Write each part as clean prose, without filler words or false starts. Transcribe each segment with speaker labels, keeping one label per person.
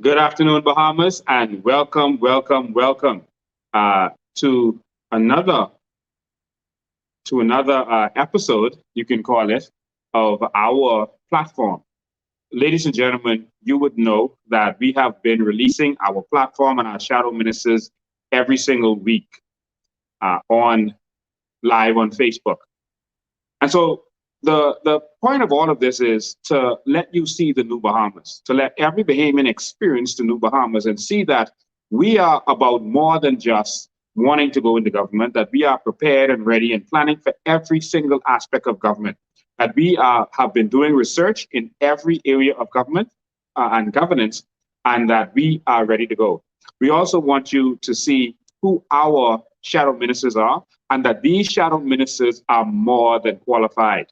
Speaker 1: Good afternoon, Bahamas, and welcome uh, to another episode, you can call it, of our platform. Ladies and gentlemen, you would know that we have been releasing our platform and our shadow ministers every single week on live on Facebook. And so the point of all of this is to let you see the new Bahamas, to let every Bahamian experience the new Bahamas and see that we are about more than just wanting to go into government, that we are prepared and ready and planning for every single aspect of government, that we have been doing research in every area of government and governance, and that we are ready to go. We also want you to see who our shadow ministers are, and that these shadow ministers are more than qualified.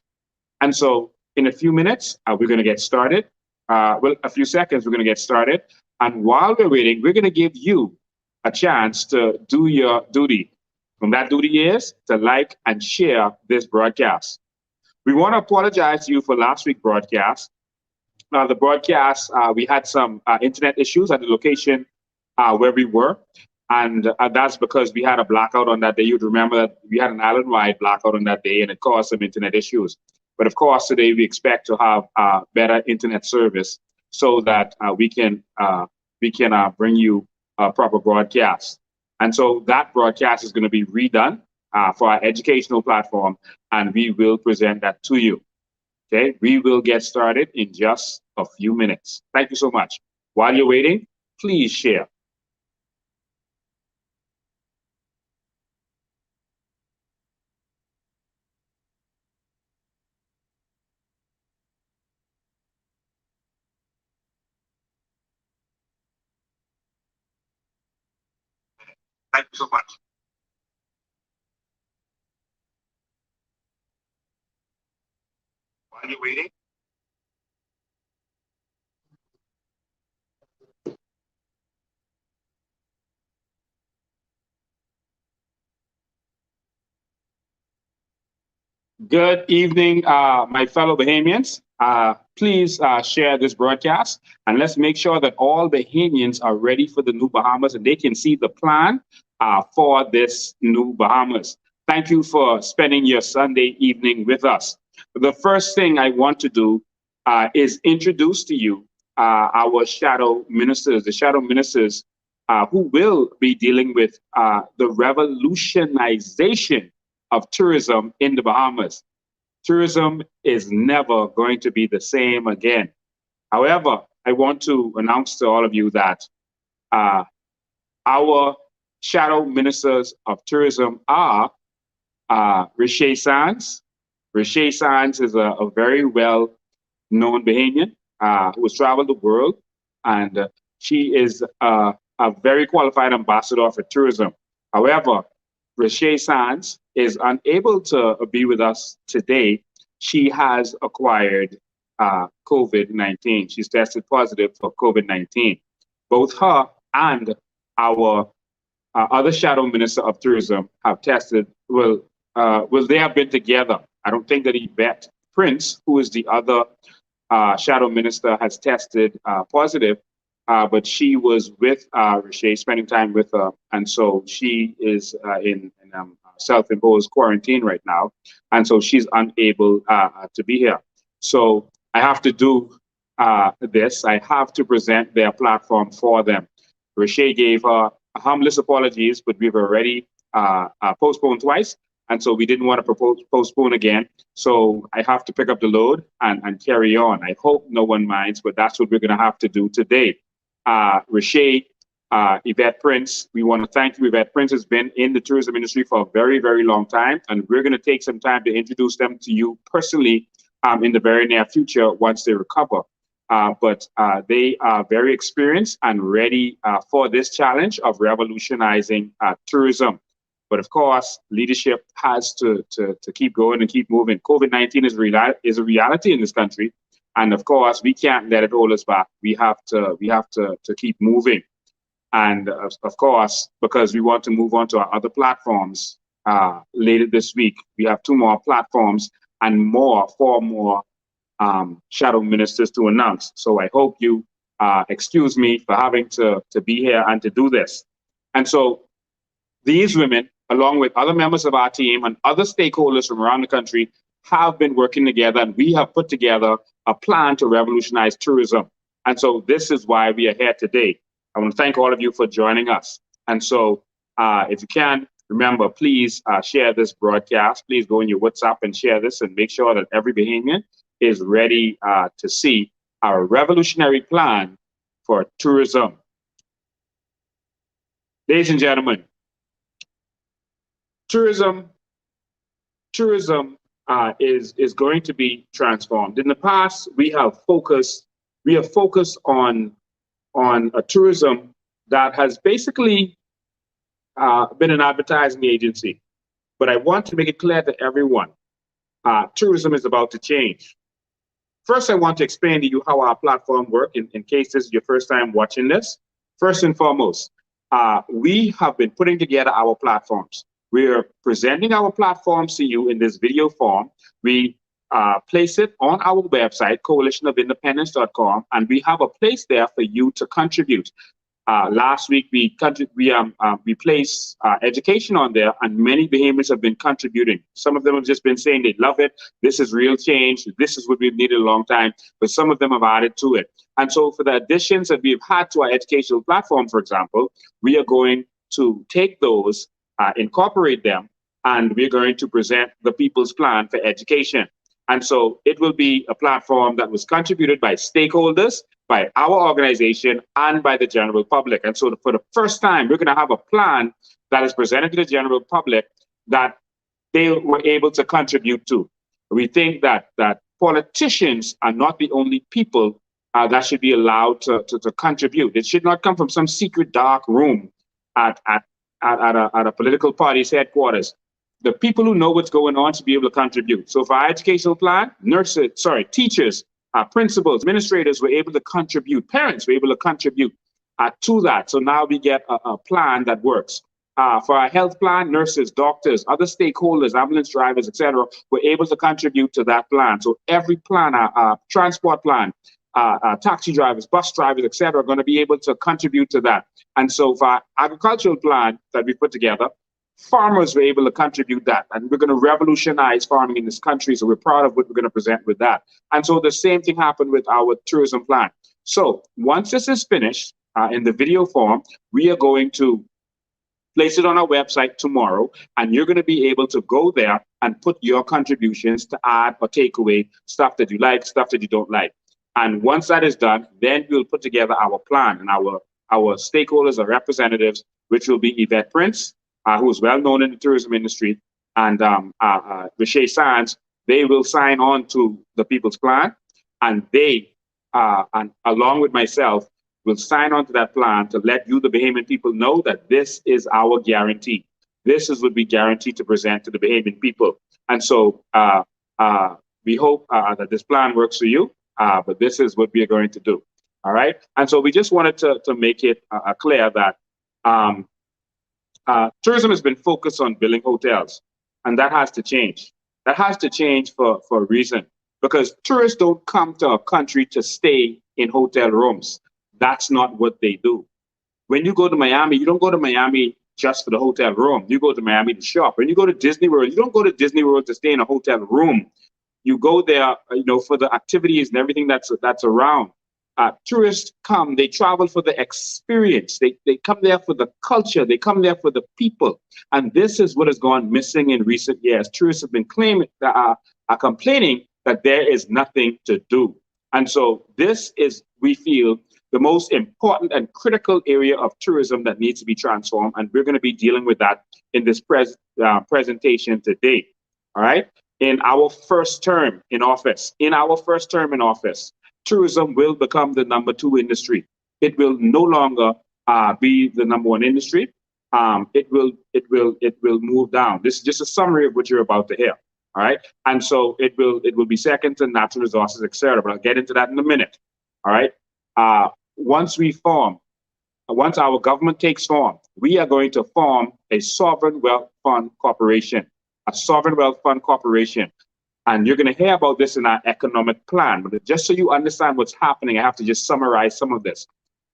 Speaker 1: And so, in a few minutes, we're going to get started. A few seconds, we're going to get started. And while we're waiting, we're going to give you a chance to do your duty. And that duty is to like and share this broadcast. We want to apologize to you for last week's broadcast. The broadcast, we had some internet issues at the location where we were. And that's because we had a blackout on that day. You'd remember that we had an island-wide blackout on that day, and it caused some internet issues. But of course, today we expect to have better internet service so that we can bring you a proper broadcast. And so that broadcast is going to be redone for our educational platform, and we will present that to you. Okay, we will get started in just a few minutes. Thank you so much. While you're waiting, please share. Thank you so much. While you're waiting. Good evening, my fellow Bahamians. Please share this broadcast and let's make sure that all Bahamians are ready for the new Bahamas and they can see the plan for this new Bahamas. Thank you for spending your Sunday evening with us. The first thing I want to do is introduce to you our shadow ministers, the shadow ministers who will be dealing with the revolutionization of tourism in the Bahamas. Tourism is never going to be the same again. However, I want to announce to all of you that our shadow ministers of tourism are Riche Sands. Riche Sands is a very well known Bahamian who has traveled the world, and she is a very qualified ambassador for tourism. However, Riche Sands is unable to be with us today. She has acquired COVID-19. She's tested positive for COVID-19. Both her and our other shadow minister of tourism have tested. They have been together. I don't think that Yvette Prince, who is the other shadow minister, has tested positive. But she was with Riche, spending time with her, and so she is in self-imposed quarantine right now, and so she's unable to be here. So I have to do this. I have to present their platform for them. Riche gave her humblest apologies, but we've already postponed twice, and so we didn't want to postpone again. So I have to pick up the load and carry on. I hope no one minds, but that's what we're going to have to do today. Riche, Yvette Prince, we want to thank you. Yvette Prince has been in the tourism industry for a very, very long time, and we're going to take some time to introduce them to you personally in the very near future once they recover. But they are very experienced and ready for this challenge of revolutionizing tourism. But of course, leadership has to keep going and keep moving. COVID-19 is a reality in this country. And of course, we can't let it hold us back. We have to keep moving. And of course, because we want to move on to our other platforms later this week, we have 2 more platforms and 4 more shadow ministers to announce. So I hope you excuse me for having to be here and to do this. And so these women, along with other members of our team and other stakeholders from around the country, have been working together, and we have put together a plan to revolutionize tourism. And so this is why we are here today. I want to thank all of you for joining us. And so if you can, remember, please share this broadcast. Please go in your WhatsApp and share this and make sure that every Bahamian is ready to see our revolutionary plan for tourism. Ladies and gentlemen, tourism is going to be transformed. In the past, we have focused on a tourism that has basically been an advertising agency. But I want to make it clear to everyone, tourism is about to change. First, I want to explain to you how our platform works in case this is your first time watching this. First and foremost, we have been putting together our platforms. We're presenting our platforms to you in this video form. We place it on our website, coalitionofindependence.com, and we have a place there for you to contribute. Last week, we placed education on there, and many Bahamians have been contributing. Some of them have just been saying they love it. This is real change. This is what we've needed a long time. But some of them have added to it. And so for the additions that we've had to our educational platform, for example, we are going to take those, incorporate them, and we're going to present the People's Plan for Education. And so it will be a platform that was contributed by stakeholders, by our organization, and by the general public. And so for the first time, we're going to have a plan that is presented to the general public that they were able to contribute to. We think that politicians are not the only people that should be allowed to contribute. It should not come from some secret dark room at a political party's headquarters. The people who know what's going on should be able to contribute. So for our educational plan, teachers, principals, administrators were able to contribute. Parents were able to contribute to that. So now we get a plan that works. For our health plan, nurses, doctors, other stakeholders, ambulance drivers, etc., were able to contribute to that plan. So every plan, transport plan, taxi drivers, bus drivers, etc., are going to be able to contribute to that. And so for our agricultural plan that we put together, farmers were able to contribute that, and we're going to revolutionize farming in this country. So we're proud of what we're going to present with that. And so the same thing happened with our tourism plan. So once this is finished in the video form, we are going to place it on our website tomorrow, and you're going to be able to go there and put your contributions to add or take away stuff that you like, stuff that you don't like. And once that is done, then we'll put together our plan, and our stakeholders or representatives, which will be Yvette Prince, who is well known in the tourism industry, and Riche Sands, they will sign on to the People's Plan, and they, and along with myself, will sign on to that plan to let you, the Bahamian people, know that this is our guarantee. This is what we guarantee to present to the Bahamian people. And so we hope that this plan works for you, but this is what we are going to do. All right. And so we just wanted to make it clear that tourism has been focused on building hotels, and that has to change. That has to change for a reason, because tourists don't come to a country to stay in hotel rooms. That's not what they do. When you go to Miami, you don't go to Miami just for the hotel room. You go to Miami to shop. When you go to Disney World, you don't go to Disney World to stay in a hotel room. You go there, for the activities and everything that's around. Tourists come, they travel for the experience. They come there for the culture. They come there for the people. And this is what has gone missing in recent years. Tourists have been complaining that there is nothing to do. And so this is, we feel, the most important and critical area of tourism that needs to be transformed. And we're going to be dealing with that in this presentation today. All right. In our first term in office, tourism will become the number 2 industry. It will no longer be the number 1 industry. It will move down. This is just a summary of what you're about to hear. All right. And so it will be second to natural resources, etc. But I'll get into that in a minute. All right. Once our government takes form, we are going to form a sovereign wealth fund corporation. A sovereign wealth fund corporation. And you're going to hear about this in our economic plan. But just so you understand what's happening, I have to just summarize some of this.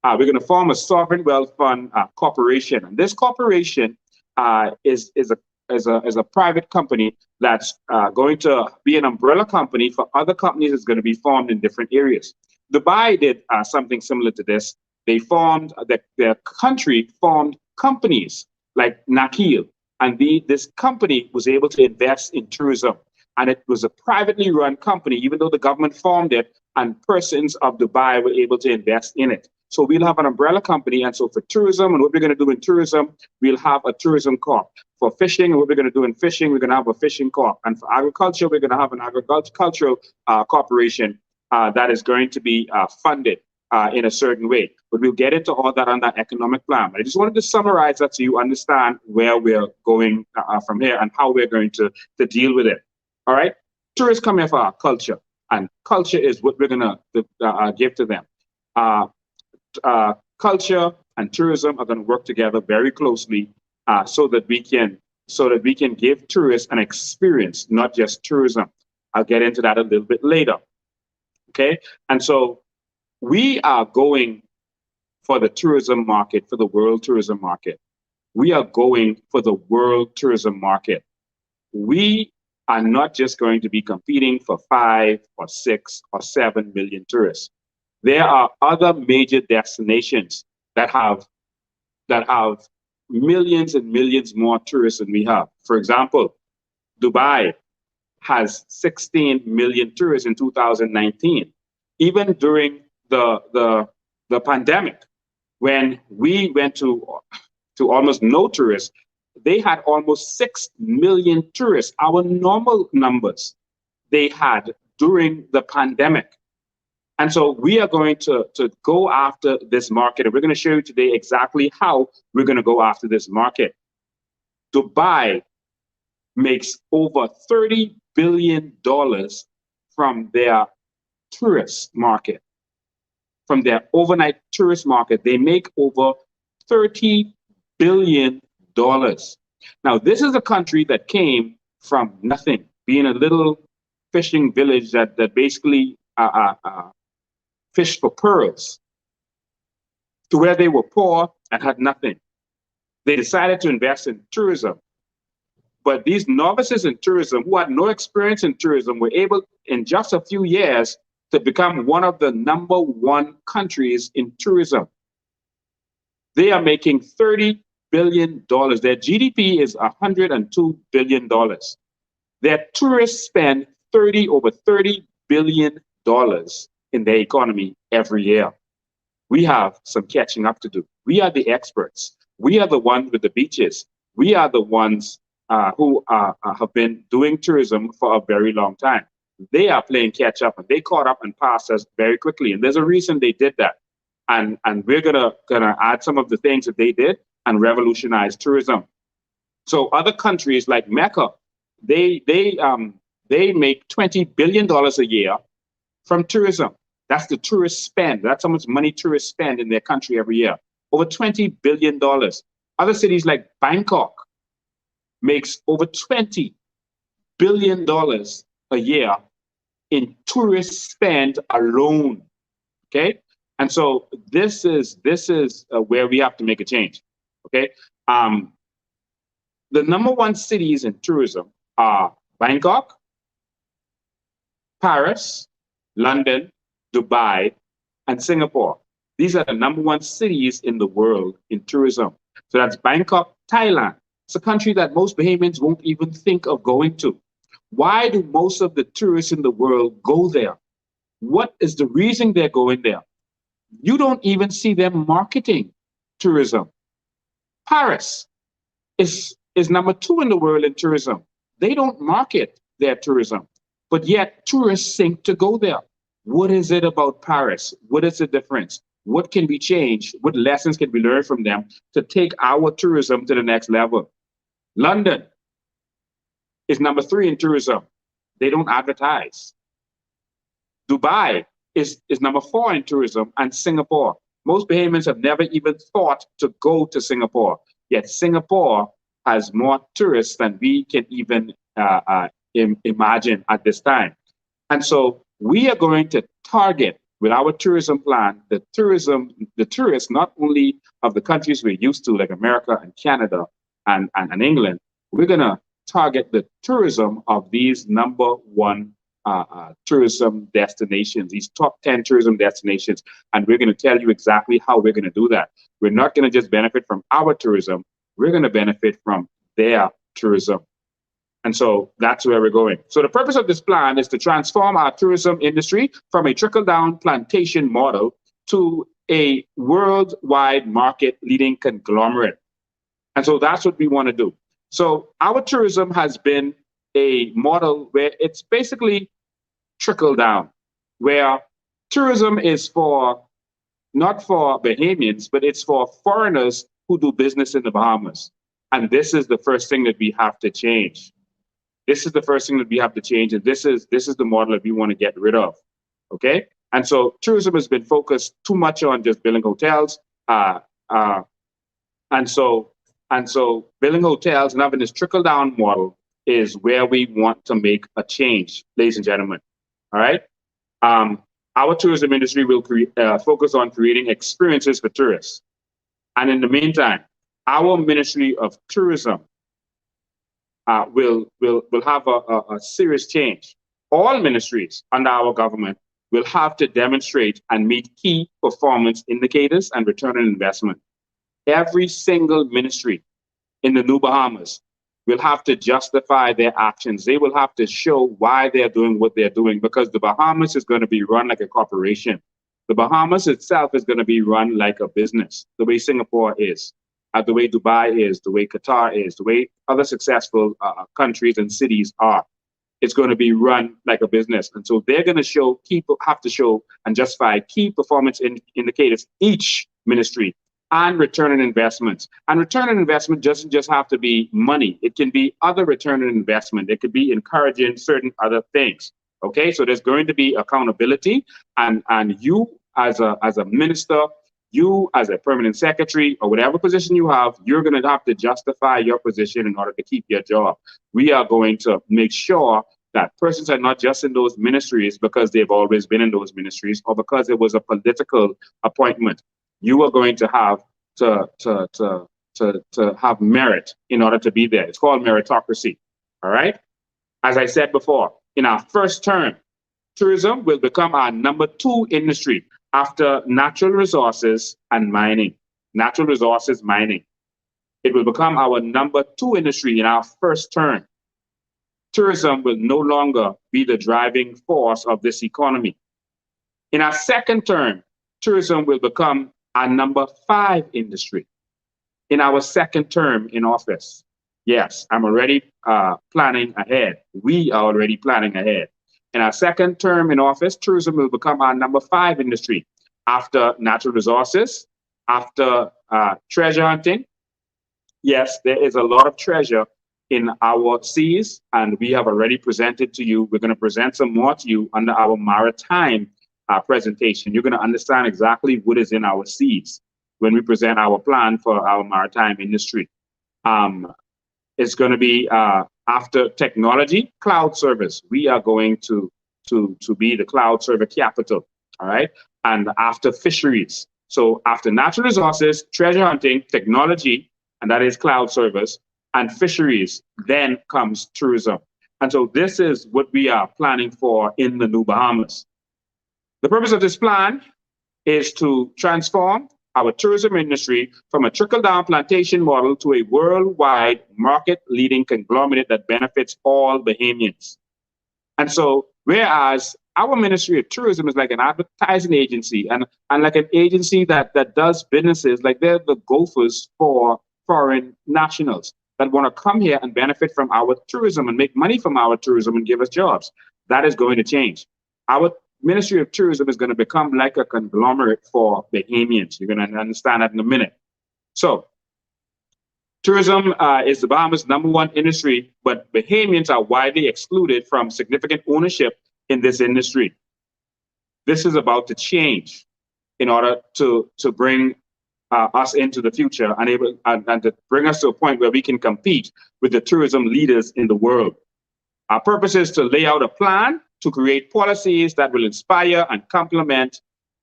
Speaker 1: We're going to form a sovereign wealth fund corporation. And this corporation is a private company that's going to be an umbrella company for other companies that's going to be formed in different areas. Dubai did something similar to this. They formed, their country formed companies like Nakil. And this company was able to invest in tourism. And it was a privately run company, even though the government formed it, and persons of Dubai were able to invest in it. So we'll have an umbrella company. And so for tourism and what we're going to do in tourism, we'll have a tourism corp. For fishing and what we're going to do in fishing, we're going to have a fishing corp. And for agriculture, we're going to have an agricultural corporation that is going to be funded in a certain way. But we'll get into all that on that economic plan. But I just wanted to summarize that so you understand where we're going from here and how we're going to deal with it. All right? Tourists come here for our culture, and culture is what we're going to give to them. Culture and tourism are going to work together very closely so that we can give tourists an experience, not just tourism. I'll get into that a little bit later. Okay? And so we are going for the tourism market, for the world tourism market. We are going for the world tourism market. We are not just going to be competing for 5 or 6 or 7 million tourists. There are other major destinations that have millions and millions more tourists than we have. For example, Dubai has 16 million tourists in 2019. Even during the pandemic, when we went to almost no tourists, they had almost 6 million tourists, our normal numbers they had during the pandemic. And so we are going to go after this market. And we're going to show you today exactly how we're going to go after this market. Dubai makes over $30 billion from their tourist market. From their overnight tourist market, they make over $30 billion. Now, this is a country that came from nothing, being a little fishing village that basically fished for pearls, to where they were poor and had nothing. They decided to invest in tourism. But these novices in tourism who had no experience in tourism were able, in just a few years, to become one of the #1 countries in tourism. They are making $30 billion. Their GDP is $102 billion. Their tourists spend over $30 billion in their economy every year. We have some catching up to do. We are the experts. We are the ones with the beaches. We are the ones who have been doing tourism for a very long time. They are playing catch up, and they caught up and passed us very quickly. And there's a reason they did that. And we're gonna add some of the things that they did and revolutionize tourism. So other countries like Mecca, they make $20 billion a year from tourism. That's the tourist spend. That's how much money tourists spend in their country every year. Over $20 billion. Other cities like Bangkok makes over $20 billion a year in tourist spend alone. Okay? And so this is where we have to make a change. Okay? The #1 cities in tourism are Bangkok, Paris, London, Dubai, and Singapore. These are the #1 cities in the world in tourism. So that's Bangkok, Thailand. It's a country that most Bahamians won't even think of going to. Why do most of the tourists in the world go there? What is the reason they're going there? You don't even see them marketing tourism. Paris is #2 in the world in tourism. They don't market their tourism, but yet tourists think to go there. What is it about Paris? What is the difference? What can be changed? What lessons can we learn from them to take our tourism to the next level? London is #3 in tourism. They don't advertise. Dubai is #4 in tourism, and Singapore. Most Bahamians have never even thought to go to Singapore, yet Singapore has more tourists than we can even imagine at this time. And so we are going to target with our tourism plan the tourists not only of the countries we're used to, like America and Canada and England. We're going to target the tourism of these number one tourism destinations, these top 10 tourism destinations. And we're going to tell you exactly how we're going to do that. We're not going to just benefit from our tourism, we're going to benefit from their tourism. And so that's where we're going. So the purpose of this plan is to transform our tourism industry from a trickle-down plantation model to a worldwide market-leading conglomerate. And so that's what we want to do. So our tourism has been a model where it's basically trickle-down, where tourism is for not for Bahamians, but it's for foreigners who do business in the Bahamas. And this is the first thing that we have to change. This is the first thing that we have to change, and this is the model that we want to get rid of. Okay, and so tourism has been focused too much on just building hotels, and so building hotels and having this trickle down model is where we want to make a change, ladies and gentlemen. All right, our tourism industry will focus on creating experiences for tourists, and in the meantime, our Ministry of Tourism will have a serious change. All ministries under our government will have to demonstrate and meet key performance indicators and return on investment. Every single ministry in the New Bahamas will have to justify their actions. They will have to show why they're doing what they're doing, because the Bahamas is going to be run like a corporation. The Bahamas itself is going to be run like a business, the way Singapore is, the way Dubai is, the way Qatar is, the way other successful countries and cities are. It's going to be run like a business. And so they're going to have to show and justify key performance indicators, each ministry, and return on investments. And return on investment doesn't just have to be money. It can be other return on investment. It could be encouraging certain other things. Okay, so there's going to be accountability, and you as a minister, you as a permanent secretary, or whatever position you have, you're going to have to justify your position in order to keep your job. We are going to make sure that persons are not just in those ministries because they've always been in those ministries or because it was a political appointment. You are going to have to have merit in order to be there. It's called meritocracy. All right. As I said before, in our first term, tourism will become our number 2 industry after natural resources and mining. Natural resources mining. It will become our number 2 industry in our first term. Tourism will no longer be the driving force of this economy. In our second term, tourism will become our number 5 industry in our second term in office. Yes, I'm already planning ahead. We are already planning ahead. In our second term in office, tourism will become our number 5 industry after natural resources, after treasure hunting. Yes, there is a lot of treasure in our seas, and we have already presented to you. We're going to present some more to you under our maritime presentation. You're going to understand exactly what is in our seas when we present our plan for our maritime industry. It's going to be after technology, cloud service. We are going to be the cloud server capital, all right? And after fisheries. So after natural resources, treasure hunting, technology, and that is cloud service, and fisheries, then comes tourism. And so this is what we are planning for in the New Bahamas. The purpose of this plan is to transform our tourism industry from a trickle-down plantation model to a worldwide market-leading conglomerate that benefits all Bahamians. And so, whereas our Ministry of Tourism is like an advertising agency and like an agency that does businesses, like they're the gophers for foreign nationals that want to come here and benefit from our tourism and make money from our tourism and give us jobs. That is going to change. Our Ministry of Tourism is going to become like a conglomerate for Bahamians. You're going to understand that in a minute. So, tourism is the Bahamas' number 1 industry, but Bahamians are widely excluded from significant ownership in this industry. This is about to change in order to bring us into the future and to bring us to a point where we can compete with the tourism leaders in the world. Our purpose is to lay out a plan to create policies that will inspire and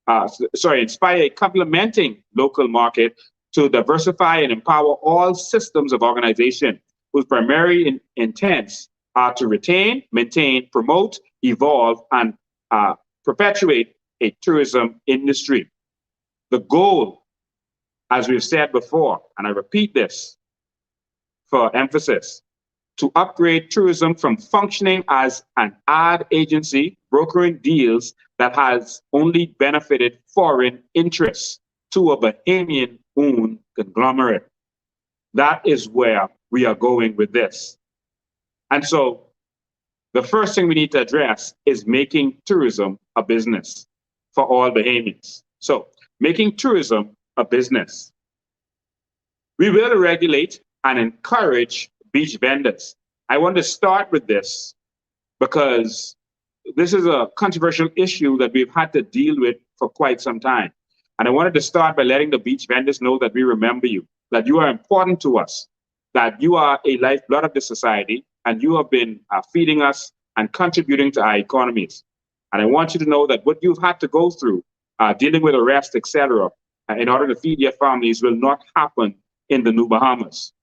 Speaker 1: inspire a complementing local market to diversify and empower all systems of organization whose primary intents are to retain, maintain, promote, evolve, and perpetuate a tourism industry. The goal, as we've said before, and I repeat this for emphasis, to upgrade tourism from functioning as an ad agency brokering deals that has only benefited foreign interests to a Bahamian-owned conglomerate. That is where we are going with this. And so the first thing we need to address is making tourism a business for all Bahamians. So making tourism a business. We will regulate and encourage beach vendors. I want to start with this because this is a controversial issue that we've had to deal with for quite some time. And I wanted to start by letting the beach vendors know that we remember you, that you are important to us, that you are a lifeblood of the society, and you have been feeding us and contributing to our economies. And I want you to know that what you've had to go through, dealing with arrest, etc., in order to feed your families will not happen in the New Bahamas.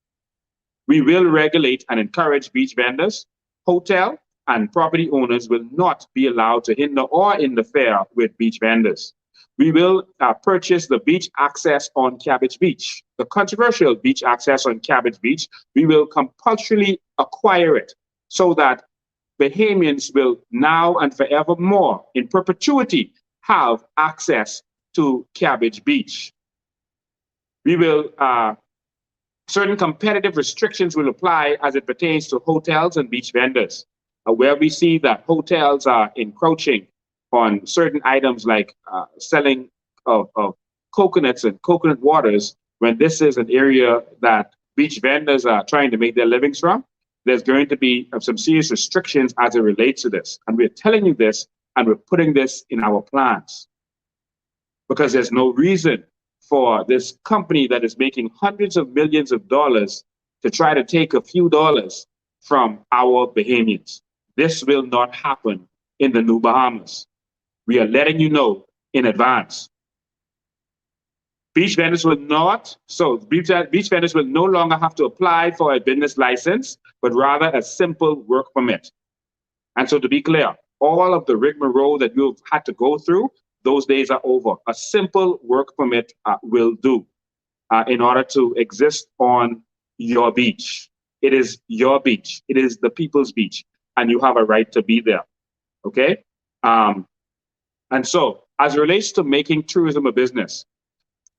Speaker 1: We will regulate and encourage beach vendors. Hotel and property owners will not be allowed to hinder or interfere with beach vendors. We will purchase the beach access on Cabbage Beach, the controversial beach access on Cabbage Beach. We will compulsorily acquire it so that Bahamians will now and forevermore, in perpetuity, have access to Cabbage Beach. We will certain competitive restrictions will apply as it pertains to hotels and beach vendors, where we see that hotels are encroaching on certain items like selling of coconuts and coconut waters, when this is an area that beach vendors are trying to make their livings from. There's going to be some serious restrictions as it relates to this. And we're telling you this, and we're putting this in our plans because there's no reason for this company that is making hundreds of millions of dollars to try to take a few dollars from our Bahamians. This will not happen in the New Bahamas. We are letting you know in advance. Beach vendors will beach vendors will no longer have to apply for a business license, but rather a simple work permit. And so to be clear, all of the rigmarole that you've had to go through, those days are over. A simple work permit will do in order to exist on your beach. It is your beach. It is the people's beach, and you have a right to be there. Okay? And so, as it relates to making tourism a business,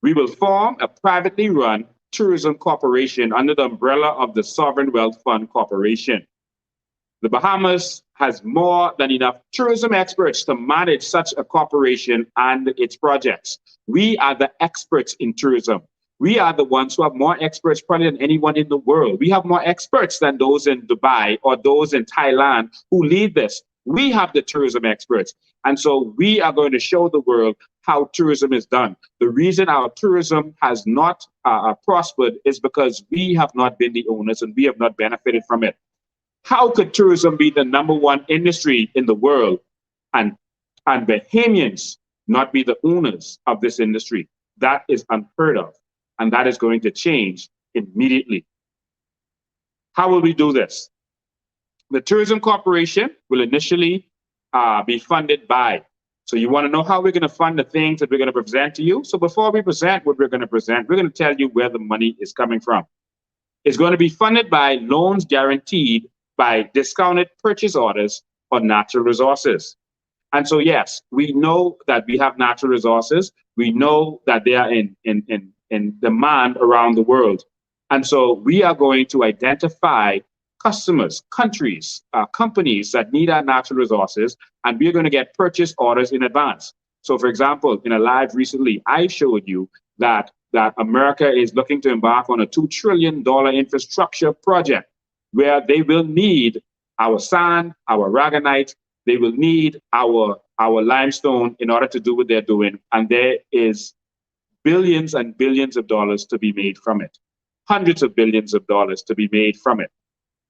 Speaker 1: we will form a privately run tourism corporation under the umbrella of the Sovereign Wealth Fund Corporation. The Bahamas has more than enough tourism experts to manage such a corporation and its projects. We are the experts in tourism. We are the ones who have more experts probably than anyone in the world. We have more experts than those in Dubai or those in Thailand who lead this. We have the tourism experts. And so we are going to show the world how tourism is done. The reason our tourism has not prospered is because we have not been the owners and we have not benefited from it. How could tourism be the #1 industry in the world and Bahamians not be the owners of this industry? That is unheard of, and that is going to change immediately. How will we do this? The Tourism Corporation will initially be funded by. So you want to know how we're going to fund the things that we're going to present to you? So before we present what we're going to present, we're going to tell you where the money is coming from. It's going to be funded by loans guaranteed by discounted purchase orders for natural resources. And so, yes, we know that we have natural resources. We know that they are in demand around the world. And so we are going to identify customers, countries, companies that need our natural resources, and we're going to get purchase orders in advance. So, for example, in a live recently, I showed you that America is looking to embark on a $2 trillion infrastructure project where they will need our sand, our ragonite, they will need our limestone in order to do what they're doing. And there is billions and billions of dollars to be made from it, hundreds of billions of dollars to be made from it.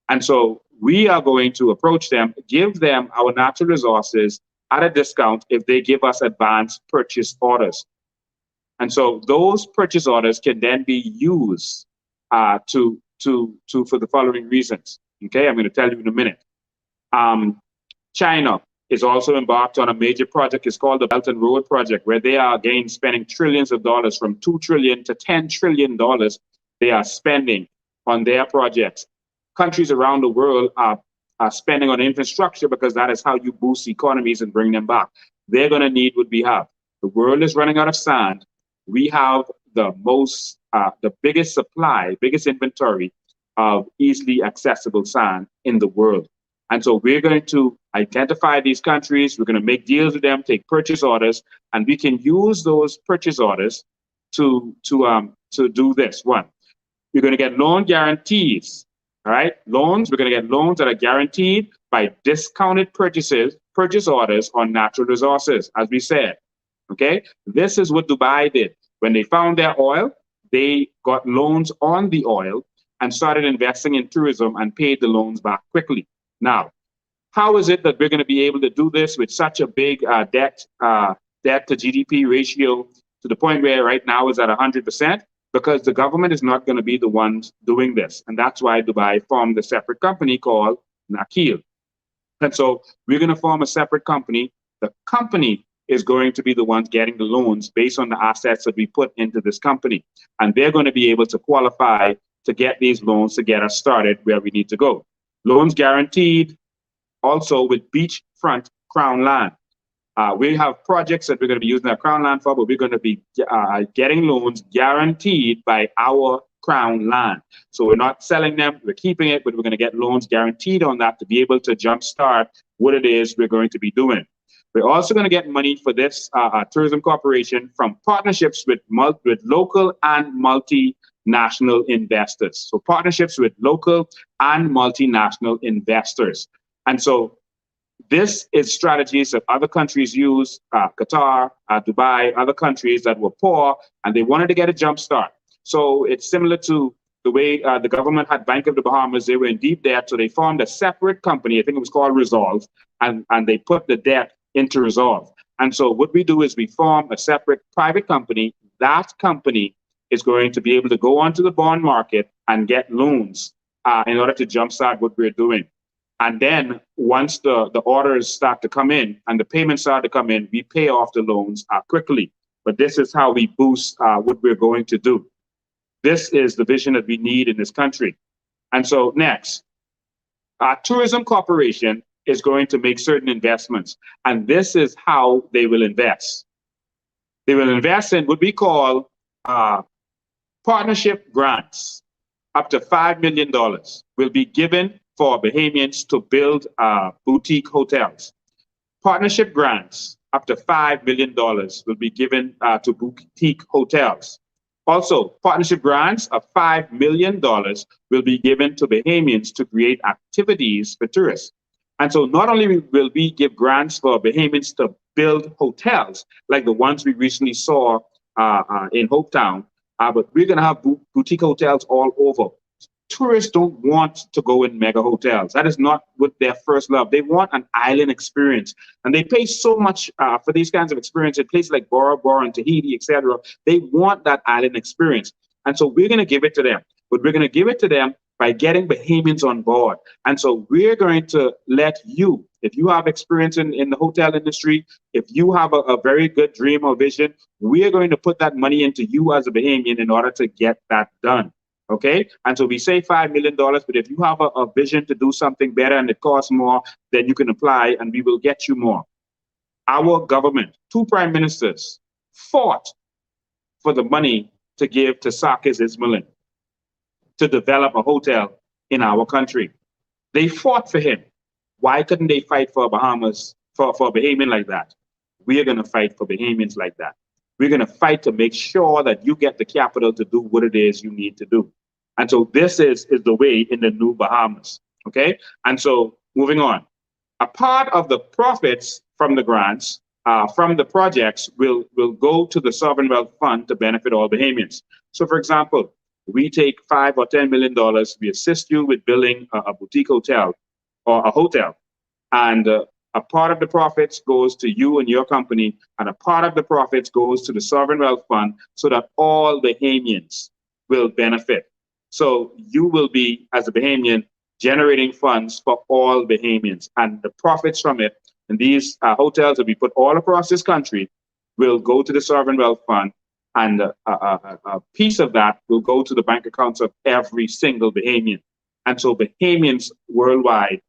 Speaker 1: And so we are going to approach them, give them our natural resources at a discount if they give us advance purchase orders. And so those purchase orders can then be used for the following reasons. Okay, I'm going to tell you in a minute. Um, China is also embarked on a major project. It's called the Belt and Road Project, where they are again spending trillions of dollars, from $2 trillion to $10 trillion they are spending on their projects. Countries around the world are spending on infrastructure because that is how you boost economies and bring them back. They're going to need what we have. The world is running out of sand. We have the biggest supply, biggest inventory of easily accessible sand in the world. And so we're going to identify these countries. We're going to make deals with them, take purchase orders, and we can use those purchase orders to do this. One, we're going to get loan guarantees. All right, loans. We're going to get loans that are guaranteed by discounted purchase orders on natural resources, as we said. Okay, this is what Dubai did. When they found their oil, they got loans on the oil and started investing in tourism and paid the loans back quickly. Now, how is it that we're going to be able to do this with such a big debt to GDP ratio to the point where right now is at 100%? Because the government is not going to be the ones doing this. And that's why Dubai formed a separate company called Nakil. And so we're going to form a separate company. The company is going to be the ones getting the loans based on the assets that we put into this company. And they're going to be able to qualify to get these loans to get us started where we need to go. Loans guaranteed also with beachfront crown land. We have projects that we're going to be using our crown land for, but we're going to be getting loans guaranteed by our crown land. So we're not selling them, we're keeping it, but we're going to get loans guaranteed on that to be able to jumpstart what it is we're going to be doing. We're also going to get money for this tourism corporation from partnerships with local and multinational investors. So partnerships with local and multinational investors. And so this is strategies that other countries use, Qatar, Dubai, other countries that were poor, and they wanted to get a jump start. So it's similar to the way the government had Bank of the Bahamas. They were in deep debt, so they formed a separate company. I think it was called Resolve, and they put the debt into Resolve. And so what we do is we form a separate private company. That company is going to be able to go onto the bond market and get loans in order to jumpstart what we're doing. And then once the orders start to come in and the payments start to come in, we pay off the loans quickly. But this is how we boost what we're going to do. This is the vision that we need in this country. And so next, our tourism corporation is going to make certain investments. And this is how they will invest. They will invest in what we call partnership grants. Up to $5 million will be given for Bahamians to build boutique hotels. Partnership grants up to $5 million will be given to boutique hotels. Also, partnership grants of $5 million will be given to Bahamians to create activities for tourists. And so not only will we give grants for Bahamians to build hotels, like the ones we recently saw in Hopetown, but we're going to have boutique hotels all over. Tourists don't want to go in mega hotels. That is not what their first love. They want an island experience. And they pay so much for these kinds of experience in places like Bora Bora and Tahiti, etc. They want that island experience. And so we're going to give it to them. But we're going to give it to them by getting Bahamians on board. And so we're going to let you, if you have experience in the hotel industry, if you have a very good dream or vision, we're going to put that money into you as a Bahamian in order to get that done. Okay, and so we say $5 million, but if you have a vision to do something better and it costs more, then you can apply and we will get you more. Our government, 2 prime ministers, fought for the money to give to Sarkis Ismailin to develop a hotel in our country. They fought for him. Why couldn't they fight for Bahamas, for a Bahamian like that? We are going to fight for Bahamians like that. We're going to fight to make sure that you get the capital to do what it is you need to do. And so this is the way in the new Bahamas, okay? And so moving on, a part of the profits from the grants, from the projects will go to the Sovereign Wealth Fund to benefit all Bahamians. So for example, we take $5 or $10 million, we assist you with building a boutique hotel. or a hotel. And a part of the profits goes to you and your company, and a part of the profits goes to the sovereign wealth fund, so that all Bahamians will benefit. So you will be, as a Bahamian, generating funds for all Bahamians, and the profits from it, and these hotels will be put all across this country, will go to the sovereign wealth fund, and a piece of that will go to the bank accounts of every single Bahamian. And so Bahamians worldwide,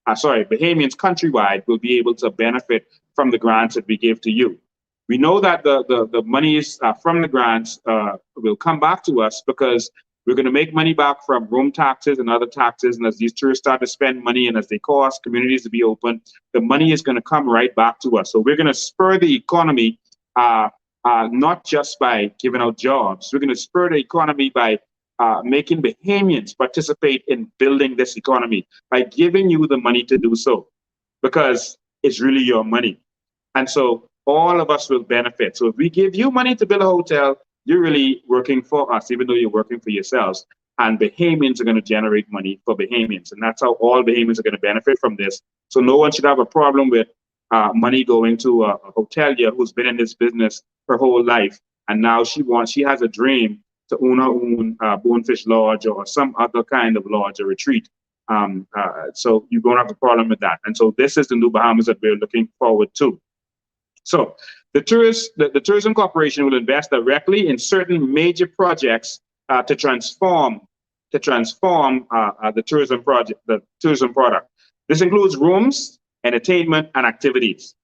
Speaker 1: Bahamians countrywide will be able to benefit from the grants that we give to you. We know that the monies from the grants will come back to us, because we're going to make money back from room taxes and other taxes. And as these tourists start to spend money and as they cause communities to be open, the money is going to come right back to us. So we're going to spur the economy, not just by giving out jobs. We're going to spur the economy by making Bahamians participate in building this economy, by giving you the money to do so, because it's really your money. And so all of us will benefit. So if we give you money to build a hotel, you're really working for us, even though you're working for yourselves. And Bahamians are going to generate money for Bahamians. And that's how all Bahamians are going to benefit from this. So no one should have a problem with money going to a hotelier who's been in this business her whole life. And now she has a dream to own her own Bonefish Lodge or some other kind of lodge or retreat. So you don't have a problem with that. And so this is the new Bahamas that we're looking forward to. So the Tourism Corporation will invest directly in certain major projects to transform the tourism product. This includes rooms, entertainment, and activities.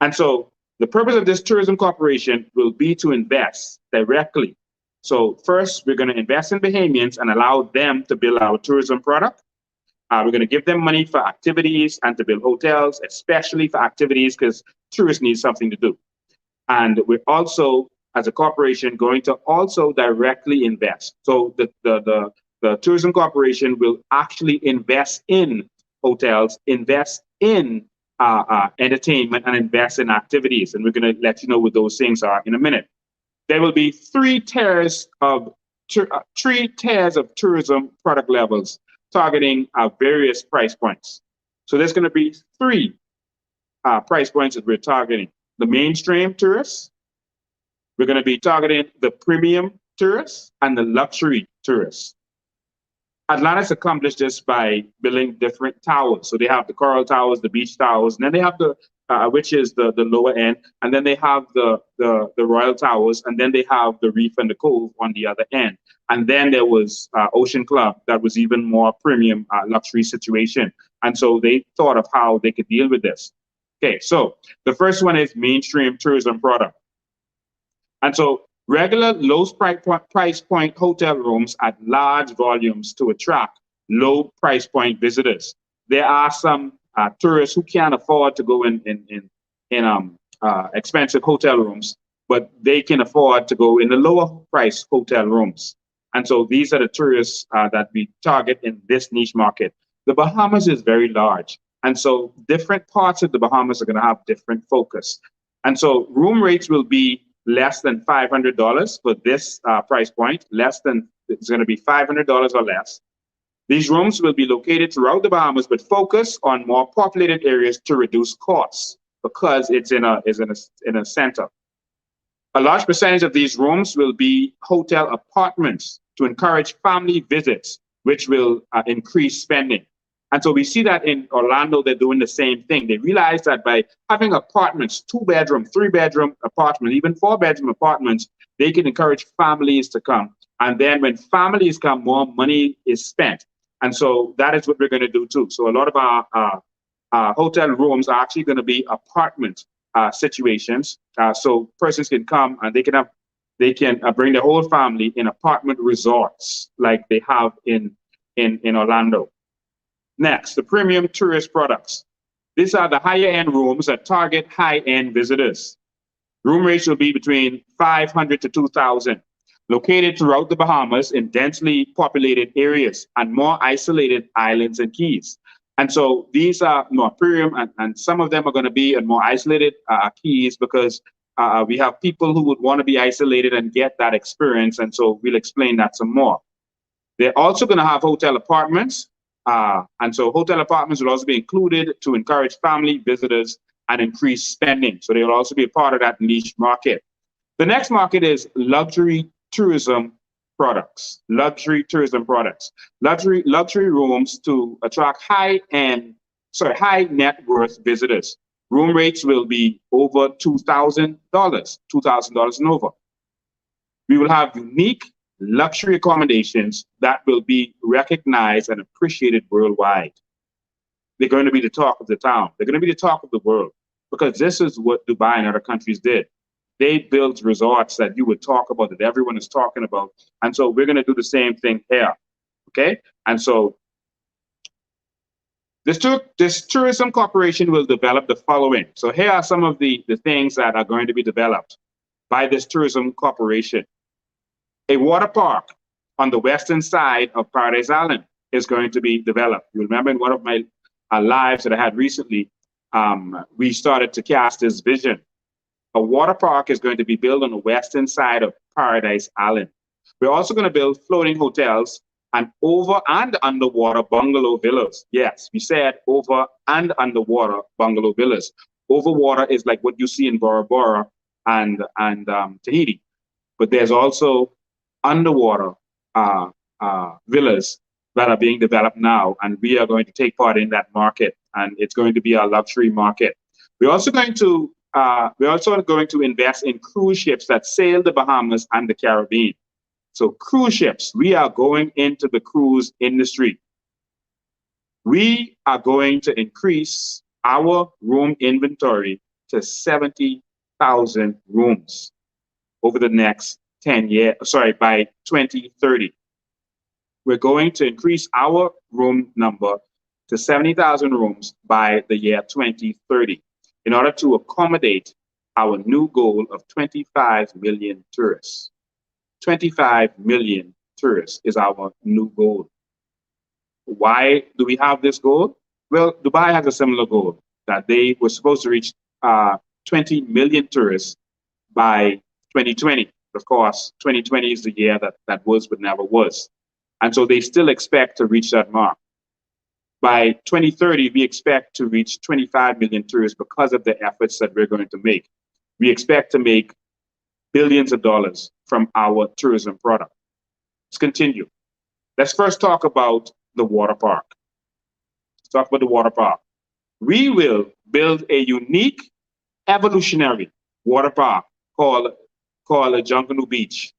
Speaker 1: And so the purpose of this Tourism Corporation will be to invest directly. So first, we're going to invest in Bahamians and allow them to build our tourism product. We're going to give them money for activities and to build hotels, especially for activities, because tourists need something to do. And we're also, as a corporation, going to also directly invest. So the Tourism Corporation will actually invest in hotels, invest in entertainment, and invest in activities. And we're going to let you know what those things are in a minute. There will be three tiers of tourism product levels, targeting various price points. So there's going to be three price points that we're targeting. The mainstream tourists, we're going to be targeting the premium tourists, and the luxury tourists. Atlantis accomplished this by building different towers. So they have the coral towers, the beach towers, and then they have the which is the lower end, and then they have the Royal Towers, and then they have the Reef and the Cove on the other end. And then there was Ocean Club, that was even more premium luxury situation. And so they thought of how they could deal with this. Okay, so the first one is mainstream tourism product. And so regular low price point hotel rooms at large volumes to attract low price point visitors. There are some tourists who can't afford to go in expensive hotel rooms, but they can afford to go in the lower price hotel rooms. And so these are the tourists that we target in this niche market. The Bahamas is very large. And so different parts of the Bahamas are going to have different focus. And so room rates will be less than $500 for this price point. It's going to be $500 or less. These rooms will be located throughout the Bahamas, but focus on more populated areas to reduce costs, because it's in a center. A large percentage of these rooms will be hotel apartments to encourage family visits, which will increase spending. And so we see that in Orlando, they're doing the same thing. They realize that by having apartments, 2-bedroom, 3-bedroom apartments, even 4-bedroom apartments, they can encourage families to come. And then when families come, more money is spent. And so that is what we're going to do too. So a lot of our hotel rooms are actually going to be apartment situations. So persons can come and they can bring their whole family in apartment resorts like they have in Orlando. Next, the premium tourist products. These are the higher end rooms that target high end visitors. Room rates will be between $500 to $2,000, located throughout the Bahamas in densely populated areas and more isolated islands and keys. And so these are more premium, and some of them are going to be in more isolated keys, because we have people who would want to be isolated and get that experience. And so we'll explain that some more. They're also going to have hotel apartments, And so hotel apartments will also be included to encourage family visitors and increase spending. So they will also be a part of that niche market. The next market is luxury tourism products. Luxury tourism products. Luxury rooms to attract high net worth visitors. Room rates will be over $2,000 and over. We will have unique luxury accommodations that will be recognized and appreciated worldwide. They're going to be the talk of the town. They're going to be the talk of the world, because this is what Dubai and other countries did. They built resorts that you would talk about, that everyone is talking about. And so we're going to do the same thing here. Okay? And so this tourism corporation will develop the following. So here are some of the things that are going to be developed by this tourism corporation. A water park on the western side of Paradise Island is going to be developed. You remember in one of my lives that I had recently, we started to cast this vision. A water park is going to be built on the western side of Paradise Island. We're also going to build floating hotels and over and underwater bungalow villas. Yes, we said over and underwater bungalow villas. Overwater is like what you see in Bora Bora and Tahiti. But there's also underwater villas that are being developed now, and we are going to take part in that market, and it's going to be a luxury market. We're also going to invest in cruise ships that sail the Bahamas and the Caribbean. So cruise ships, we are going into the cruise industry. We are going to increase our room inventory to 70,000 rooms over the next 10 years, by 2030. We're going to increase our room number to 70,000 rooms by the year 2030 in order to accommodate our new goal of 25 million tourists. 25 million tourists is our new goal. Why do we have this goal? Well, Dubai has a similar goal, that they were supposed to reach 20 million tourists by 2020. Of course, 2020 is the year that was but never was. And so they still expect to reach that mark. By 2030, we expect to reach 25 million tourists because of the efforts that we're going to make. We expect to make billions of dollars from our tourism product. Let's continue. Let's first talk about the water park. Let's talk about the water park. We will build a unique evolutionary water park called Junkanoo Beach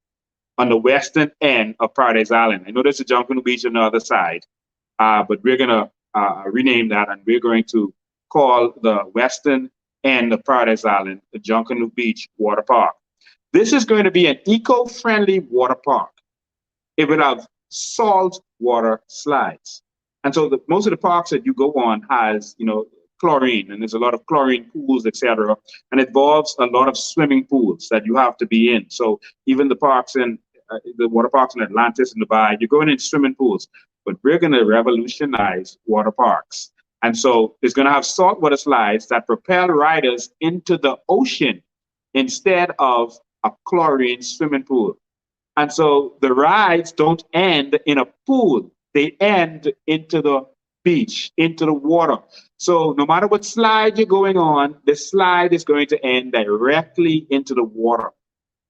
Speaker 1: on the western end of Paradise Island. I know there's a Junkanoo Beach on the other side, but we're going to rename that, and we're going to call the western end of Paradise Island the Junkanoo Beach Water Park. This is going to be an eco-friendly water park. It will have salt water slides. And so most of the parks that you go on has, chlorine, and there's a lot of chlorine pools, etc. And it involves a lot of swimming pools that you have to be in. So even the parks in the water parks in Atlantis and Dubai, you're going in swimming pools. But we're going to revolutionize water parks. And so it's going to have saltwater slides that propel riders into the ocean instead of a chlorine swimming pool. And so the rides don't end in a pool. They end into the beach, into the water. So no matter what slide you're going on, the slide is going to end directly into the water.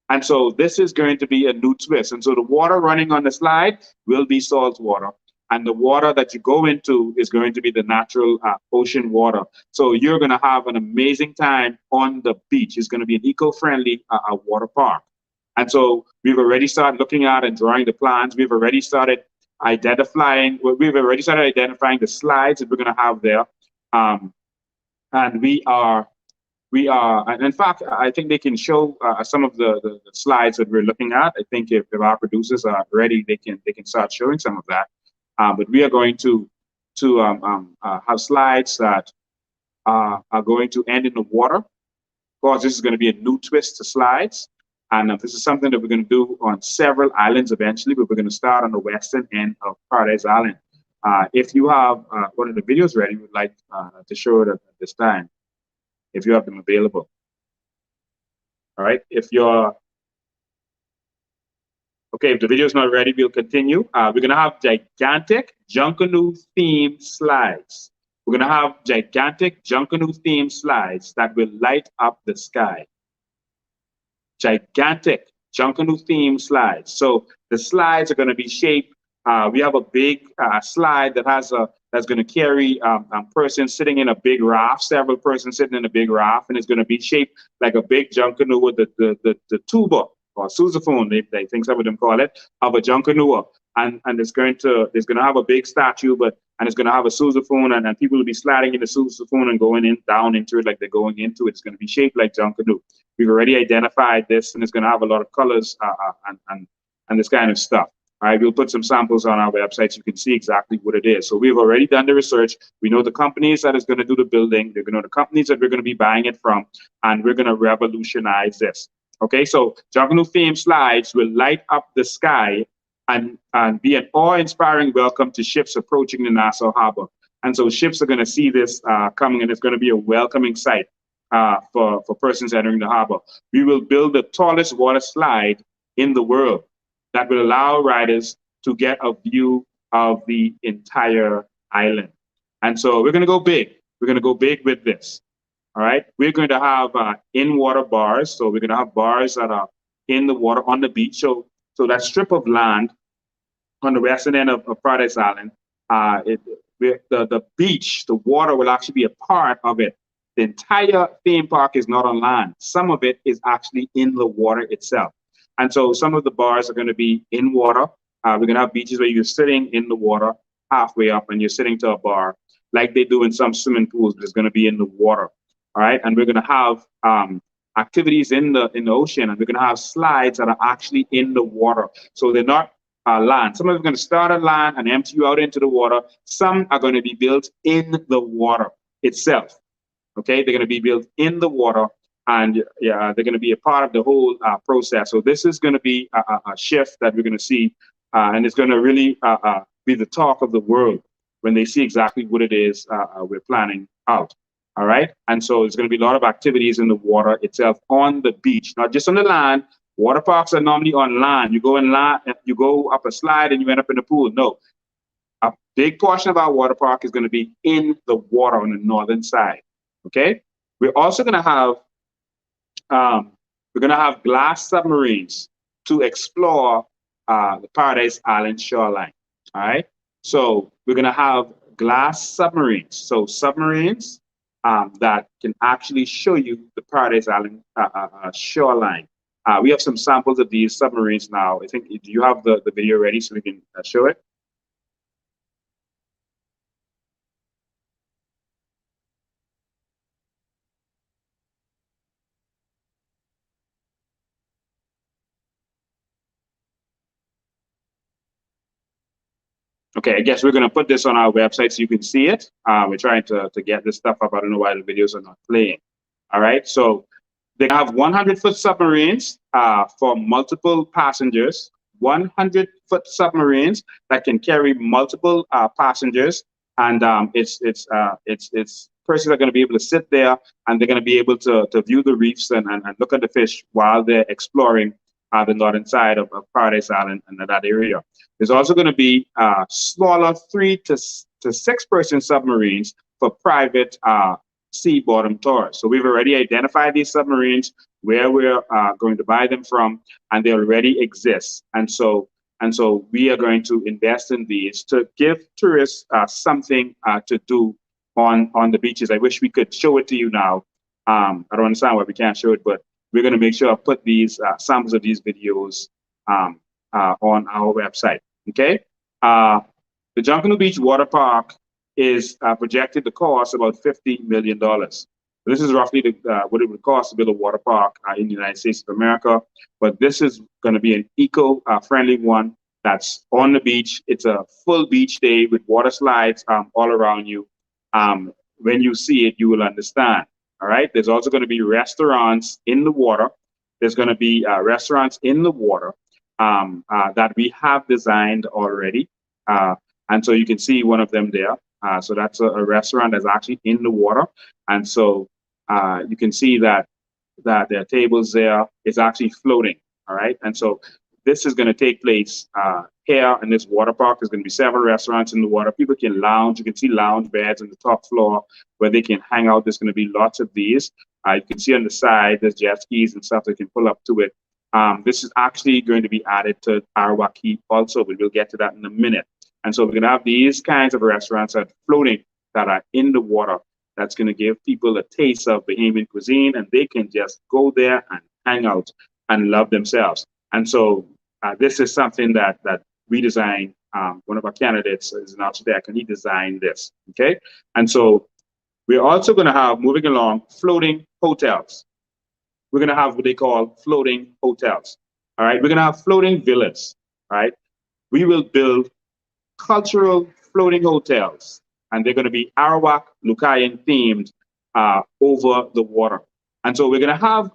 Speaker 1: And so this is going to be a new twist. And so the water running on the slide will be salt water. And the water that you go into is going to be the natural ocean water. So you're going to have an amazing time on the beach. It's going to be an eco-friendly water park. And so we've already started looking at and drawing the plans. We've already started identifying the slides that we're going to have there. And and in fact, I think they can show some of the slides that we're looking at. I think if our producers are ready, they can start showing some of that. But we are going to have slides that are going to end in the water. Of course, this is going to be a new twist to slides. And this is something that we're going to do on several islands eventually, but we're going to start on the western end of Paradise Island. If you have one of the videos ready, we'd like to show it at this time, if you have them available. All right. Okay, if the video is not ready, we'll continue. We're going to have gigantic Junkanoo theme slides. We're going to have gigantic Junkanoo theme slides that will light up the sky. Gigantic Junkanoo theme slides. So the slides are going to be shaped. We have a big slide that has that's going to carry a person sitting in a big raft, several persons sitting in a big raft, and it's going to be shaped like a big Junkanoo with the tuba or sousaphone, they think some of them call it, of a Junkanoo. And there's going to have a big statue, and it's going to have a sousaphone, and people will be sliding in the sousaphone and going in down into it like they're going into it. It's going to be shaped like Junkanoo. We've already identified this, and it's going to have a lot of colors and this kind of stuff. All right, we'll put some samples on our website so you can see exactly what it is. So we've already done the research. We know the companies that is going to do the building. We're going to know the companies that we're going to be buying it from, and we're going to revolutionize this. Okay, so Junkanoo theme slides will light up the sky and be an awe-inspiring welcome to ships approaching the Nassau Harbor. And so ships are going to see this coming, and it's going to be a welcoming sight for persons entering the harbor. We will build the tallest water slide in the world that will allow riders to get a view of the entire island. And so we're going to go big. We're going to go big with this. All right. We're going to have in-water bars. So we're going to have bars that are in the water on the beach. So that strip of land on the western end of Paradise Island, the beach, the water will actually be a part of it. The entire theme park is not on land. Some of it is actually in the water itself. And so some of the bars are going to be in water. We're going to have beaches where you're sitting in the water halfway up and you're sitting to a bar like they do in some swimming pools, but it's going to be in the water. All right. And we're going to have activities in the ocean, and we're going to have slides that are actually in the water. So they're not land. Some of them are going to start at land and empty you out into the water. Some are going to be built in the water itself. Okay. They're going to be built in the water. And they're going to be a part of the whole process. So this is going to be a shift that we're going to see, and it's going to really be the talk of the world when they see exactly what it is we're planning out. All right, and so there's going to be a lot of activities in the water itself on the beach, not just on the land. Water parks are normally on land. You go you go up a slide and you end up in the pool. No, a big portion of our water park is going to be in the water on the northern side. Okay, we're also going to have glass submarines to explore the Paradise Island shoreline. All right. So we're going to have glass submarines. So submarines that can actually show you the Paradise Island shoreline. We have some samples of these submarines now. I think, do you have the video ready so we can show it? Okay, I guess we're going to put this on our website so you can see it. We're trying to get this stuff up. I don't know why the videos are not playing. All right, so they have 100-foot submarines for multiple passengers, 100-foot submarines that can carry multiple passengers. And it's persons are going to be able to sit there, and they're going to be able to view the reefs and look at the fish while they're exploring the northern side of Paradise Island and that area. There's also going to be smaller 3 to 6 person submarines for private sea bottom tours. So we've already identified these submarines, where we're going to buy them from, and they already exist. And so we are going to invest in these to give tourists something to do on the beaches. I wish we could show it to you now. I don't understand why we can't show it, but we're going to make sure I put these samples of these videos on our website. Okay. The Junkanoo Beach Water Park is projected to cost about $50 million. This is roughly what it would cost to build a water park in the United States of America. But this is going to be an eco-friendly one that's on the beach. It's a full beach day with water slides all around you. When you see it, you will understand. All right. There's also going to be restaurants in the water. There's going to be restaurants in the water that we have designed already. And so you can see one of them there. So that's a restaurant that's actually in the water. And so you can see that there are tables there. It's actually floating. All right. And so this is going to take place here in this water park. There's going to be several restaurants in the water. People can lounge. You can see lounge beds on the top floor where they can hang out. There's going to be lots of these. You can see on the side, there's jet skis and stuff that can pull up to it. This is actually going to be added to Arawak Key also, but we'll get to that in a minute. And so we're going to have these kinds of restaurants that are floating, that are in the water. That's going to give people a taste of Bahamian cuisine, and they can just go there and hang out and love themselves. And so this is something that we designed. One of our candidates is an architect, and he designed this. Okay, and so we're also going to have, moving along, floating hotels. We're going to have what they call floating hotels. All right, we're going to have floating villas. All right, we will build cultural floating hotels, and they're going to be Arawak, Lucayan themed over the water. And so we're going to have,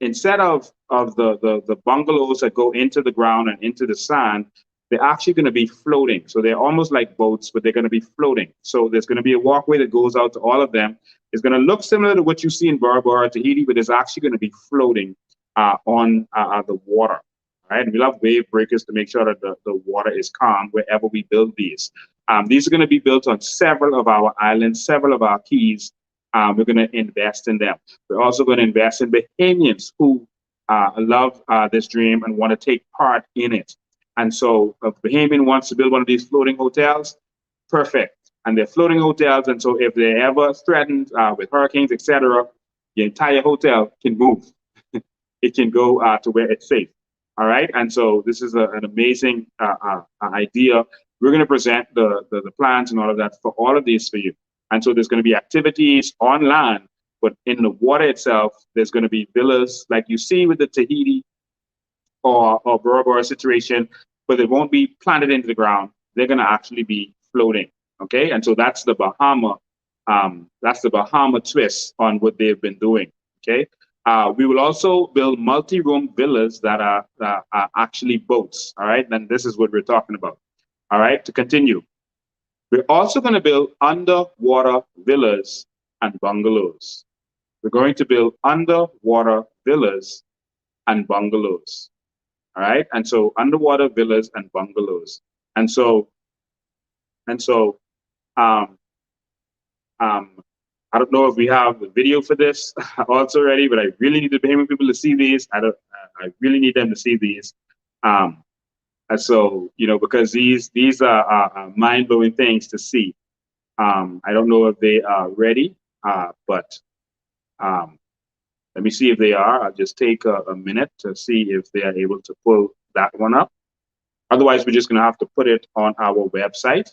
Speaker 1: instead of the bungalows that go into the ground and into the sand, they're actually going to be floating. So they're almost like boats, but they're going to be floating. So there's going to be a walkway that goes out to all of them. It's going to look similar to what you see in Bora Bora, Tahiti, but it's actually going to be floating on the water. Right? And we'll have wave breakers to make sure that the water is calm wherever we build these. These are going to be built on several of our islands, several of our keys. We're going to invest in them. We're also going to invest in Bahamians who love this dream and want to take part in it. And so if Bahamian wants to build one of these floating hotels, perfect. And they're floating hotels. And so if they're ever threatened with hurricanes, etc., the entire hotel can move. It can go to where it's safe. All right. And so this is an amazing idea. We're going to present the plans and all of that for all of these for you. And so there's going to be activities on land, but in the water itself, there's going to be villas like you see with the Tahiti or Bora Bora situation, but they won't be planted into the ground. They're going to actually be floating. Okay. And so that's the Bahama twist on what they've been doing. Okay. We will also build multi-room villas that are actually boats. All right. And this is what we're talking about. All right. To continue. We're also going to build underwater villas and bungalows. We're going to build underwater villas and bungalows. All right. And so underwater villas and bungalows. And so I don't know if we have the video for this also ready, but I really need the Bahamian people to see these. I really need them to see these. And so, you know, because these are mind-blowing things to see. I don't know if they are ready, but let me see if they are. I'll just take a minute to see if they are able to pull that one up. Otherwise, we're just going to have to put it on our website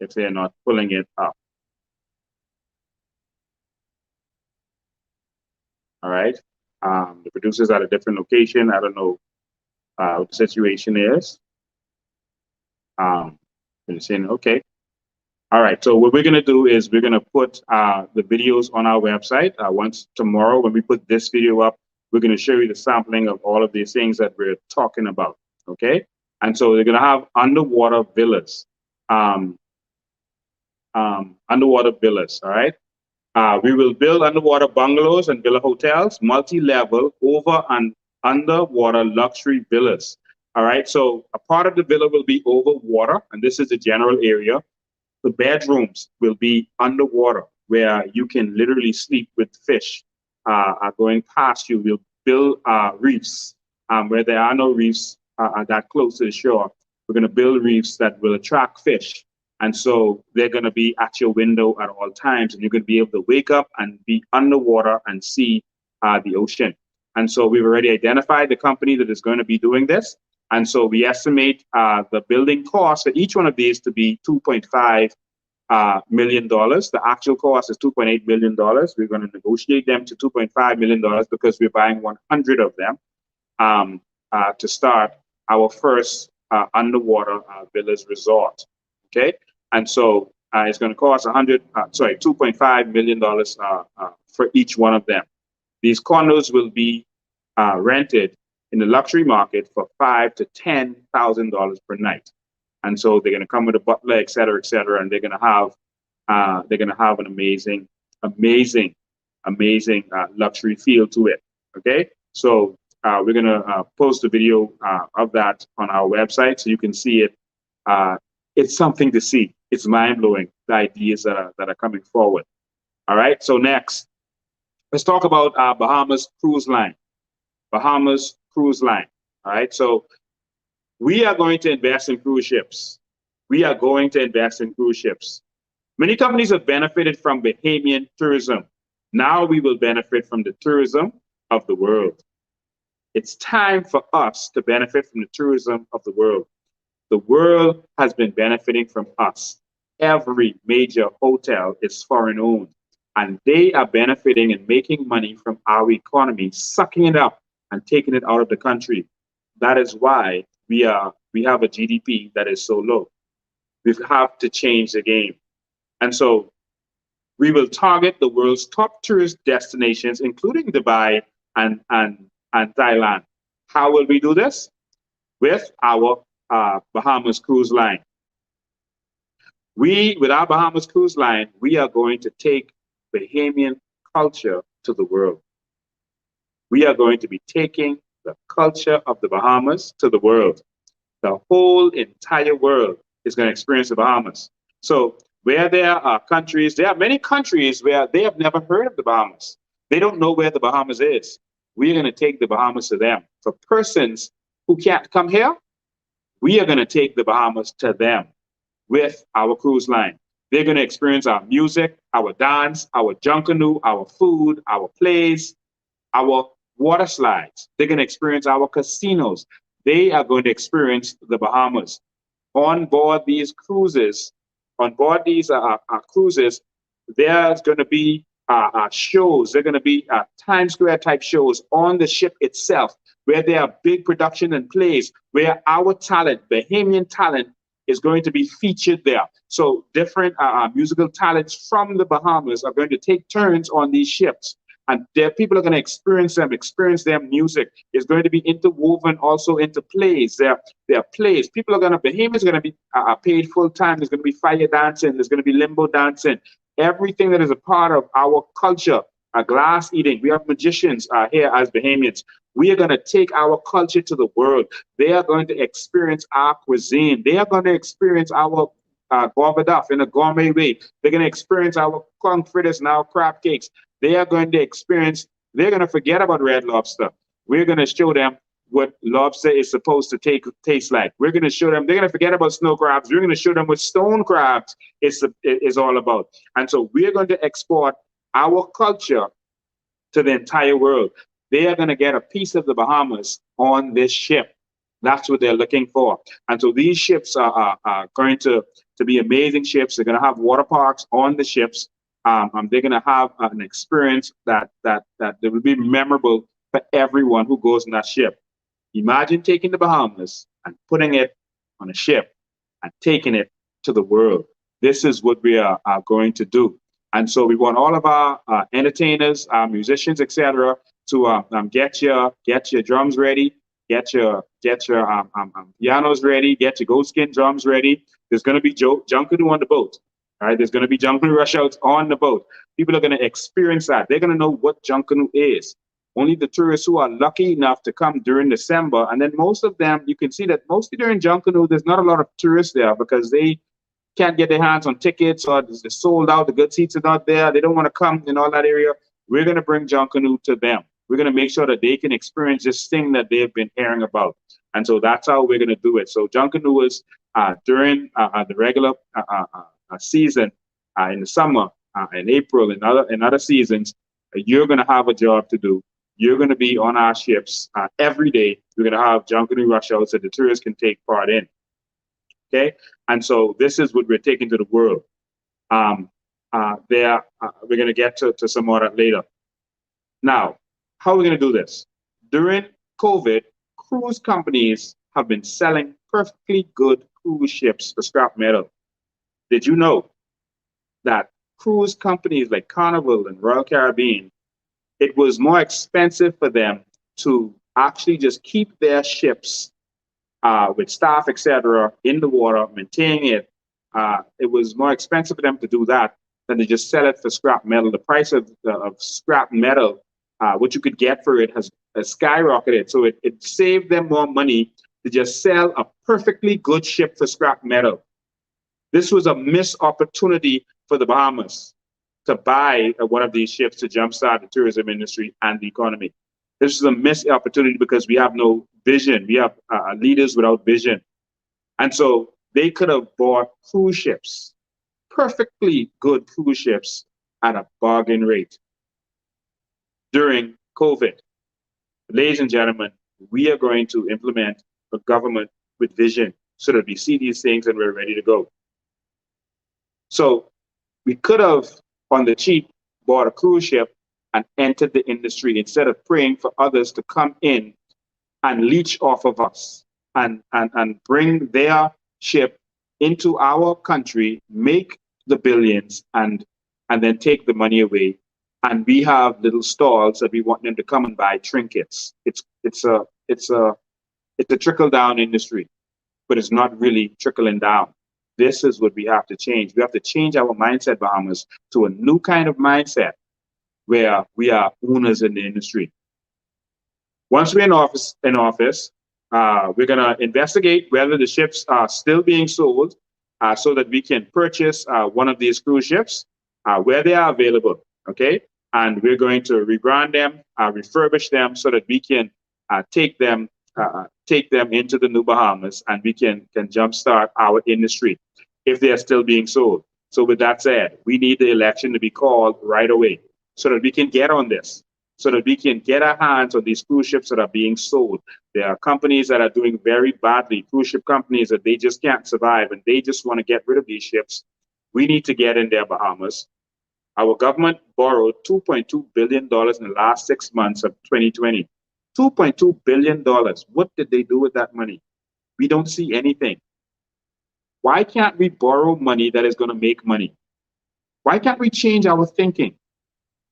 Speaker 1: if they're not pulling it up. All right. The producer's at a different location. I don't know what the situation is. They're saying, okay. All right, so what we're going to do is we're going to put the videos on our website. Once tomorrow, when we put this video up, we're going to show you the sampling of all of these things that we're talking about, okay? And so they're going to have underwater villas, underwater villas, all right? We will build underwater bungalows and villa hotels, multi-level, over and underwater luxury villas, all right? So a part of the villa will be over water, and this is the general area. The bedrooms will be underwater, where you can literally sleep with fish going past you. We'll build reefs where there are no reefs that close to the shore. We're going to build reefs that will attract fish. And so they're going to be at your window at all times, and you're going to be able to wake up and be underwater and see the ocean. And so we've already identified the company that is going to be doing this. And so we estimate the building cost for each one of these to be $2.5 million. The actual cost is $2.8 million. We're going to negotiate them to $2.5 million because we're buying 100 of them to start our first underwater villas resort. Okay, and so it's going to cost $2.5 million for each one of them. These condos will be rented in the luxury market for $5,000 to $10,000 per night, and so they're going to come with a butler, et cetera, and they're going to have an amazing luxury feel to it. Okay, so we're gonna post a video of that on our website so you can see it. Uh, it's something to see. It's mind blowing, the ideas that are coming forward. All right. So next, let's talk about Bahamas Cruise Line. Bahamas Cruise Line. All right. So we are going to invest in cruise ships. We are going to invest in cruise ships. Many companies have benefited from Bahamian tourism. Now we will benefit from the tourism of the world. It's time for us to benefit from the tourism of the world. The world has been benefiting from us. Every major hotel is foreign owned, and they are benefiting and making money from our economy, sucking it up and taking it out of the country. That is why we have a GDP that is so low. We have to change the game. And so we will target the world's top tourist destinations, including Dubai and Thailand. How will we do this? With our Bahamas Cruise Line. With our Bahamas Cruise Line, we are going to take Bahamian culture to the world. We are going to be taking the culture of the Bahamas to the world. The whole entire world is going to experience the Bahamas. So where there are countries, there are many countries where they have never heard of the Bahamas. They don't know where the Bahamas is. We're going to take the Bahamas to them. For persons who can't come here, we are going to take the Bahamas to them with our cruise line. They're going to experience our music, our dance, our junk canoe, our food, our plays, our water slides. They're going to experience our casinos. They are going to experience the Bahamas. On board these cruises, on board these cruises, there's going to be shows. There are going to be Times Square type shows on the ship itself, where there are big production and plays, where our talent, Bahamian talent, is going to be featured there. So different musical talents from the Bahamas are going to take turns on these ships. And there, people are going to experience their music. It's going to be interwoven also into plays. There are plays. People are going to, Bahamas are going to be paid full time. There's going to be fire dancing. There's going to be limbo dancing. Everything that is a part of our culture, glass eating. We have magicians here as Bahamians. We are going to take our culture to the world. They are going to experience our cuisine. They are going to experience our gobbleduff in a gourmet way. They're going to experience our conch fritters and our crab cakes. They are going to experience, they're going to forget about red lobster. We're going to show them what lobster is supposed to taste like. We're going to show them, they're going to forget about snow crabs. We're going to show them what stone crabs is all about. And so we're going to export our culture to the entire world. They are going to get a piece of the Bahamas on this ship. That's what they're looking for. And so these ships are going to be amazing ships. They're going to have water parks on the ships. They're going to have an experience that will be memorable for everyone who goes on that ship. Imagine taking the Bahamas and putting it on a ship and taking it to the world. This is what we are going to do. And so we want all of our entertainers, our musicians, etc., to get your drums ready, get your pianos ready, get your goatskin drums ready. There's going to be junk canoe on the boat. All right, there's going to be junk canoe rush outs on the boat. People are going to experience that. They're going to know what junk canoe is. Only the tourists who are lucky enough to come during December, and then most of them, you can see that mostly during junk canoe, there's not a lot of tourists there because they can't get their hands on tickets or they're sold out. The good seats are not there. They don't want to come in all that area. We're going to bring junk canoe to them. We're going to make sure that they can experience this thing that they've been hearing about. And so that's how we're going to do it. So junk canoe is during the regular season in the summer, in April, and other seasons. You're going to have a job to do. You're going to be on our ships every day. We're going to have junk canoe rush outs that the tourists can take part in. Okay, and so this is what we're taking to the world. We're going to get to some more of that later. Now, how are we going to do this? During COVID, cruise companies have been selling perfectly good cruise ships for scrap metal. Did you know that cruise companies like Carnival and Royal Caribbean, it was more expensive for them to actually just keep their ships with staff, etc., in the water, maintaining it. It was more expensive for them to do that than to just sell it for scrap metal. The price of scrap metal what you could get for it has skyrocketed. So it saved them more money to just sell a perfectly good ship for scrap metal. This was a missed opportunity for the Bahamas to buy one of these ships to jumpstart the tourism industry and the economy. This is a missed opportunity because we have no vision. We have leaders without vision. And so they could have bought cruise ships, perfectly good cruise ships at a bargain rate during COVID. Ladies and gentlemen, we are going to implement a government with vision so that we see these things and we're ready to go. So we could have, on the cheap, bought a cruise ship and entered the industry instead of praying for others to come in and leech off of us and bring their ship into our country, make the billions, and then take the money away. And we have little stalls that we want them to come and buy trinkets. It's a trickle down industry, but it's not really trickling down. This is what we have to change. We have to change our mindset, Bahamas, to a new kind of mindset where we are owners in the industry. Once we're in office, we're going to investigate whether the ships are still being sold so that we can purchase one of these cruise ships where they are available. Okay. And we're going to rebrand them, refurbish them so that we can take them into the new Bahamas and we can jumpstart our industry if they are still being sold. So with that said, we need the election to be called right away so that we can get on this, so that we can get our hands on these cruise ships that are being sold. There are companies that are doing very badly, cruise ship companies that they just can't survive and they just want to get rid of these ships. We need to get in there, Bahamas. Our government borrowed $2.2 billion in the last 6 months of 2020. $2.2 billion. What did they do with that money? We don't see anything. Why can't we borrow money that is going to make money? Why can't we change our thinking?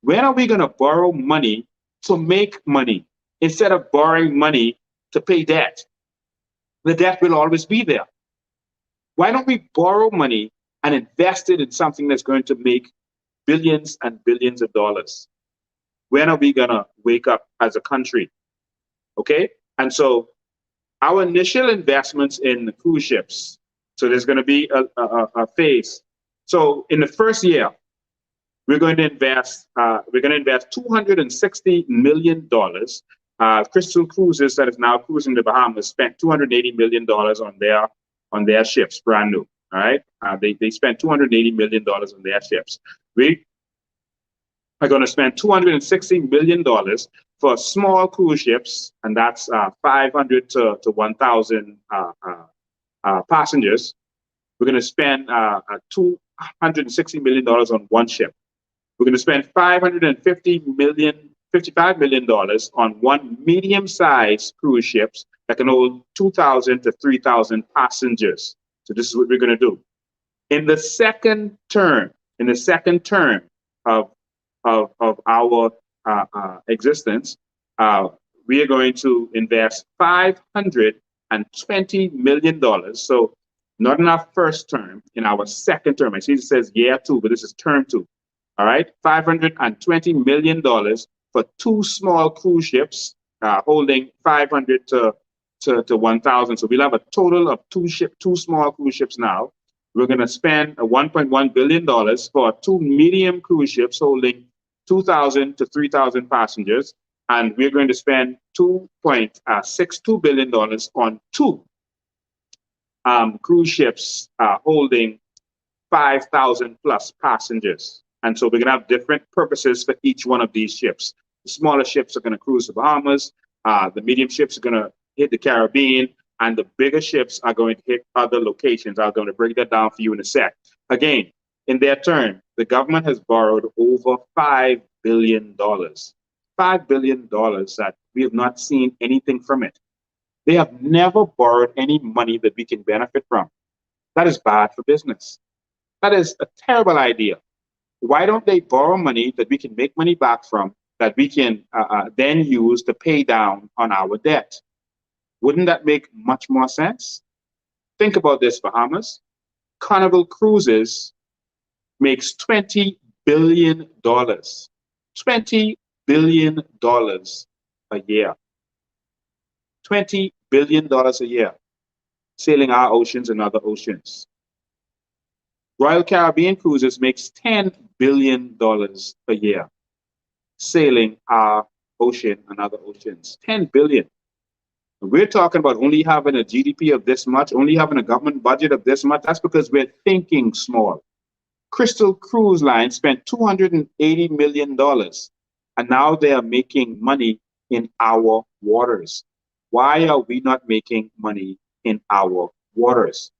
Speaker 1: When are we going to borrow money to make money instead of borrowing money to pay debt? The debt will always be there. Why don't we borrow money and invest it in something that's going to make billions and billions of dollars? When are we going to wake up as a country? Okay? And so our initial investments in the cruise ships, so there's going to be a phase. So in the first year, we're going to invest $260 million. Crystal Cruises, that is now cruising the Bahamas, spent $280 million on their ships, brand new. All right, they spent $280 million on their ships. We are going to spend $260 million for small cruise ships, and that's 500 to 1,000 passengers. We're going to spend $260 million on one ship. We're going to spend $55 million on one medium-sized cruise ships that can hold 2,000 to 3,000 passengers. So this is what we're going to do. In the second term of our existence, we are going to invest $520 million. So not in our first term, in our second term. I see it says year 2, but this is term 2. All right, $520 million for 2 small cruise ships holding 500 to 1,000. So we'll have a total of 2 small cruise ships now. We're going to spend $1.1 billion for 2 medium cruise ships holding 2,000 to 3,000 passengers. And we're going to spend $2.62 billion on 2 cruise ships holding 5,000 plus passengers. And so we're going to have different purposes for each one of these ships. The smaller ships are going to cruise the Bahamas. The medium ships are going to hit the Caribbean. And the bigger ships are going to hit other locations. I'm going to break that down for you in a sec. Again, in their turn, the government has borrowed over $5 billion. $5 billion that we have not seen anything from it. They have never borrowed any money that we can benefit from. That is bad for business. That is a terrible idea. Why don't they borrow money that we can make money back from, that we can then use to pay down on our debt? Wouldn't that make much more sense? Think about this, Bahamas. Carnival Cruises makes $20 billion. $20 billion a year. $20 billion a year sailing our oceans and other oceans. Royal Caribbean Cruises makes $10 billion a year sailing our ocean and other oceans. 10 billion. We're talking about only having a GDP of this much, only having a government budget of this much. That's because we're thinking small. Crystal Cruise Line spent $280 million, and now they are making money in our waters. Why are we not making money in our waters?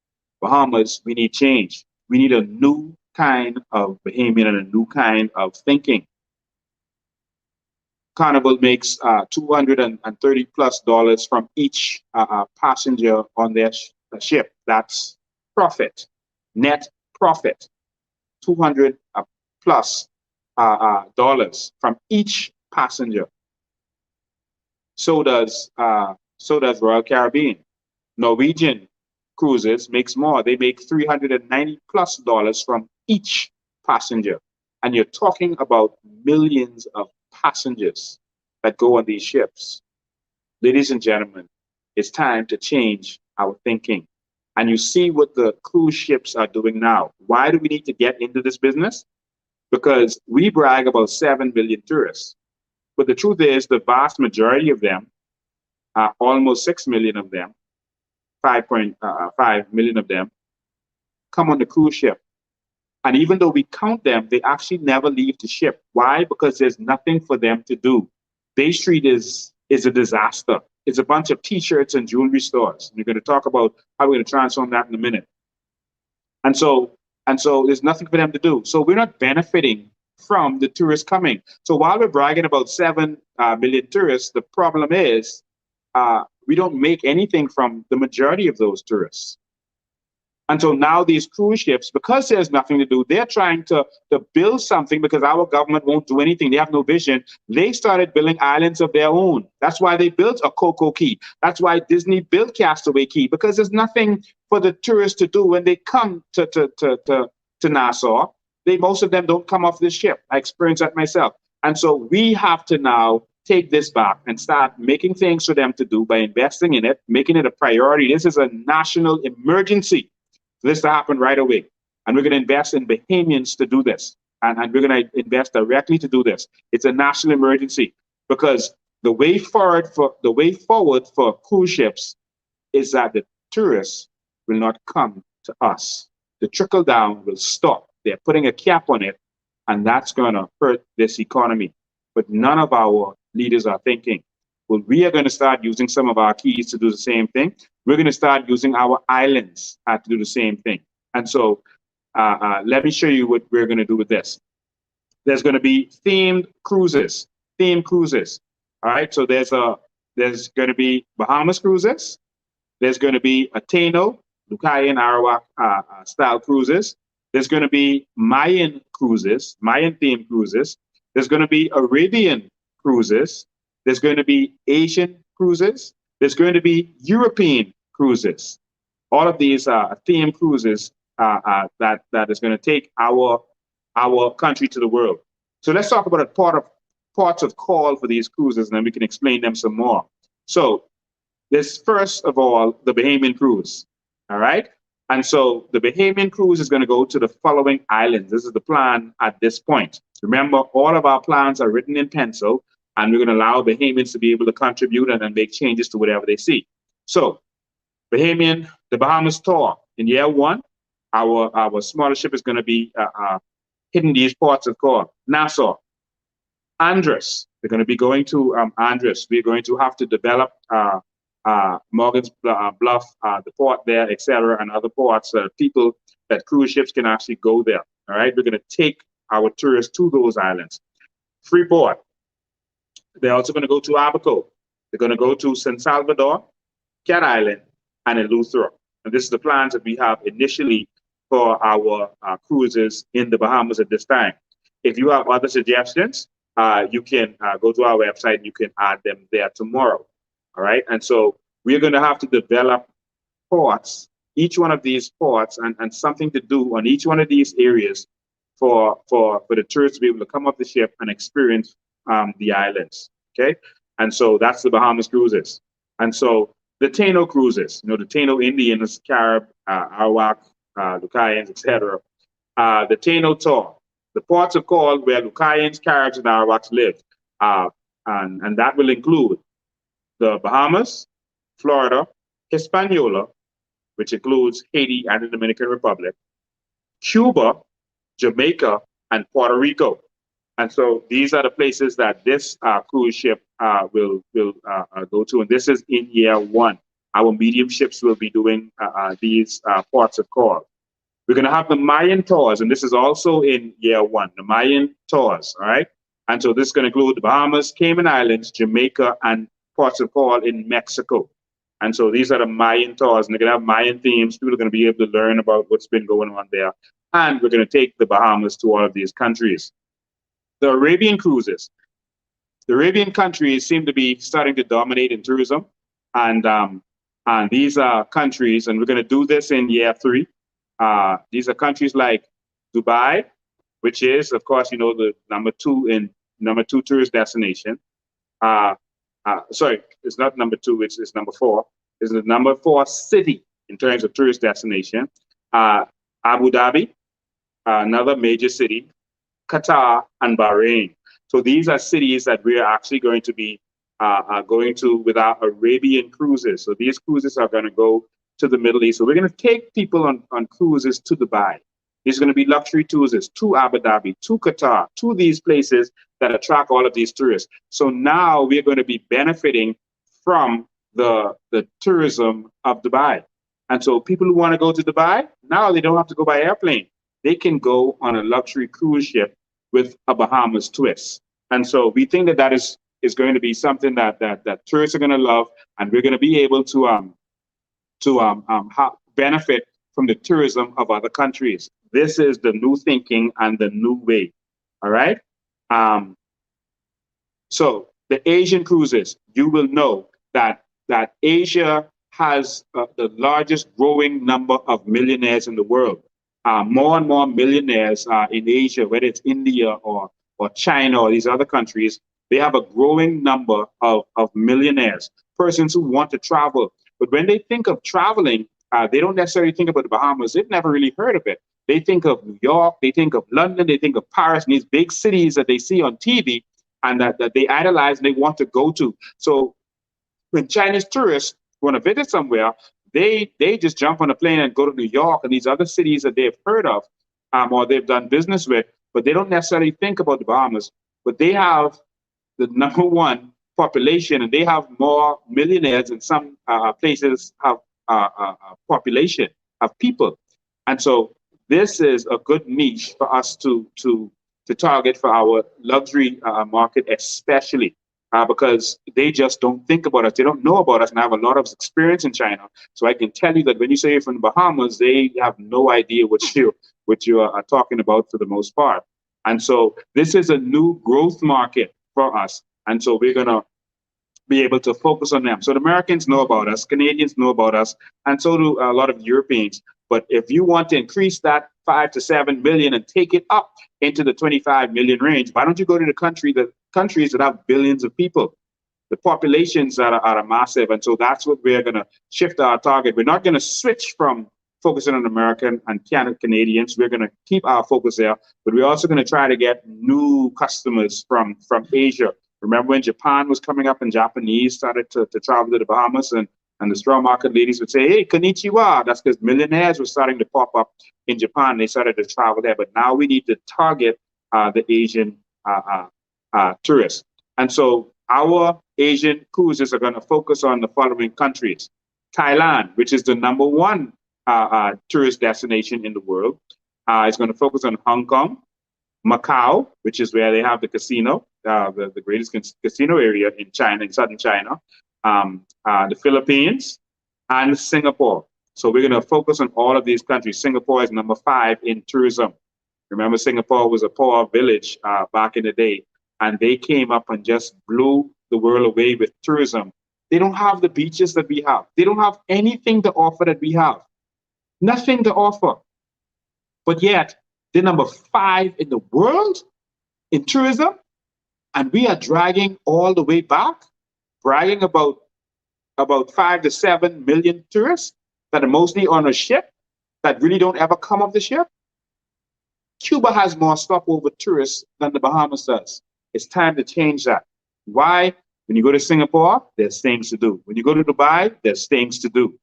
Speaker 1: Bahamas, we need change. We need a new kind of Bahamian and a new kind of thinking. Carnival makes $230+ from each passenger on their ship. That's profit, net profit. 200 plus dollars from each passenger. So does Royal Caribbean. Norwegian Cruises makes more. They make $390+ from each passenger. And you're talking about millions of passengers that go on these ships. Ladies and gentlemen, it's time to change our thinking. And you see what the cruise ships are doing now. Why do we need to get into this business? Because we brag about 7 million tourists. But the truth is, the vast majority of them, almost 6 million of them, 5.5 million of them, come on the cruise ship. And even though we count them, they actually never leave the ship. Why? Because there's nothing for them to do. Bay Street is a disaster. It's a bunch of T-shirts and jewelry stores. We're going to talk about how we're going to transform that in a minute. And so there's nothing for them to do. So we're not benefiting from the tourists coming. So while we're bragging about 7 million tourists, the problem is we don't make anything from the majority of those tourists. And so now these cruise ships, because there's nothing to do, they're trying to build something because our government won't do anything. They have no vision. They started building islands of their own. That's why they built a Coco Key. That's why Disney built Castaway Key, because there's nothing for the tourists to do when they come to Nassau. Most of them don't come off this ship. I experienced that myself. And so we have to now take this back and start making things for them to do by investing in it, making it a priority. This is a national emergency for this to happen right away. And we're going to invest in Bahamians to do this. And we're going to invest directly to do this. It's a national emergency because the way forward for cruise ships is that the tourists will not come to us. The trickle down will stop. They're putting a cap on it, and that's going to hurt this economy. But none of our leaders are thinking, well, we are going to start using some of our keys to do the same thing. We're going to start using our islands to do the same thing. And so let me show you what we're going to do with this. There's going to be themed cruises. All right, so there's going to be Bahamas cruises. There's going to be Ateno, Lucayan, Arawak style cruises. There's going to be Mayan cruises, Mayan themed cruises. There's going to be Arabian cruises. There's going to be Asian cruises. There's going to be European cruises. All of these are themed cruises that is going to take our country to the world. So let's talk about parts of call for these cruises, and then we can explain them some more. So there's first of all the Bahamian cruise. All right. And so the Bahamian cruise is going to go to the following islands. This is the plan at this point. Remember, all of our plans are written in pencil, and we're going to allow Bahamians to be able to contribute and then make changes to whatever they see. So the Bahamas tour. In year 1, our smaller ship is going to be hitting these ports of call. Nassau, Andros. We're going to be going to Andros. We're going to have to develop Morgan's Bluff, the port there, etc., and other ports. People that cruise ships can actually go there. All right, we're going to take our tourists to those islands. Freeport. They're also going to go to Abaco. They're going to go to San Salvador, Cat Island, and Eleuthera. And this is the plans that we have initially for our cruises in the Bahamas at this time. If you have other suggestions, you can go to our website and you can add them there tomorrow. All right. And so we're going to have to develop ports, each one of these ports, and something to do on each one of these areas for the tourists to be able to come off the ship and experience the islands. Okay, and so that's the Bahamas cruises. And so the Taino cruises, the Taino Indians, Carib, Arawak, Lucayans, etc. The Taino tour, the ports of call where Lucayans, Caribs, and Arawaks live, uh, and that will include the Bahamas, Florida, Hispaniola, which includes Haiti and the Dominican Republic, Cuba, Jamaica, and Puerto Rico. And so these are the places that this cruise ship will go to. And this is in year one. Our medium ships will be doing these ports of call. We're going to have the Mayan tours, and this is also in year one, the Mayan tours, all right? And so this is going to include the Bahamas, Cayman Islands, Jamaica, and ports of call in Mexico. And so these are the Mayan tours, and they're going to have Mayan themes. People are going to be able to learn about what's been going on there. And we're going to take the Bahamas to all of these countries. The Arabian cruises. The Arabian countries seem to be starting to dominate in tourism. And these are countries, and we're going to do this in year three. These are countries like Dubai, which is, of course, the number two tourist destination. Sorry, it's not number two, it's number four. It's the number four city in terms of tourist destination. Abu Dhabi, another major city, Qatar, and Bahrain. So these are cities that we are actually going to be going to with our Arabian cruises. So these cruises are going to go to the Middle East. So we're going to take people on cruises to Dubai. These are going to be luxury cruises to Abu Dhabi, to Qatar, to these places that attract all of these tourists. So now we're going to be benefiting from the tourism of Dubai. And so people who want to go to Dubai, now they don't have to go by airplane. They can go on a luxury cruise ship with a Bahamas twist. And so we think that is going to be something that tourists are going to love, and we're going to be able to benefit from the tourism of other countries. This is the new thinking and the new way. All right. So the Asian cruises, you will know that Asia has the largest growing number of millionaires in the world. More and more millionaires in Asia, whether it's India or China or these other countries, they have a growing number of millionaires, persons who want to travel. But when they think of traveling, they don't necessarily think about the Bahamas. They've never really heard of it. They think of New York, they think of London, they think of Paris, and these big cities that they see on TV and that they idolize and they want to go to. So when Chinese tourists want to visit somewhere, they just jump on a plane and go to New York and these other cities that they've heard of or they've done business with, but they don't necessarily think about the Bahamas. But they have the number one population, and they have more millionaires in some places have population of people. And so this is a good niche for us to target for our luxury market, especially because they just don't think about us. They don't know about us, and I have a lot of experience in China. So I can tell you that when you say you're from the Bahamas, they have no idea what you are talking about for the most part. And so this is a new growth market for us. And so we're going to be able to focus on them. So the Americans know about us, Canadians know about us, and so do a lot of Europeans. But if you want to increase that 5 to 7 million and take it up into the 25 million range, why don't you go to the countries that have billions of people, the populations that are massive? And so that's what we're going to shift our target. We're not going to switch from focusing on American and Canadians. We're going to keep our focus there, but we're also going to try to get new customers from Asia. Remember when Japan was coming up and Japanese started to travel to the Bahamas, and the straw market ladies would say, hey, konnichiwa. That's because millionaires were starting to pop up in Japan. They started to travel there. But now we need to target the Asian tourists. And so our Asian cruises are going to focus on the following countries. Thailand, which is the number one tourist destination in the world, is going to focus on Hong Kong. Macau, which is where they have the casino, the greatest casino area in China, in southern China, the Philippines, and Singapore. So we're going to focus on all of these countries. Singapore is number 5 in tourism. Remember, Singapore was a poor village back in the day, and they came up and just blew the world away with tourism. They don't have the beaches that we have. They don't have anything to offer that we have. Nothing to offer. But yet, they're number 5 in the world in tourism, And we are dragging all the way back, bragging about 5 to 7 million tourists that are mostly on a ship that really don't ever come off the ship. Cuba has more stopover tourists than the Bahamas does. It's time to change that. Why? When you go to Singapore, there's things to do. When you go to Dubai, there's things to do.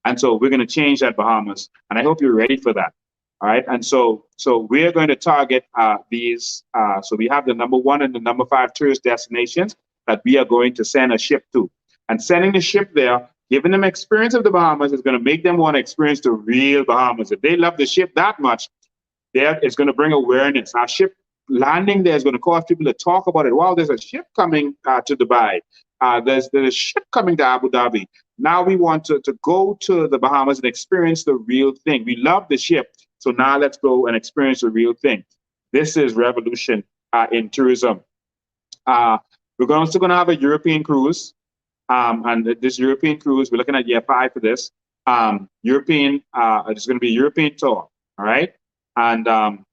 Speaker 1: And so we're going to change that, Bahamas. And I hope you're ready for that. All right. And so we're going to target these. So we have the number 1 and the number 5 tourist destinations that we are going to send a ship to. And sending the ship there, giving them experience of the Bahamas is going to make them want to experience the real Bahamas. If they love the ship that much, there it's going to bring awareness. Our ship landing there is going to cause people to talk about it. Wow, there's a ship coming to Dubai. There's a ship coming to Abu Dhabi. Now we want to go to the Bahamas and experience the real thing. We love the ship, so now let's go and experience the real thing. This is revolution in tourism. We're also going to have a European cruise. And this European cruise, we're looking at year 5 for this. European, it's going to be a European tour, all right? And the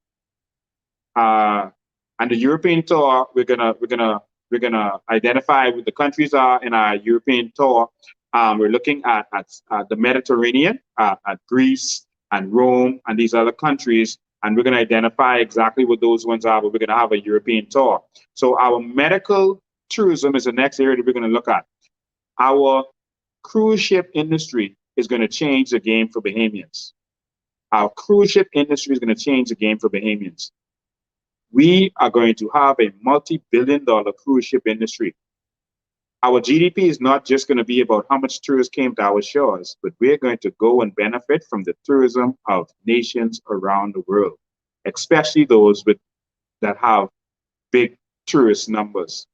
Speaker 1: European tour, we're gonna identify what the countries are in our European tour. We're looking at the Mediterranean, at Greece and Rome and these other countries, and we're gonna identify exactly what those ones are. But we're gonna have a European tour. So our medical tourism is the next area that we're gonna look at. Our cruise ship industry is going to change the game for Bahamians. Our cruise ship industry is going to change the game for Bahamians. We are going to have a multi-billion-dollar cruise ship industry. Our GDP is not just going to be about how much tourists came to our shores, but we're going to go and benefit from the tourism of nations around the world, especially those that have big tourist numbers.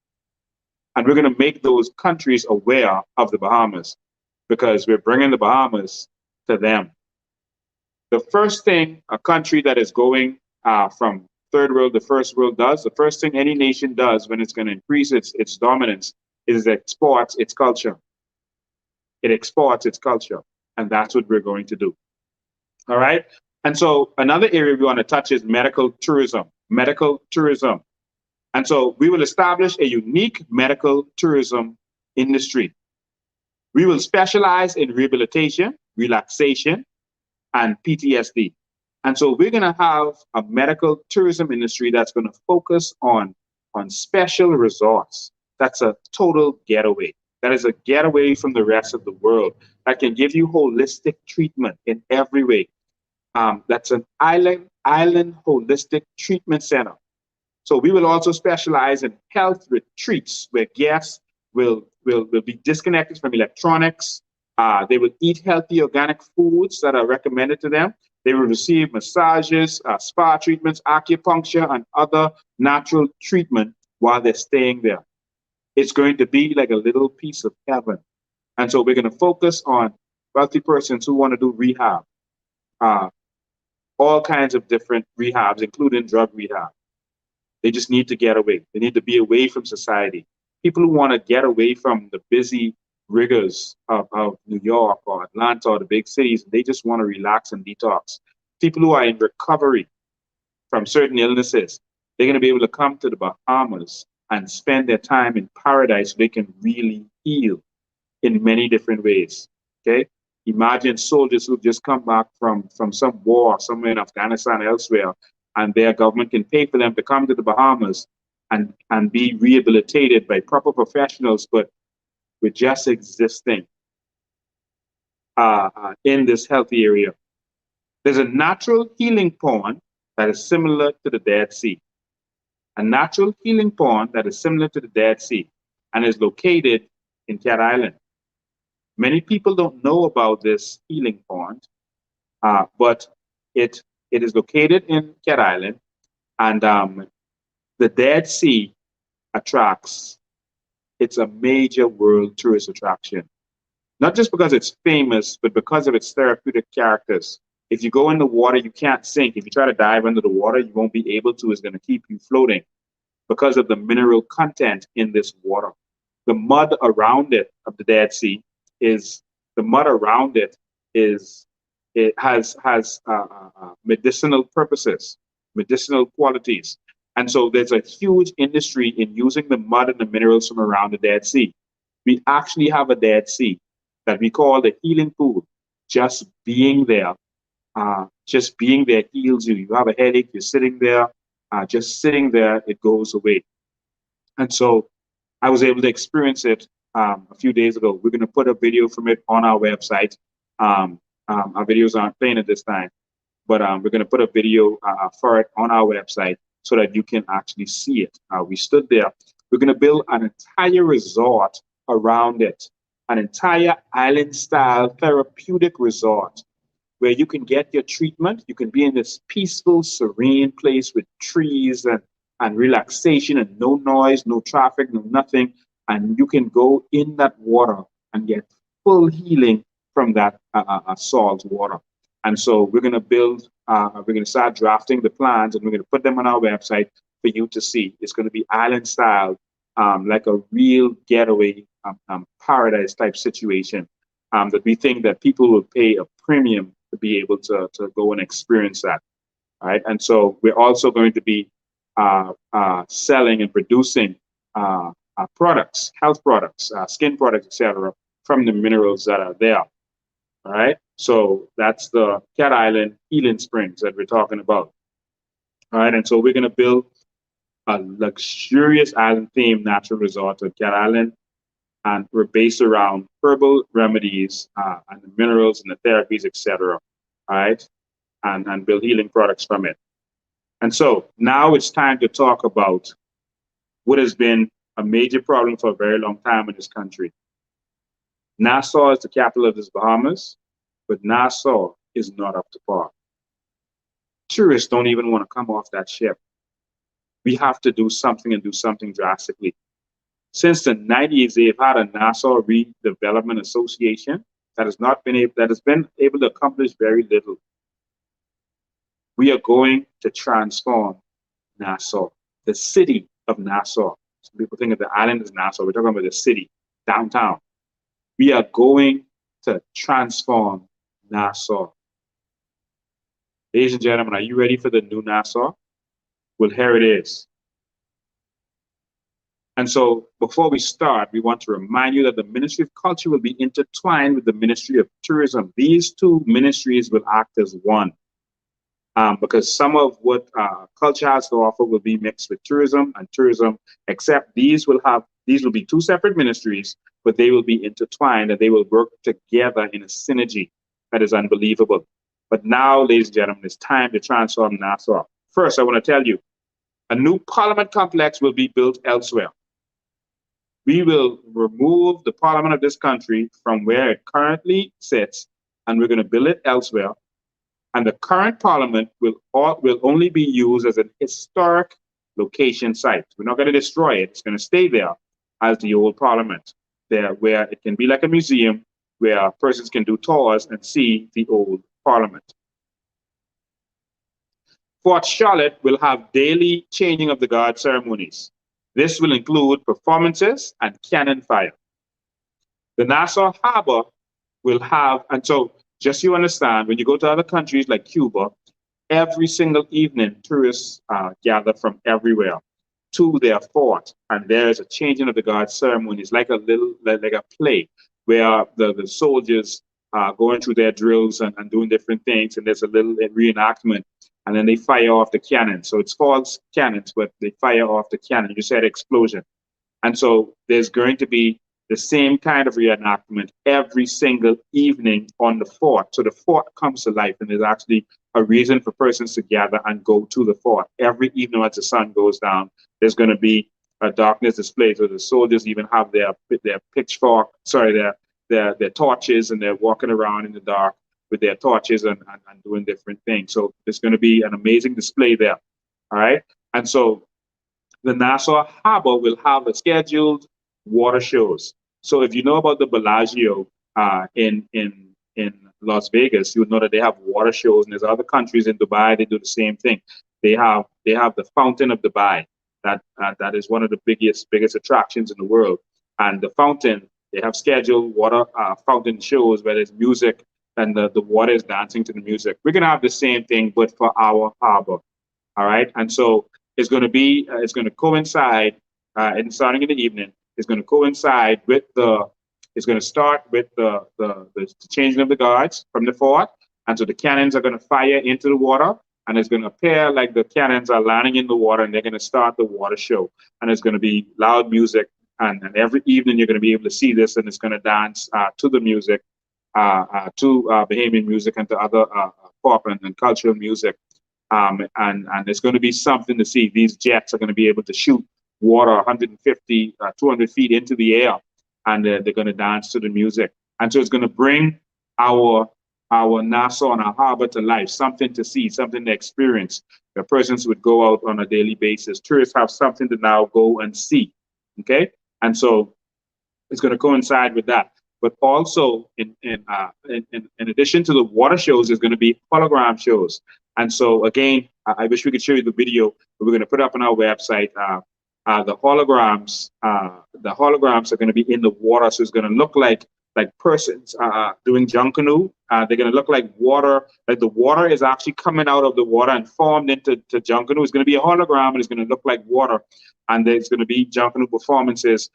Speaker 1: And we're going to make those countries aware of the Bahamas because we're bringing the Bahamas to them. The first thing a country that is going from third world to first world does, the first thing any nation does when it's going to increase its dominance is it exports its culture. It exports its culture. And that's what we're going to do. All right. And so another area we want to touch is medical tourism. Medical tourism. And so we will establish a unique medical tourism industry. We will specialize in rehabilitation, relaxation, and PTSD. And so we're going to have a medical tourism industry that's going to focus on special resorts. That's a total getaway. That is a getaway from the rest of the world that can give you holistic treatment in every way. That's an island holistic treatment center. So we will also specialize in health retreats where guests will be disconnected from electronics. They will eat healthy organic foods that are recommended to them. They will receive massages, spa treatments, acupuncture, and other natural treatment while they're staying there. It's going to be like a little piece of heaven. And so we're going to focus on wealthy persons who want to do rehab, all kinds of different rehabs, including drug rehab. They just need to get away. They need to be away from society. People who want to get away from the busy rigors of New York or Atlanta or the big cities, they just want to relax and detox. People who are in recovery from certain illnesses, they're going to be able to come to the Bahamas and spend their time in paradise so they can really heal in many different ways. Okay? Imagine soldiers who've just come back from some war somewhere in Afghanistan or elsewhere, and their government can pay for them to come to the Bahamas and be rehabilitated by proper professionals, but with just existing in this healthy area. There's a natural healing pond that is similar to the Dead Sea. A natural healing pond that is similar to the Dead Sea and is located in Cat Island. Many people don't know about this healing pond, but it is located in Cat Island, and the Dead Sea attracts. It's a major world tourist attraction, not just because it's famous, but because of its therapeutic characters. If you go in the water, you can't sink. If you try to dive under the water, you won't be able to. It's going to keep you floating because of the mineral content in this water. The mud around it of the Dead Sea it has medicinal purposes, medicinal qualities. And so there's a huge industry in using the mud and the minerals from around the Dead Sea. We actually have a Dead Sea that we call the healing pool. Just being there heals you. You have a headache, you're sitting there, just sitting there, it goes away. And so I was able to experience it a few days ago. We're going to put a video from it on our website. Our videos aren't playing at this time, but we're going to put a video for it on our website so that you can actually see it. We stood there. We're going to build an entire resort around it, an entire island-style therapeutic resort where you can get your treatment. You can be in this peaceful, serene place with trees and relaxation and no noise, no traffic, no nothing. And you can go in that water and get full healing from that salt water. And so we're going to we're going to start drafting the plans and we're going to put them on our website for you to see. It's going to be island style, like a real getaway paradise type situation that we think that people will pay a premium to be able to go and experience that. Right. And so we're also going to be selling and producing products, health products, skin products, etc., from the minerals that are there. All right. So that's the Cat Island Healing Springs that we're talking about. All right. And so we're going to build a luxurious island themed natural resort at Cat Island. And we're based around herbal remedies and the minerals and the therapies, etc. All right. And build healing products from it. And so now it's time to talk about what has been a major problem for a very long time in this country. Nassau is the capital of the Bahamas, but Nassau is not up to par. Tourists don't even want to come off that ship. We have to do something and do something drastically. Since the 90s, they've had a Nassau Redevelopment Association that has been able to accomplish very little. We are going to transform Nassau, the city of Nassau. Some people think of the island as Nassau. We're talking about the city, downtown. We are going to transform Nassau. Ladies and gentlemen, are you ready for the new Nassau? Well, here it is. And so before we start, we want to remind you that the Ministry of Culture will be intertwined with the Ministry of Tourism. These two ministries will act as one. Because some of what culture has to offer will be mixed with tourism and tourism, except these will be two separate ministries, but they will be intertwined and they will work together in a synergy that is unbelievable. But now, ladies and gentlemen, it's time to transform Nassau. First, I want to tell you, a new parliament complex will be built elsewhere. We will remove the parliament of this country from where it currently sits, and we're going to build it elsewhere. And the current parliament will only be used as an historic location site. We're not going to destroy it. It's going to stay there as the old parliament, there where it can be like a museum where persons can do tours and see the old parliament. Fort Charlotte will have daily changing of the guard ceremonies. This will include performances and cannon fire. The Nassau Harbor will have, and so just so you understand, when you go to other countries like Cuba, every single evening, tourists gather from everywhere to their fort, and there is a changing of the guard ceremony. It's like like a play where the soldiers are going through their drills and doing different things, and there's a little reenactment, and then they fire off the cannon. So it's false cannons, but they fire off the cannon. You said explosion. And so there's going to be the same kind of reenactment every single evening on the fort. So the fort comes to life, and there's actually a reason for persons to gather and go to the fort. Every evening as the sun goes down, there's going to be a darkness display. So the soldiers even have their pitchfork, their torches, and they're walking around in the dark with their torches and doing different things. So there's going to be an amazing display there. All right. And so the Nassau Harbor will have a scheduled water shows. So if you know about the Bellagio in Las Vegas, you would know that they have water shows, and there's other countries in Dubai, they do the same thing. They have the Fountain of Dubai. That is one of the biggest attractions in the world. And the fountain, they have scheduled water fountain shows where there's music and the water is dancing to the music. We're gonna have the same thing, but for our harbor. All right. And so is going to be it's going to coincide and starting in the evening. It's going to coincide with the. It's going to start with the changing of the guards from the fort, and so the cannons are going to fire into the water, and it's going to appear like the cannons are landing in the water, and they're going to start the water show, and it's going to be loud music, and every evening you're going to be able to see this, and it's going to dance to the music, to Bahamian music and to other pop and cultural music. And it's going to be something to see. These jets are going to be able to shoot water 150, 200 feet into the air, and they're going to dance to the music. And so it's going to bring our Nassau and our harbor to life, something to see, something to experience. The persons would go out on a daily basis. Tourists have something to now go and see. Okay, and so it's going to coincide with that. But also, in addition to the water shows, there's going to be hologram shows. And so, again, I wish we could show you the video, but we're going to put it up on our website. The holograms are going to be in the water, so it's going to look like persons doing junk canoe. They're going to look like water, like the water is actually coming out of the water and formed into junk canoe. It's going to be a hologram, and it's going to look like water, and there's going to be junk canoe performances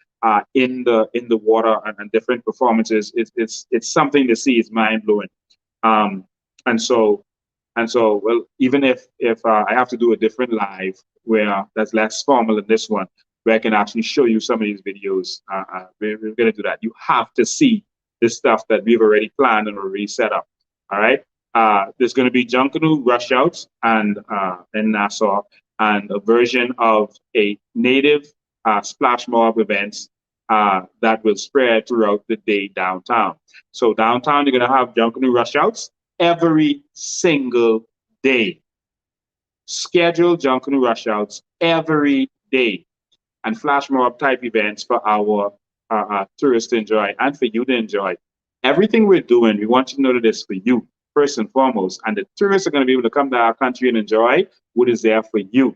Speaker 1: in the water and different performances. It's something to see. It's mind blowing. And so well, even if I have to do a different live where that's less formal than this one, where I can actually show you some of these videos, we're going to do that. You have to see this stuff that we've already planned and already set up. All right. There's going to be junk canoe rush outs and in Nassau, and a version of a native splash mob events that will spread throughout the day downtown. So downtown, you're going to have junk canoe rush outs every single day. Scheduled junk canoe rush outs every day, and flash mob type events for our tourists to enjoy and for you to enjoy. Everything we're doing, we want you to know that it's for you first and foremost, and the tourists are going to be able to come to our country and enjoy what is there for you.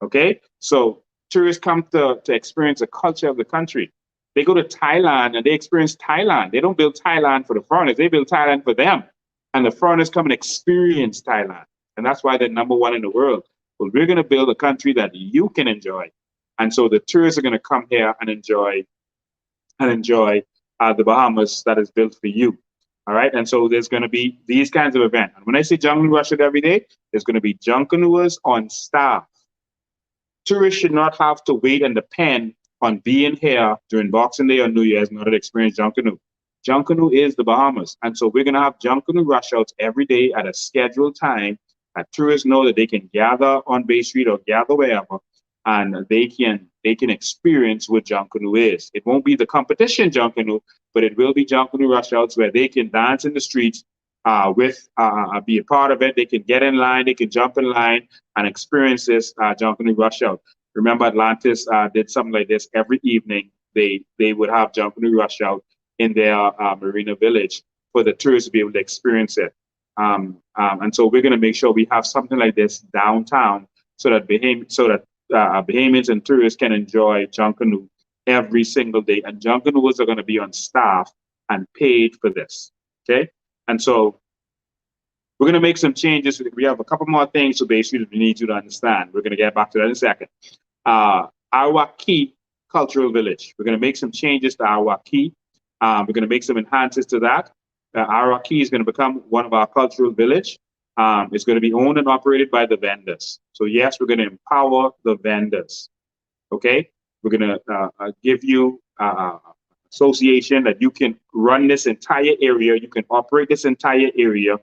Speaker 1: Okay, so tourists come to experience the culture of the country. They go to Thailand and they experience Thailand. They don't build Thailand for the foreigners; they build Thailand for them. And the foreigners come and experience Thailand. And that's why they're number one in the world. But we're going to build a country that you can enjoy. And so the tourists are going to come here and enjoy the Bahamas that is built for you. All right. And so there's going to be these kinds of events. And when I say junk canoe rush every day, there's going to be junk canoers on staff. Tourists should not have to wait and depend on being here during Boxing Day or New Year's in order to experience junk canoe. Junk canoe is the Bahamas. And so we're going to have junk canoe rush outs every day at a scheduled time that tourists know that they can gather on Bay Street or gather wherever, and they can experience what junk canoe is. It won't be the competition junk canoe, but it will be junk canoe rush outs where they can dance in the streets be a part of it. They can get in line, they can jump in line and experience this junk canoe rush out. Remember, Atlantis did something like this every evening. They would have junk canoe rush out in their marina village for the tourists to be able to experience it. And so we're going to make sure we have something like this downtown so that Bahamians and tourists can enjoy junk canoe every single day. And junk canoers are going to be on staff and paid for this. Okay. And so we're going to make some changes. We have a couple more things to basically we need you to understand. We're going to get back to that in a second. Our key cultural village. We're going to make some changes to our key. We're going to make some enhances to that. Our key is going to become one of our cultural village. It's going to be owned and operated by the vendors. So yes, we're going to empower the vendors. Okay, we're going to give you association that you can run this entire area. You can operate this entire area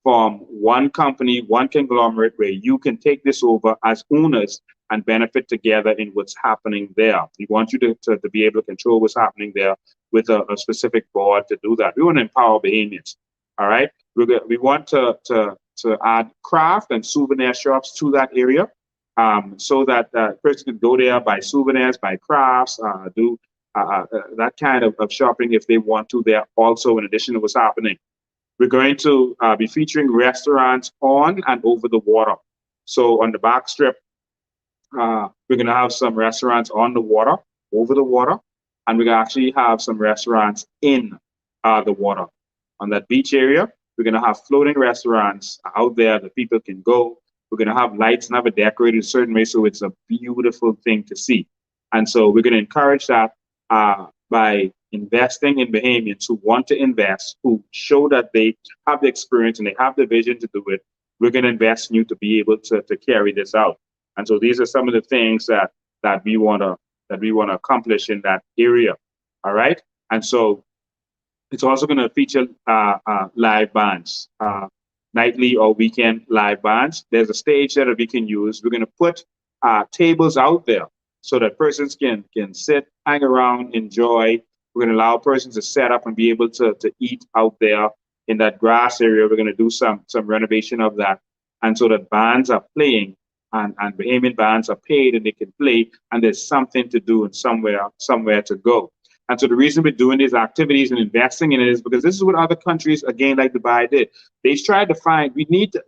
Speaker 1: from one company, one conglomerate, where you can take this over as owners and benefit together in what's happening there. We want you to be able to control what's happening there with a specific board to do that. We want to empower Bahamians. All right. We want to add craft and souvenir shops to that area, so that person can go there, buy souvenirs, buy crafts, do that kind of shopping if they want to there also, in addition to what's happening. We're going to be featuring restaurants on and over the water. So on the back strip, we're going to have some restaurants on the water, over the water, and we're going to actually have some restaurants in the water. On that beach area, we're going to have floating restaurants out there that people can go We're going to have lights and have it decorated a certain way so it's a beautiful thing to see. And so we're going to encourage that by investing in Bahamians who want to invest, who show that they have the experience and they have the vision to do it. We're going to invest in you to be able to carry this out. And so these are some of the things that we want to accomplish in that area. All right. And so it's also going to feature live bands, nightly or weekend live bands. There's a stage there that we can use. We're going to put tables out there so that persons can sit, hang around, enjoy. We're going to allow persons to set up and be able to eat out there in that grass area. We're going to do some renovation of that. And so that bands are playing and Bahamian bands are paid and they can play and there's something to do and somewhere to go. And so the reason we're doing these activities and investing in it is because this is what other countries, again, like Dubai did. They tried to find,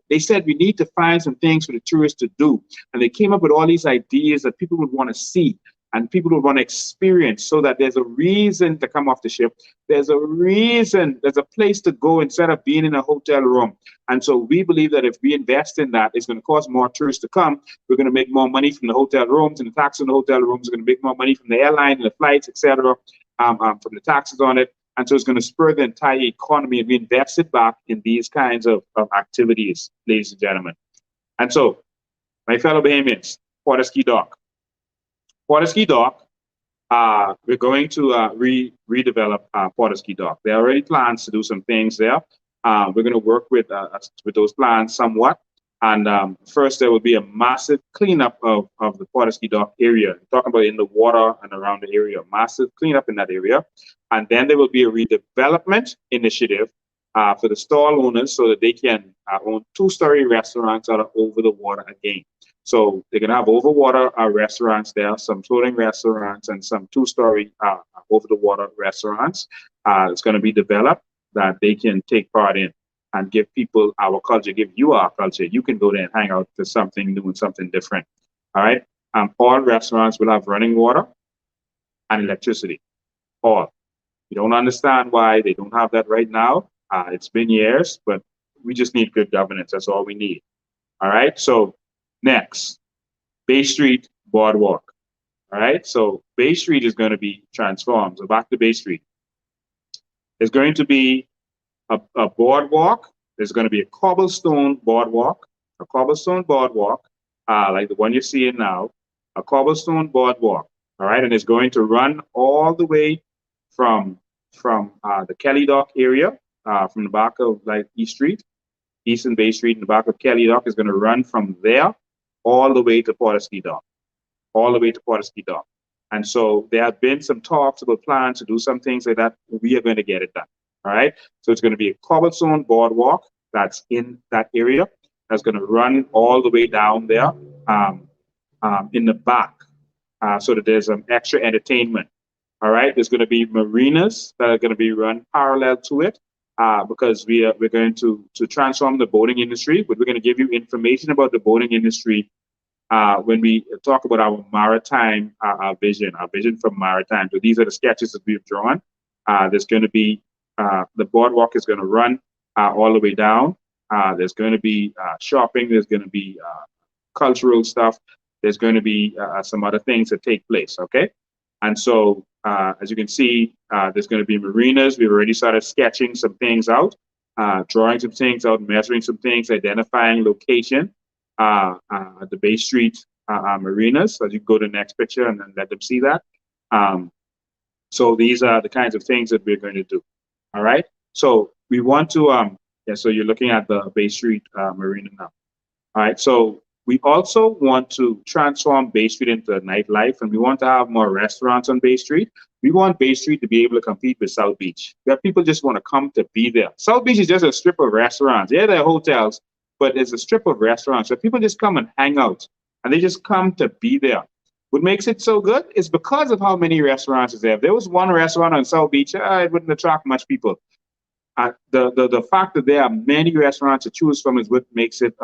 Speaker 1: they said we need to find some things for the tourists to do. And they came up with all these ideas that people would want to see and people would want to experience so that there's a reason to come off the ship. There's a reason, there's a place to go instead of being in a hotel room. And so we believe that if we invest in that, it's going to cause more tourists to come. We're going to make more money from the hotel rooms and the tax on the hotel rooms. We're going to make more money from the airline and the flights, etc. From the taxes on it. And so it's going to spur the entire economy and we invest it back in these kinds of activities, ladies and gentlemen. And so, my fellow Bahamians, Porterski Dock. Porterski Dock, we're going to redevelop Porterski Dock. There are already plans to do some things there. We're going to work with those plans somewhat. And first, there will be a massive cleanup of the Porterski Dock area. I'm talking about in the water and around the area, massive cleanup in that area. And then there will be a redevelopment initiative for the stall owners so that they can own two-story restaurants that are over the water again. So they're going to have over-water restaurants there, some floating restaurants, and some two-story over-the-water restaurants. It's going to be developed that they can take part in and give people our culture, give you our culture. You can go there and hang out for something new and something different. All right. All restaurants will have running water and electricity. All. You don't understand why they don't have that right now. It's been years, but we just need good governance. That's all we need. All right. So next, Bay Street Boardwalk. All right. So Bay Street is going to be transformed. So back to Bay Street. There's going to be a boardwalk. There's going to be a cobblestone boardwalk, like the one you're seeing now, a cobblestone boardwalk. All right, and it's going to run all the way from the Kelly Dock area, from the back of like East Street, East and Bay Street, in the back of Kelly Dock is going to run from there all the way to Porterski Dock, And so there have been some talks about plans to do some things like that. We are going to get it done. All right. So it's going to be a cobblestone boardwalk that's in that area. That's going to run all the way down there in the back so that there's some extra entertainment. All right. There's going to be marinas that are going to be run parallel to it because we're going to transform the boating industry. But we're going to give you information about the boating industry when we talk about our maritime vision for maritime. So these are the sketches that we've drawn. There's going to be the boardwalk is going to run all the way down. There's going to be shopping. There's going to be cultural stuff. There's going to be some other things that take place. Okay. And so, as you can see, there's going to be marinas. We've already started sketching some things out, drawing some things out, measuring some things, identifying location at the Bay Street marinas. So you go to the next picture and then let them see that. So these are the kinds of things that we're going to do. All right. So we want to, so you're looking at the Bay Street Marina now. All right. So we also want to transform Bay Street into a nightlife, and we want to have more restaurants on Bay Street. We want Bay Street to be able to compete with South Beach, where people just want to come to be there. South Beach is just a strip of restaurants. Yeah, there are hotels, but it's a strip of restaurants. So people just come and hang out, and they just come to be there. What makes it so good is because of how many restaurants is there. If there was one restaurant on South Beach, it wouldn't attract much people. The fact that there are many restaurants to choose from is what makes it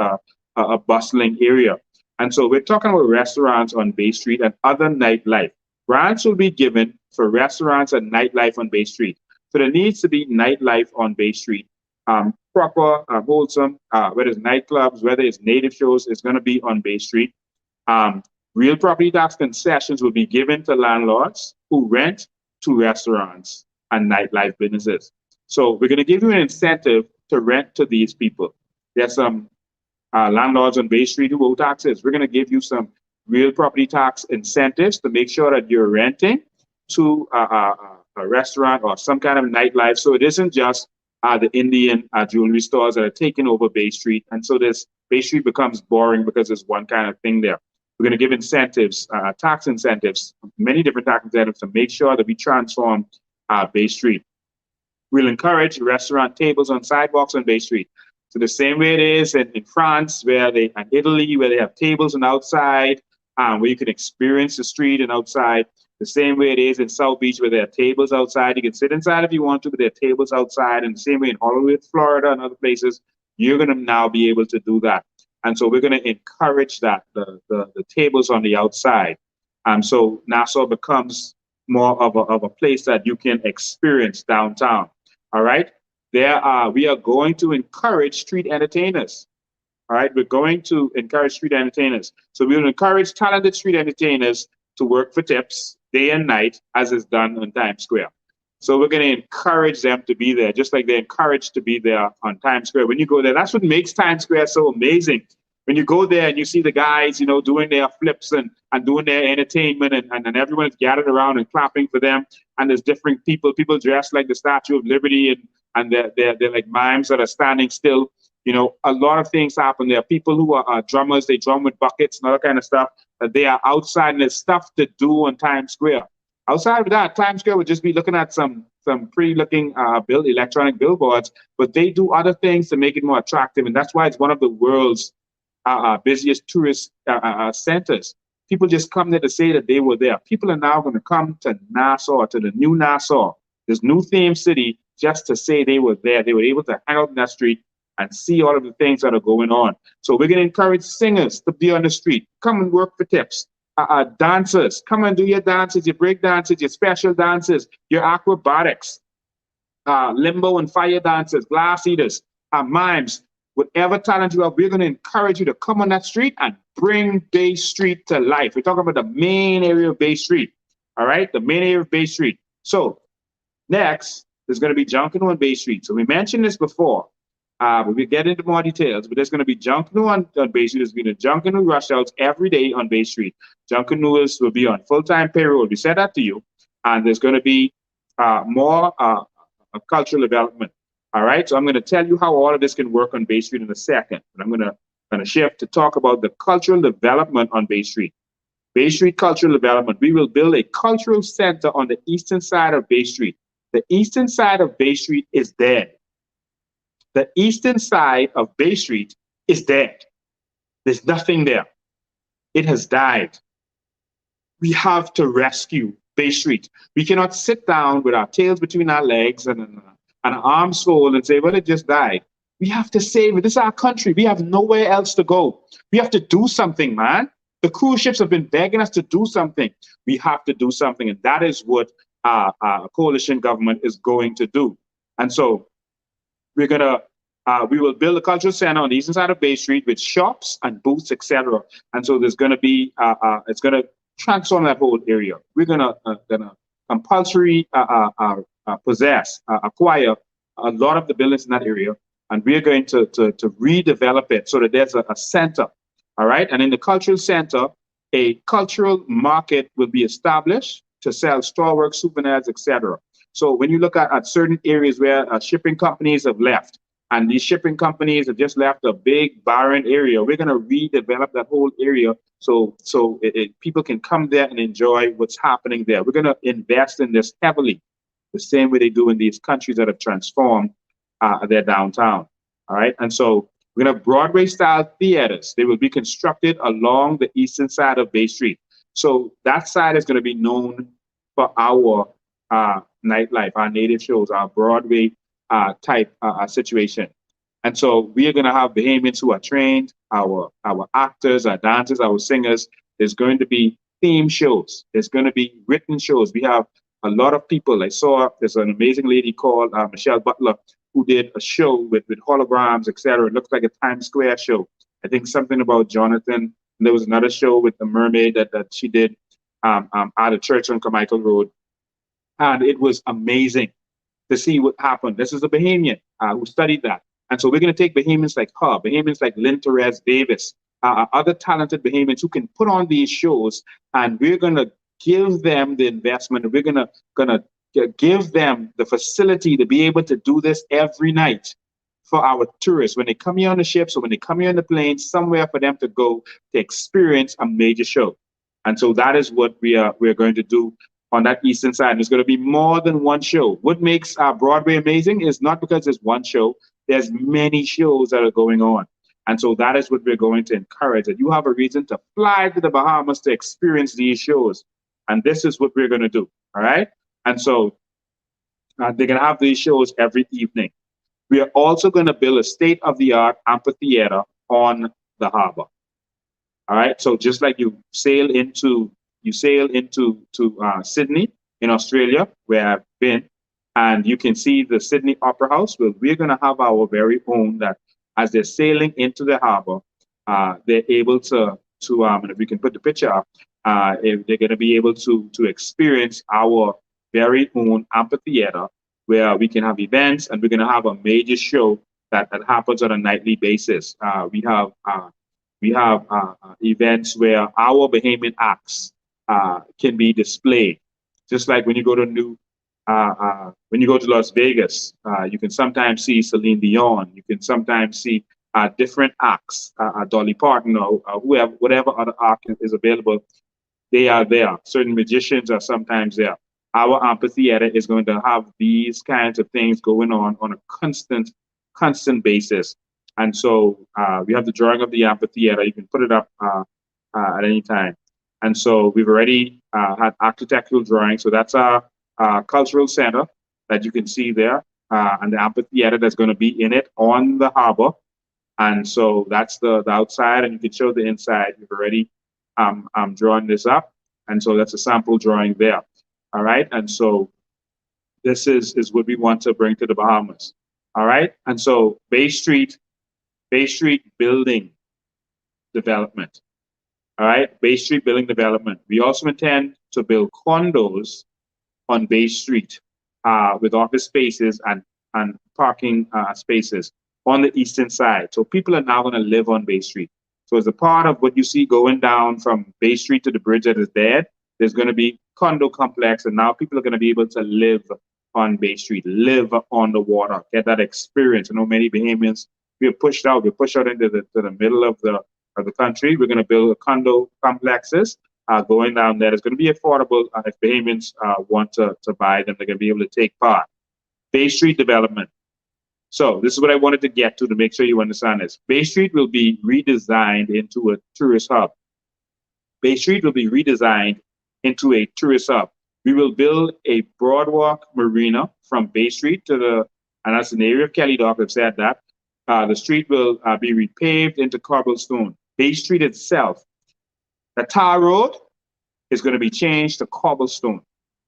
Speaker 1: a bustling area. And so we're talking about restaurants on Bay Street and other nightlife. Grants will be given for restaurants and nightlife on Bay Street. So there needs to be nightlife on Bay Street. proper, wholesome, whether it's nightclubs, whether it's native shows, it's going to be on Bay Street. Um, Real property tax concessions will be given to landlords who rent to restaurants and nightlife businesses. So we're going to give you an incentive to rent to these people. There's some landlords on Bay Street who owe taxes. We're going to give you some real property tax incentives to make sure that you're renting to a restaurant or some kind of nightlife. So it isn't just the Indian jewelry stores that are taking over Bay Street. And so this Bay Street becomes boring because there's one kind of thing there. We're going to give incentives, tax incentives, many different tax incentives to make sure that we transform Bay Street. We'll encourage restaurant tables on sidewalks on Bay Street. So the same way it is in France, and Italy, where they have tables on outside, where you can experience the street and outside. The same way it is in South Beach, where there are tables outside. You can sit inside if you want to, but there are tables outside. And the same way in Hollywood, Florida, and other places, you're going to now be able to do that. And so we're going to encourage that, the tables on the outside. So Nassau becomes more of a place that you can experience downtown. All right. We are going to encourage street entertainers. All right. We're going to encourage street entertainers. So we will encourage talented street entertainers to work for tips day and night, as is done on Times Square. So we're going to encourage them to be there, just like they're encouraged to be there on Times Square. When you go there, that's what makes Times Square so amazing. When you go there and you see the guys, doing their flips and doing their entertainment, and everyone is gathered around and clapping for them. And there's different people dressed like the Statue of Liberty, and they're like mimes that are standing still. A lot of things happen. There are people who are drummers. They drum with buckets and all that kind of stuff. They are outside, and there's stuff to do on Times Square. Outside of that, Times Square would just be looking at some pretty looking electronic billboards, but they do other things to make it more attractive. And that's why it's one of the world's busiest tourist centers. People just come there to say that they were there. People are now going to come to Nassau, to the new Nassau, this new theme city, just to say they were there. They were able to hang out in that street and see all of the things that are going on. So we're going to encourage singers to be on the street. Come and work for tips. Dancers, come and do your dances, your break dances, your special dances, your acrobatics, limbo and fire dancers, glass eaters, mimes. Whatever talent you have, we're going to encourage you to come on that street and bring Bay Street to life. We're talking about the main area of Bay Street. All right, the main area of Bay Street. So next, there's going to be Junkanoo on Bay Street. So we mentioned this before. But we'll get into more details. But there's going to be Junkanoo on Bay Street. There's going to be Junkanoo rush outs every day on Bay Street. Junkanooers will be on full-time payroll. We said that to you. And there's going to be more cultural development. All right, so I'm going to tell you how all of this can work on Bay Street in a second. And I'm going to shift to talk about the cultural development on Bay Street. Bay Street cultural development. We will build a cultural center on the eastern side of Bay Street. The eastern side of Bay Street is dead. The eastern side of Bay Street is dead. There's nothing there. It has died. We have to rescue Bay Street. We cannot sit down with our tails between our legs and an arms fold and say, well, it just died. We have to save it. This is our country. We have nowhere else to go. We have to do something, man. The cruise ships have been begging us to do something. We have to do something. And that is what our coalition government is going to do. And so we will build a cultural center on the eastern side of Bay Street with shops and booths, etc. And so there's going to be, it's going to transform that whole area. We're going to compulsory acquire a lot of the buildings in that area, and we're going to redevelop it so that there's a center, all right? And in the cultural center, a cultural market will be established to sell storework, souvenirs, etc. So when you look at certain areas where shipping companies have left, and these shipping companies have just left a big barren area, we're going to redevelop that whole area so people can come there and enjoy what's happening there. We're going to invest in this heavily, the same way they do in these countries that have transformed their downtown. All right. And so we're going to have Broadway style theaters. They will be constructed along the eastern side of Bay Street. So that side is going to be known for our nightlife, our native shows, our Broadway type situation. And so we are going to have Bahamians who are trained, our actors, our dancers, our singers. There's going to be theme shows. There's going to be written shows. We have a lot of people. I saw there's an amazing lady called Michelle Butler who did a show with holograms, etc. It looks like a Times Square show. I think something about Jonathan. And there was another show with the mermaid that she did at a church on Carmichael Road, and it was amazing to see what happened. This is a Bahamian who studied that. And so we're going to take Bahamians like her, Bahamians like Lynn Therese Davis, other talented Bahamians who can put on these shows, and we're going to give them the investment. We're gonna give them the facility to be able to do this every night for our tourists when they come here on the ships or when they come here on the plane, somewhere for them to go to experience a major show. And so that is what we're going to do on that eastern side. And there's going to be more than one show. What makes Broadway amazing is not because there's one show. There's many shows that are going on. And so that is what we're going to encourage, that you have a reason to fly to the Bahamas to experience these shows. And this is what we're going to do. All right. And so they're going to have these shows every evening. We are also going to build a state-of-the-art amphitheater on the harbor. All right. So just like you sail into Sydney in Australia, where I've been, and you can see the Sydney Opera House. Well, we're going to have our very own that as they're sailing into the harbor, they're able to and if we can put the picture up, if they're going to be able to experience our very own amphitheater where we can have events, and we're going to have a major show that happens on a nightly basis. We have events where our Bahamian acts can be displayed. Just like when you go to Las Vegas, you can sometimes see Celine Dion. You can sometimes see different acts, Dolly Parton or whoever, whatever other act is available. They are there. Certain magicians are sometimes there. Our amphitheater is going to have these kinds of things going on a constant basis. And so we have the drawing of the amphitheater. You can put it up at any time. And so we've already had architectural drawings. So that's our cultural center that you can see there, and the amphitheater that's going to be in it on the harbor. And so that's the outside, and you can show the inside. We've already drawn this up. And so that's a sample drawing there. All right. And so this is what we want to bring to the Bahamas. All right. And so Bay Street building development. All right. Bay Street building development. We also intend to build condos on Bay Street with office spaces and parking spaces on the eastern side. So people are now going to live on Bay Street. So as a part of what you see going down from Bay Street to the bridge that is there, there's going to be condo complex, and now people are going to be able to live on Bay Street, live on the water, get that experience. I know many Bahamians, we're pushed out into the middle of the country. We're going to build condo complexes going down there. It's going to be affordable if Bahamians want to buy them. They're going to be able to take part. Bay Street development. So this is what I wanted to get to make sure you understand this. Bay Street will be redesigned into a tourist hub. Bay Street will be redesigned into a tourist hub. We will build a boardwalk marina from Bay Street and that's in the area of Kelly Dock. I've said that. The street will be repaved into cobblestone. Bay Street itself, the tar road is going to be changed to cobblestone,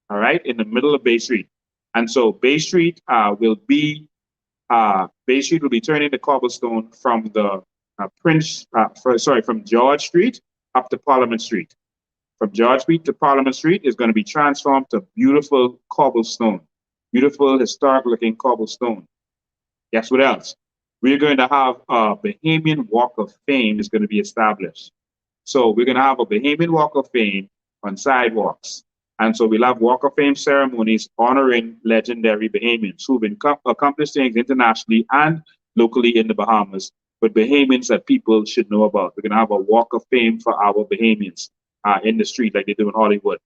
Speaker 1: all right, in the middle of Bay Street. And so Bay Street will be turned into cobblestone from the from George Street up to Parliament Street. From George Street to Parliament Street is going to be transformed to beautiful cobblestone, beautiful historic looking cobblestone. Guess what else? We're going to have a Bahamian Walk of Fame is going to be established. So we're going to have a Bahamian Walk of Fame on sidewalks. And so we'll have Walk of Fame ceremonies honoring legendary Bahamians who've accomplished things internationally and locally in the Bahamas, but Bahamians that people should know about. We're going to have a Walk of Fame for our Bahamians in the street like they do in Hollywood.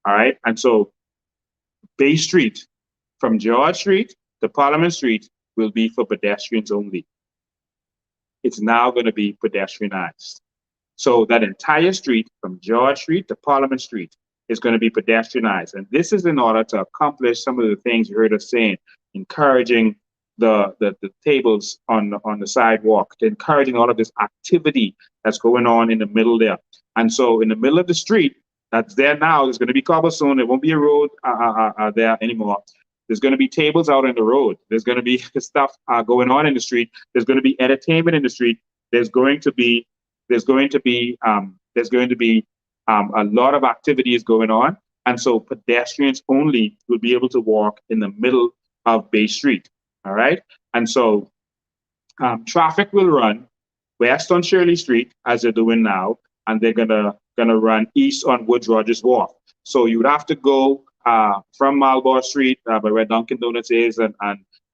Speaker 1: All right. And so Bay Street from George Street to Parliament Street will be for pedestrians only. It's now going to be pedestrianized. So that entire street from George Street to Parliament Street is going to be pedestrianized. And this is in order to accomplish some of the things you heard us saying, encouraging the tables on the sidewalk, encouraging all of this activity that's going on in the middle there. And so in the middle of the street that's there now, there's going to be cobblestone. There won't be a road there anymore. There's going to be tables out on the road. There's going to be stuff going on in the street. There's going to be entertainment in the street. There's going to be a lot of activities going on, and so pedestrians only will be able to walk in the middle of Bay Street. All right, and so traffic will run west on Shirley Street as they're doing now, and they're gonna run east on Woods Rogers Wharf. So you would have to go from Marlborough Street, by where Dunkin' Donuts is, and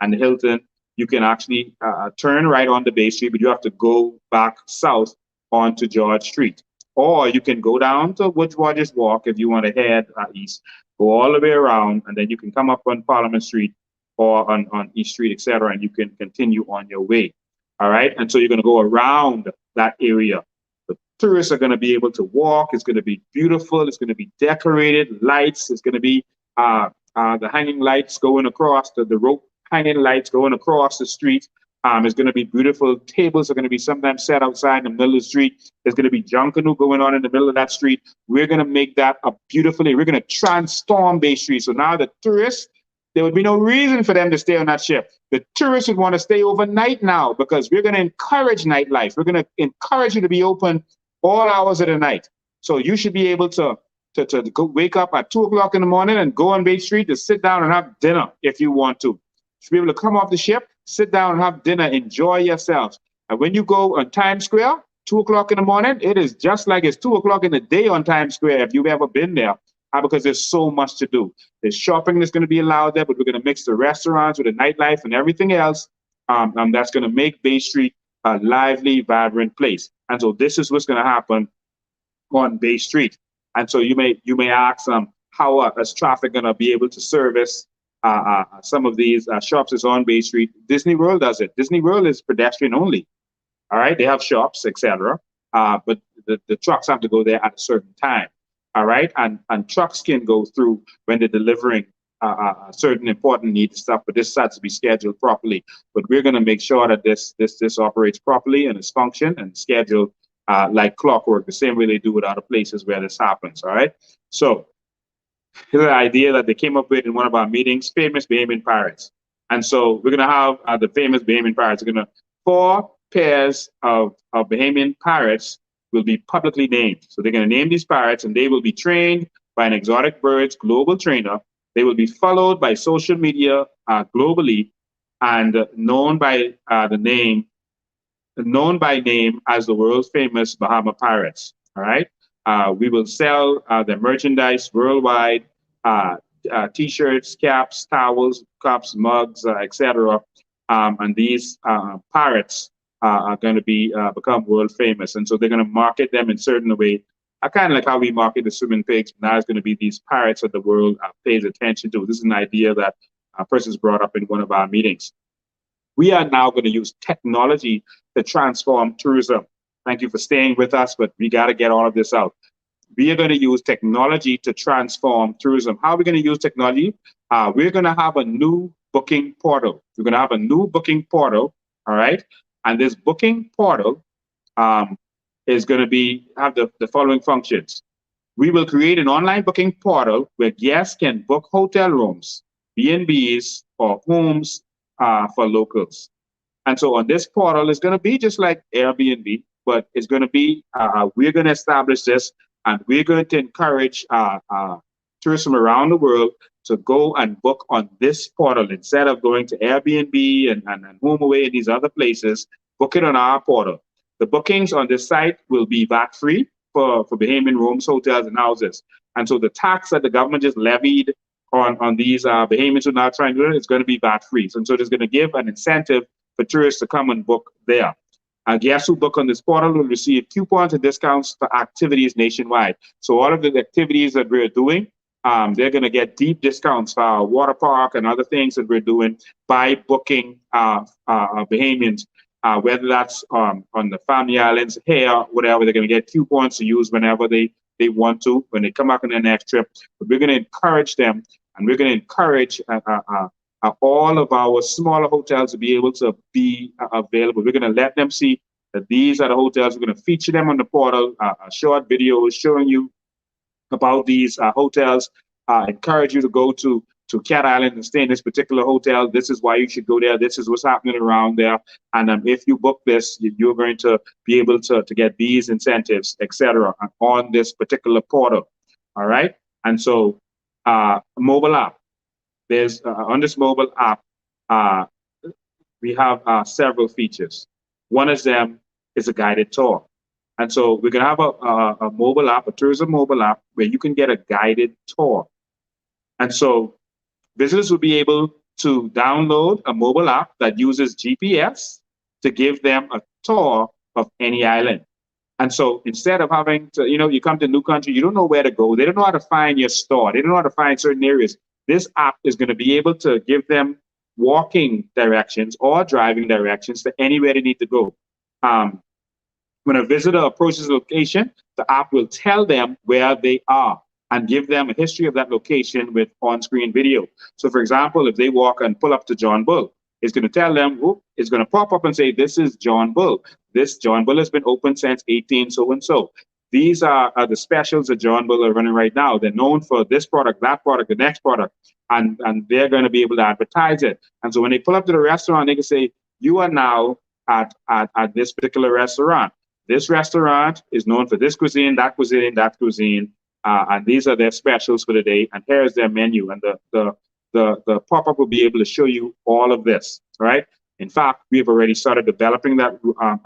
Speaker 1: the Hilton. You can actually turn right on the Bay Street, but you have to go back south onto George Street. Or you can go down to Woods Rogers Walk if you want to head east, go all the way around, and then you can come up on Parliament Street or on East Street, etc., and you can continue on your way. All right, and so you're going to go around that area. The tourists are going to be able to walk. It's going to be beautiful. It's going to be decorated, lights. It's going to be the hanging lights going across, the rope hanging lights going across the street. It's going to be beautiful. Tables are going to be sometimes set outside in the middle of the street. There's going to be junkanoo going on in the middle of that street. We're going to make that a beautiful area. We're going to transform Bay Street. So now the tourists, there would be no reason for them to stay on that ship. The tourists would want to stay overnight now because we're going to encourage nightlife. We're going to encourage you to be open all hours of the night. So you should be able to go wake up at 2 o'clock in the morning and go on Bay Street to sit down and have dinner if you want to. You should be able to come off the ship, sit down and have dinner, enjoy yourselves. And when you go on Times Square, 2 o'clock in the morning, it is just like it's 2 o'clock in the day on Times Square if you've ever been there, because there's so much to do. There's shopping that's going to be allowed there, but we're going to mix the restaurants with the nightlife and everything else. That's going to make Bay Street a lively, vibrant place. And so this is what's going to happen on Bay Street. And so you may ask, how is traffic going to be able to service some of these shops that's on Bay Street? Disney World does it. Disney World is pedestrian only. All right, they have shops, etc. But the trucks have to go there at a certain time. All right, and trucks can go through when they're delivering certain important needed stuff, but this has to be scheduled properly. But we're going to make sure that this operates properly and is functioned and scheduled like clockwork, the same way they do with other places where this happens. All right, so here's the idea that they came up with in one of our meetings: famous Bahamian pirates. And so we're going to have the famous Bahamian pirates. We're going to 4 pairs of Bahamian pirates will be publicly named. So they're going to name these pirates, and they will be trained by an exotic birds global trainer. They will be followed by social media globally, and known by name as the world famous Bahama Pirates. All right. We will sell their merchandise worldwide: T-shirts, caps, towels, cups, mugs, etc. And these pirates are going to become world famous, and so they're going to market them in certain way. Kind of like how we market the swimming pigs. Now it's going to be these pirates that the world pays attention to. This is an idea that a person's brought up in one of our meetings. We are now going to use technology to transform tourism. Thank you for staying with us, but we got to get all of this out. We are going to use technology to transform tourism. How are we going to use technology? We're going to have a new booking portal. We're going to have a new booking portal, all right? And this booking portal is going to have the following functions. We will create an online booking portal where guests can book hotel rooms, B&Bs, or homes for locals. And so on this portal, it's going to be just like Airbnb, but it's going to be, we're going to establish this, and we're going to encourage tourism around the world to go and book on this portal instead of going to Airbnb and HomeAway and these other places. Book it on our portal. The bookings on this site will be VAT-free for Bahamian rooms, hotels, and houses. And so the tax that the government just levied on these Bahamians who are now trying to do it is going to be VAT-free. And so it's going to give an incentive for tourists to come and book there. Guests who book on this portal will receive coupons and discounts for activities nationwide. So all of the activities that we're doing, they're going to get deep discounts for our water park and other things that we're doing by booking Bahamians, whether that's on the Family Islands, here, whatever. They're going to get coupons to use whenever they want to, when they come back on their next trip. But we're going to encourage them, and we're going to encourage all of our smaller hotels to be able to be available. We're going to let them see that these are the hotels. We're going to feature them on the portal, short videos showing you about these hotels. Encourage you to go to to Cat Island and stay in this particular hotel. This is why you should go there. This is what's happening around there. And if you book this, you're going to be able to get these incentives, etc., on this particular portal. All right. And so, mobile app. There's on this mobile app, uh, we have several features. One of them is a guided tour. And so we're going to have a mobile app, a tourism mobile app, where you can get a guided tour. And so visitors will be able to download a mobile app that uses GPS to give them a tour of any island. And so instead of having to, you come to a new country, you don't know where to go. They don't know how to find your store. They don't know how to find certain areas. This app is going to be able to give them walking directions or driving directions to anywhere they need to go. When a visitor approaches a location, the app will tell them where they are and give them a history of that location with on-screen video. So, for example, if they walk and pull up to John Bull, it's going to tell them, it's going to pop up and say, this is John Bull. This John Bull has been open since 18 so-and-so. These are the specials that John Bull are running right now. They're known for this product, that product, the next product, and they're going to be able to advertise it. And so when they pull up to the restaurant, they can say, you are now at this particular restaurant. This restaurant is known for this cuisine, that cuisine, that cuisine, and these are their specials for the day. And here's their menu. And the pop-up will be able to show you all of this, right? In fact, we've already started developing that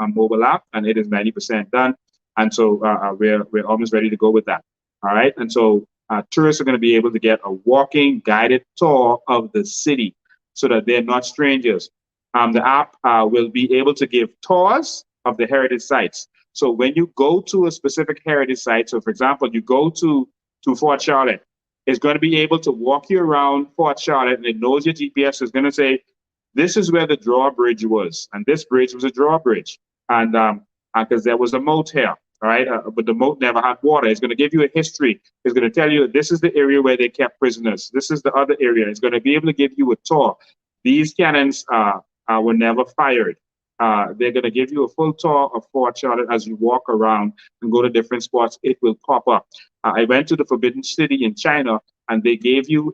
Speaker 1: mobile app, and it is 90% done. And so we're almost ready to go with that. All right. And so tourists are going to be able to get a walking guided tour of the city so that they're not strangers. The app will be able to give tours of the heritage sites. So when you go to a specific heritage site, so for example, you go to Fort Charlotte, it's going to be able to walk you around Fort Charlotte, and it knows your GPS is going to say, this is where the drawbridge was. And this bridge was a drawbridge. And because there was a moat here. All right, but the moat never had water. It's going to give you a history. It's going to tell you this is the area where they kept prisoners. This is the other area. It's going to be able to give you a tour. These cannons were never fired. They're going to give you a full tour of Fort Charlotte as you walk around and go to different spots. It will pop up. I went to the Forbidden City in China, and they gave you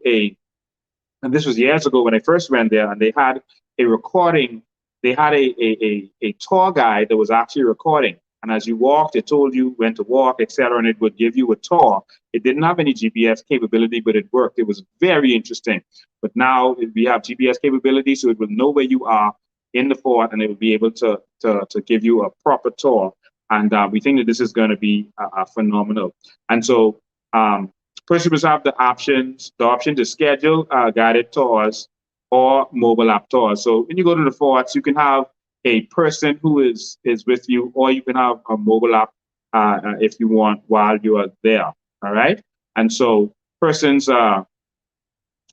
Speaker 1: and this was years ago when I first went there, and they had a recording. They had a tour guide that was actually recording. And as you walked, it told you when to walk, etc., and it would give you a tour. It didn't have any GPS capability, but it worked. It was very interesting. But now we have GPS capability, so it will know where you are in the fort, and it will be able to give you a proper tour. And we think that this is going to be phenomenal. And so persons have the option to schedule guided tours or mobile app tours. So when you go to the forts, you can have a person who is with you, or you can have a mobile app if you want while you are there. All right. And so persons,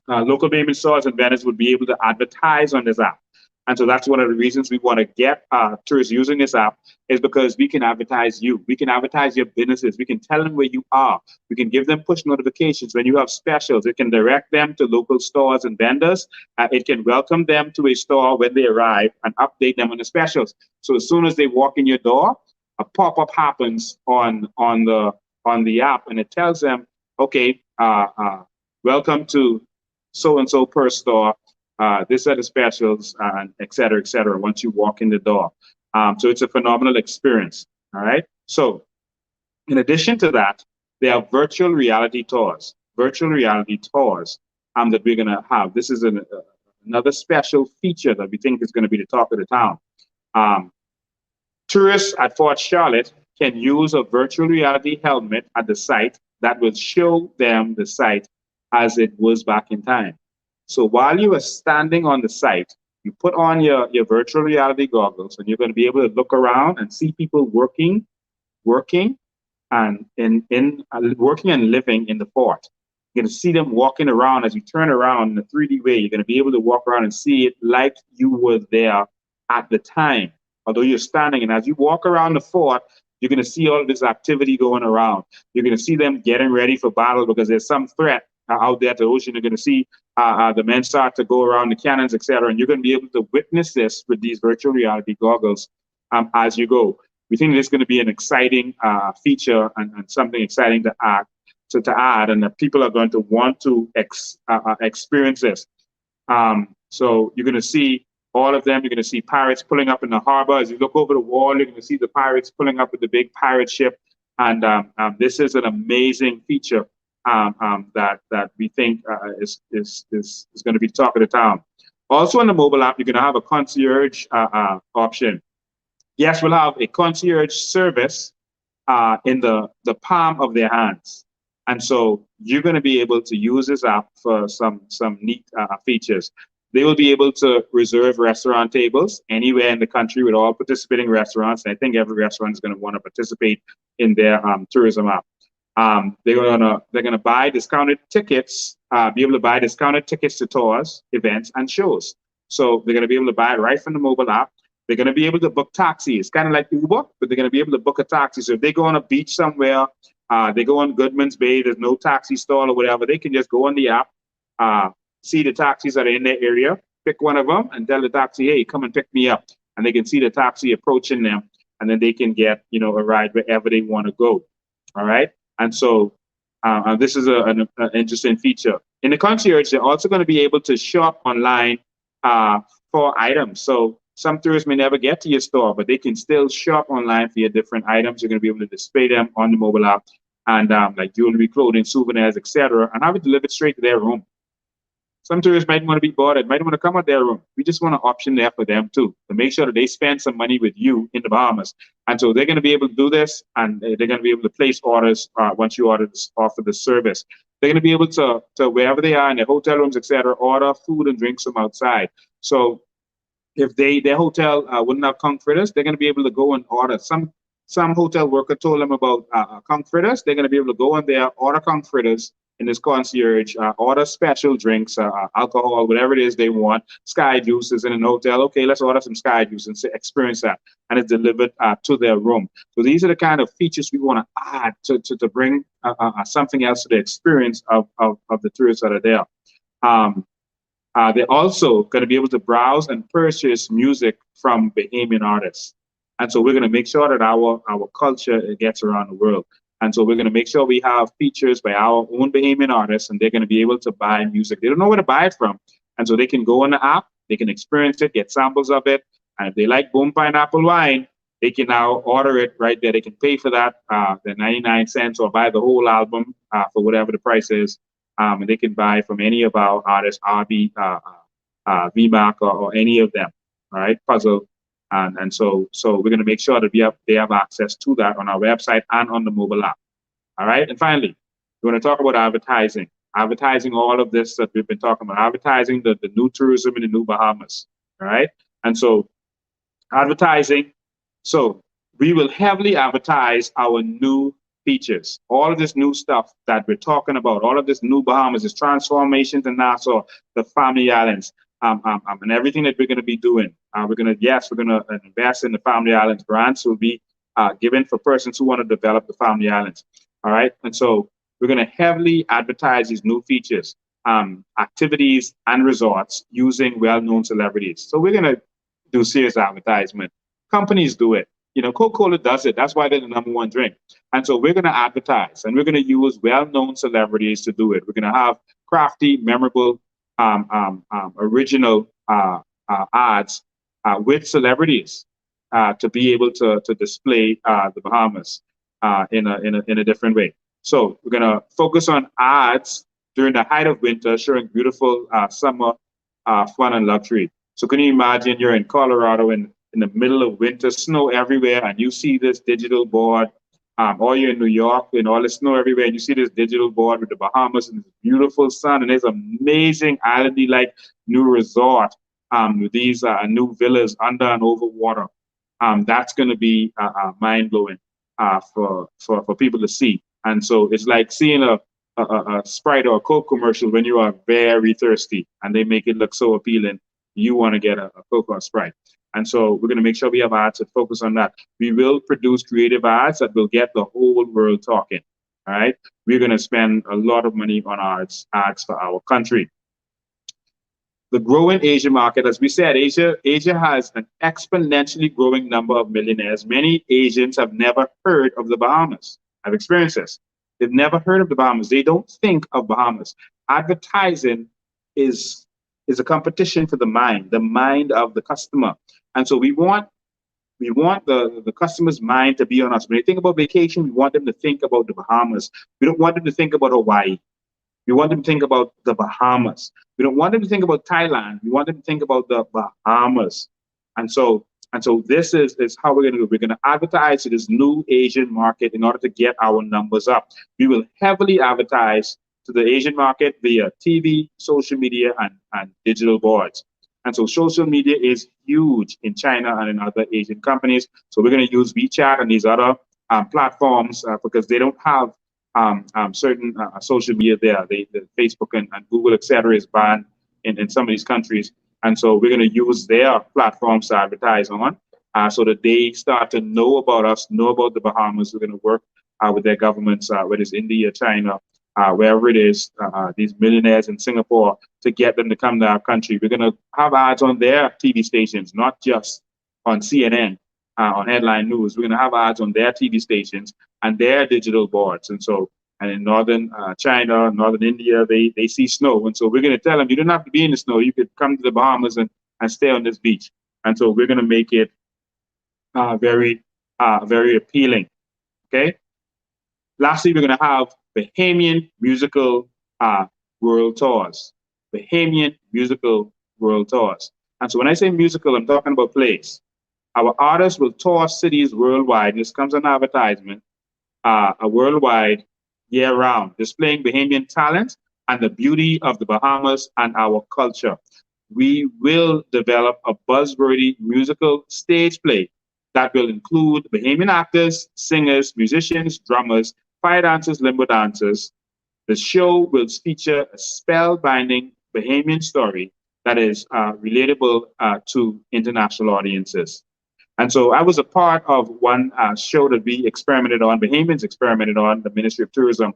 Speaker 1: local payment stores and vendors would be able to advertise on this app. And so that's one of the reasons we want to get tourists using this app, is because we can advertise you. We can advertise your businesses. We can tell them where you are. We can give them push notifications when you have specials. It can direct them to local stores and vendors. It can welcome them to a store when they arrive and update them on the specials. So as soon as they walk in your door, a pop-up happens on the app, and it tells them, okay, welcome to so-and-so per store. These are the specials, and et cetera, once you walk in the door. So it's a phenomenal experience, all right? So in addition to that, there are virtual reality tours. Virtual reality tours that we're going to have. This is another special feature that we think is going to be the talk of the town. Tourists at Fort Charlotte can use a virtual reality helmet at the site that will show them the site as it was back in time. So while you are standing on the site, you put on your virtual reality goggles, and you're going to be able to look around and see people working and working and living in the fort. You're going to see them walking around. As you turn around in a 3D way, you're going to be able to walk around and see it like you were there at the time, although you're standing. And as you walk around the fort, you're going to see all of this activity going around. You're going to see them getting ready for battle because there's some threat out there at the ocean. You're going to see the men start to go around the cannons, etc. And you're going to be able to witness this with these virtual reality goggles as you go. We think this is going to be an exciting feature and something exciting to add to add, and that people are going to want to experience this. So you're going to see all of them. You're going to see pirates pulling up in the harbor. As you look over the wall, you're going to see the pirates pulling up with the big pirate ship. And this is an amazing feature that we think is going to be talk of the town. Also, in the mobile app, you're going to have a concierge option. Yes, we'll have a concierge service in the palm of their hands. And so you're going to be able to use this app for some neat features. They will be able to reserve restaurant tables anywhere in the country with all participating restaurants. And I think every restaurant is going to want to participate in their tourism app. They're gonna buy discounted tickets, be able to buy discounted tickets to tours, events, and shows. So they're gonna be able to buy it right from the mobile app. They're gonna be able to book taxis, kind of like Uber, but they're gonna be able to book a taxi. So if they go on a beach somewhere, they go on Goodman's Bay, there's no taxi stall or whatever, they can just go on the app, see the taxis that are in their area, pick one of them, and tell the taxi, hey, come and pick me up. And they can see the taxi approaching them, and then they can get a ride wherever they want to go. All right. And so this is an interesting feature. In the concierge, they're also going to be able to shop online for items. So some tourists may never get to your store, but they can still shop online for your different items. You're going to be able to display them on the mobile app, and like jewelry, clothing, souvenirs, etc., and have it delivered straight to their room. Some tourists might want to be bothered, might want to come out their room. We just want an option there for them too, to make sure that they spend some money with you in the Bahamas. And so they're going to be able to do this, and they're going to be able to place orders once you offer the service. They're going to be able to wherever they are in their hotel rooms, etc., order food and drinks from outside. So if their hotel wouldn't have conch fritters, they're going to be able to go and order. Some hotel worker told them about conch fritters. They're going to be able to go in there, order conch fritters in this concierge, order special drinks, alcohol, whatever it is they want, sky juices in an hotel. Okay, let's order some sky juice and experience that. And it's delivered to their room. So these are the kind of features we want to add to bring something else to the experience of the tourists that are there. They're also going to be able to browse and purchase music from Bahamian artists. And so we're going to make sure that our culture gets around the world. And so we're going to make sure we have features by our own Bahamian artists, and they're going to be able to buy music. They don't know where to buy it from. And so they can go on the app, they can experience it, get samples of it. And if they like Boom Pineapple Wine, they can now order it right there. They can pay for that, the 99 cents, or buy the whole album for whatever the price is. And they can buy from any of our artists, RB, VMAC, or any of them, all right, Puzzle. And so we're going to make sure that they have access to that on our website and on the mobile app. All right. And finally, we're going to talk about advertising. Advertising all of this that we've been talking about. Advertising the new tourism in the new Bahamas. All right. And so advertising. So we will heavily advertise our new features. All of this new stuff that we're talking about. All of this new Bahamas, this transformation to Nassau, the Family Islands. And everything that we're going to be doing, we're going to invest in the Family Islands. Grants will be given for persons who want to develop the Family Islands. All right. And so we're going to heavily advertise these new features, activities, and resorts using well-known celebrities. So we're going to do serious advertisement. Companies do it. Coca-Cola does it. That's why they're the #1 drink. And so we're going to advertise, and we're going to use well-known celebrities to do it. We're going to have crafty, memorable, original ads with celebrities to be able to display the Bahamas in a different way. So we're going to focus on ads during the height of winter, showing beautiful summer fun and luxury. So can you imagine you're in Colorado in the middle of winter, snow everywhere, and you see this digital board, or you're in New York and all the snow everywhere, and you see this digital board with the Bahamas and this beautiful sun, and there's amazing islandy-like new resort with these new villas under and over water. That's going to be mind-blowing for people to see. And so it's like seeing a Sprite or a Coke commercial when you are very thirsty, and they make it look so appealing. You want to get a Coke or a Sprite. And so we're going to make sure we have ads that focus on that. We will produce creative ads that will get the whole world talking. All right. We're going to spend a lot of money on ads for our country. The growing Asia market, as we said, Asia has an exponentially growing number of millionaires. Many Asians have never heard of the Bahamas. I've experienced this. They've never heard of the Bahamas. They don't think of Bahamas. Advertising is is a competition for the mind of the customer. And so we want the customer's mind to be on us. When they think about vacation, we want them to think about the Bahamas. We don't want them to think about Hawaii. We want them to think about the Bahamas. We don't want them to think about Thailand. We want them to think about the Bahamas. And so this is how we're going to do. We're going to advertise to this new Asian market in order to get our numbers up. We will heavily advertise to the Asian market via TV, social media, and digital boards. And so social media is huge in China and in other Asian companies. So we're going to use WeChat and these other platforms because they don't have certain social media there. The Facebook and Google, etc., is banned in some of these countries. And so we're going to use their platforms to advertise on so that they start to know about us, know about the Bahamas. We're going to work with their governments, whether it's India, China, wherever it is, these millionaires in Singapore, to get them to come to our country. We're going to have ads on their TV stations, not just on CNN, on headline news. We're going to have ads on their TV stations and their digital boards. And in northern China, northern India, they see snow. And so we're going to tell them, you don't have to be in the snow. You could come to the Bahamas and stay on this beach. And so we're going to make it very appealing. Okay. Lastly, we're going to have Bahamian musical world tours. Bahamian musical world tours. And so when I say musical, I'm talking about plays. Our artists will tour cities worldwide. This comes on advertisement, worldwide, year-round, displaying Bahamian talent and the beauty of the Bahamas and our culture. We will develop a buzzworthy musical stage play that will include Bahamian actors, singers, musicians, drummers, fire dancers, limbo dancers. The show will feature a spellbinding Bahamian story that is relatable to international audiences. And so I was a part of one show that we experimented on, Bahamians experimented on, the Ministry of Tourism.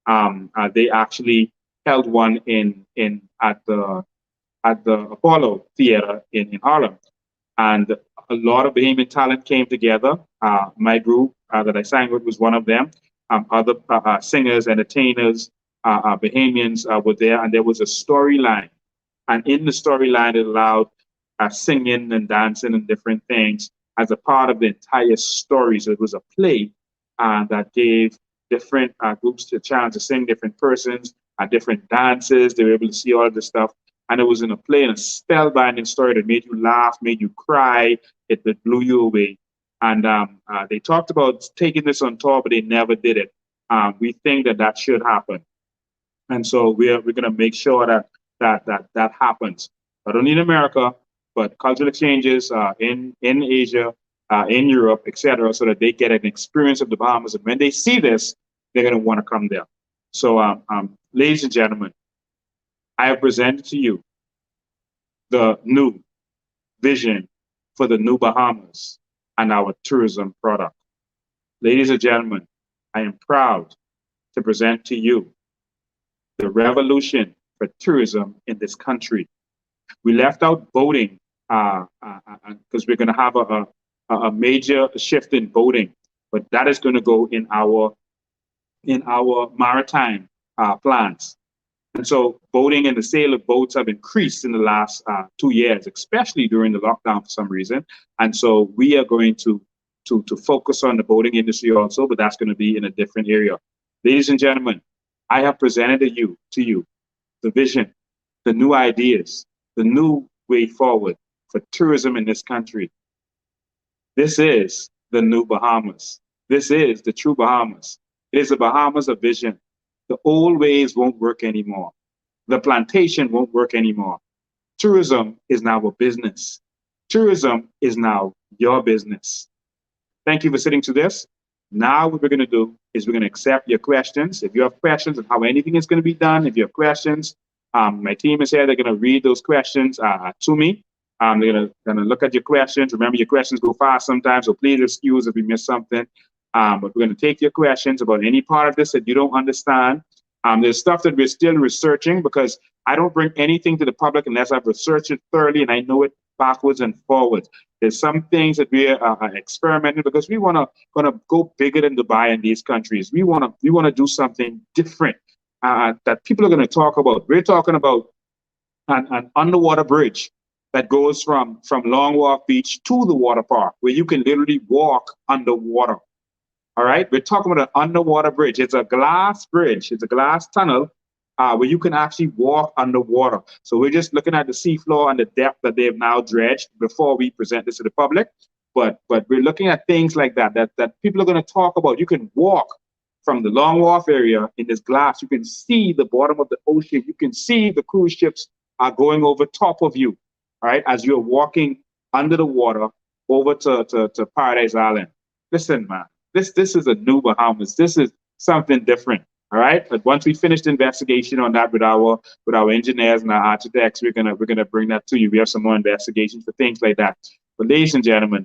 Speaker 1: They actually held one at the Apollo Theater in Harlem. And a lot of Bahamian talent came together. My group that I sang with was one of them. Other singers, entertainers, Bahamians were there, and there was a storyline. And in the storyline, it allowed singing and dancing and different things as a part of the entire story. So it was a play that gave different groups the chance to sing, different persons, different dances. They were able to see all of this stuff. And it was in a play, in a spellbinding story that made you laugh, made you cry. It blew you away. And they talked about taking this on tour, but they never did it. We think that should happen. And so we're going to make sure that happens. Not only in America, but cultural exchanges in Asia, in Europe, etc., so that they get an experience of the Bahamas. And when they see this, they're going to want to come there. So, ladies and gentlemen, I have presented to you the new vision for the new Bahamas and our tourism product. Ladies and gentlemen, I am proud to present to you the revolution for tourism in this country. We left out boating because we're going to have a major shift in boating, but that is going to go in our maritime plans. And so boating and the sale of boats have increased in the last 2 years, especially during the lockdown for some reason. And so we are going to focus on the boating industry also, but that's going to be in a different area. Ladies and gentlemen, I have presented to you the vision, the new ideas, the new way forward for tourism in this country. This is the new Bahamas. This is the true Bahamas. It is the Bahamas of vision. The old ways won't work anymore. The plantation won't work anymore. Tourism is now a business. Tourism is now your business. Thank you for sitting to this. Now what we're going to do is we're going to accept your questions. If you have questions on how anything is going to be done, if you have questions, my team is here. They're going to read those questions to me. They're going to look at your questions. Remember, your questions go fast sometimes, so please excuse if we miss something. But we're going to take your questions about any part of this that you don't understand. There's stuff that we're still researching because I don't bring anything to the public unless I've researched it thoroughly and I know it backwards and forwards. There's some things that we are experimenting because we wanna go bigger than Dubai and these countries. We wanna do something different that people are gonna talk about. We're talking about an underwater bridge that goes from Long Wharf Beach to the water park, where you can literally walk underwater. All right, we're talking about an underwater bridge. It's a glass bridge. It's a glass tunnel where you can actually walk underwater. So we're just looking at the seafloor and the depth that they have now dredged before we present this to the public. But we're looking at things like that people are going to talk about. You can walk from the Long Wharf area in this glass. You can see the bottom of the ocean. You can see the cruise ships are going over top of you. All right, as you're walking under the water over to Paradise Island. Listen, man, this is a new Bahamas. This is something different. All right. But once we finish the investigation on that with our engineers and our architects, we're gonna bring that to you. We have some more investigations for things like that. But ladies and gentlemen,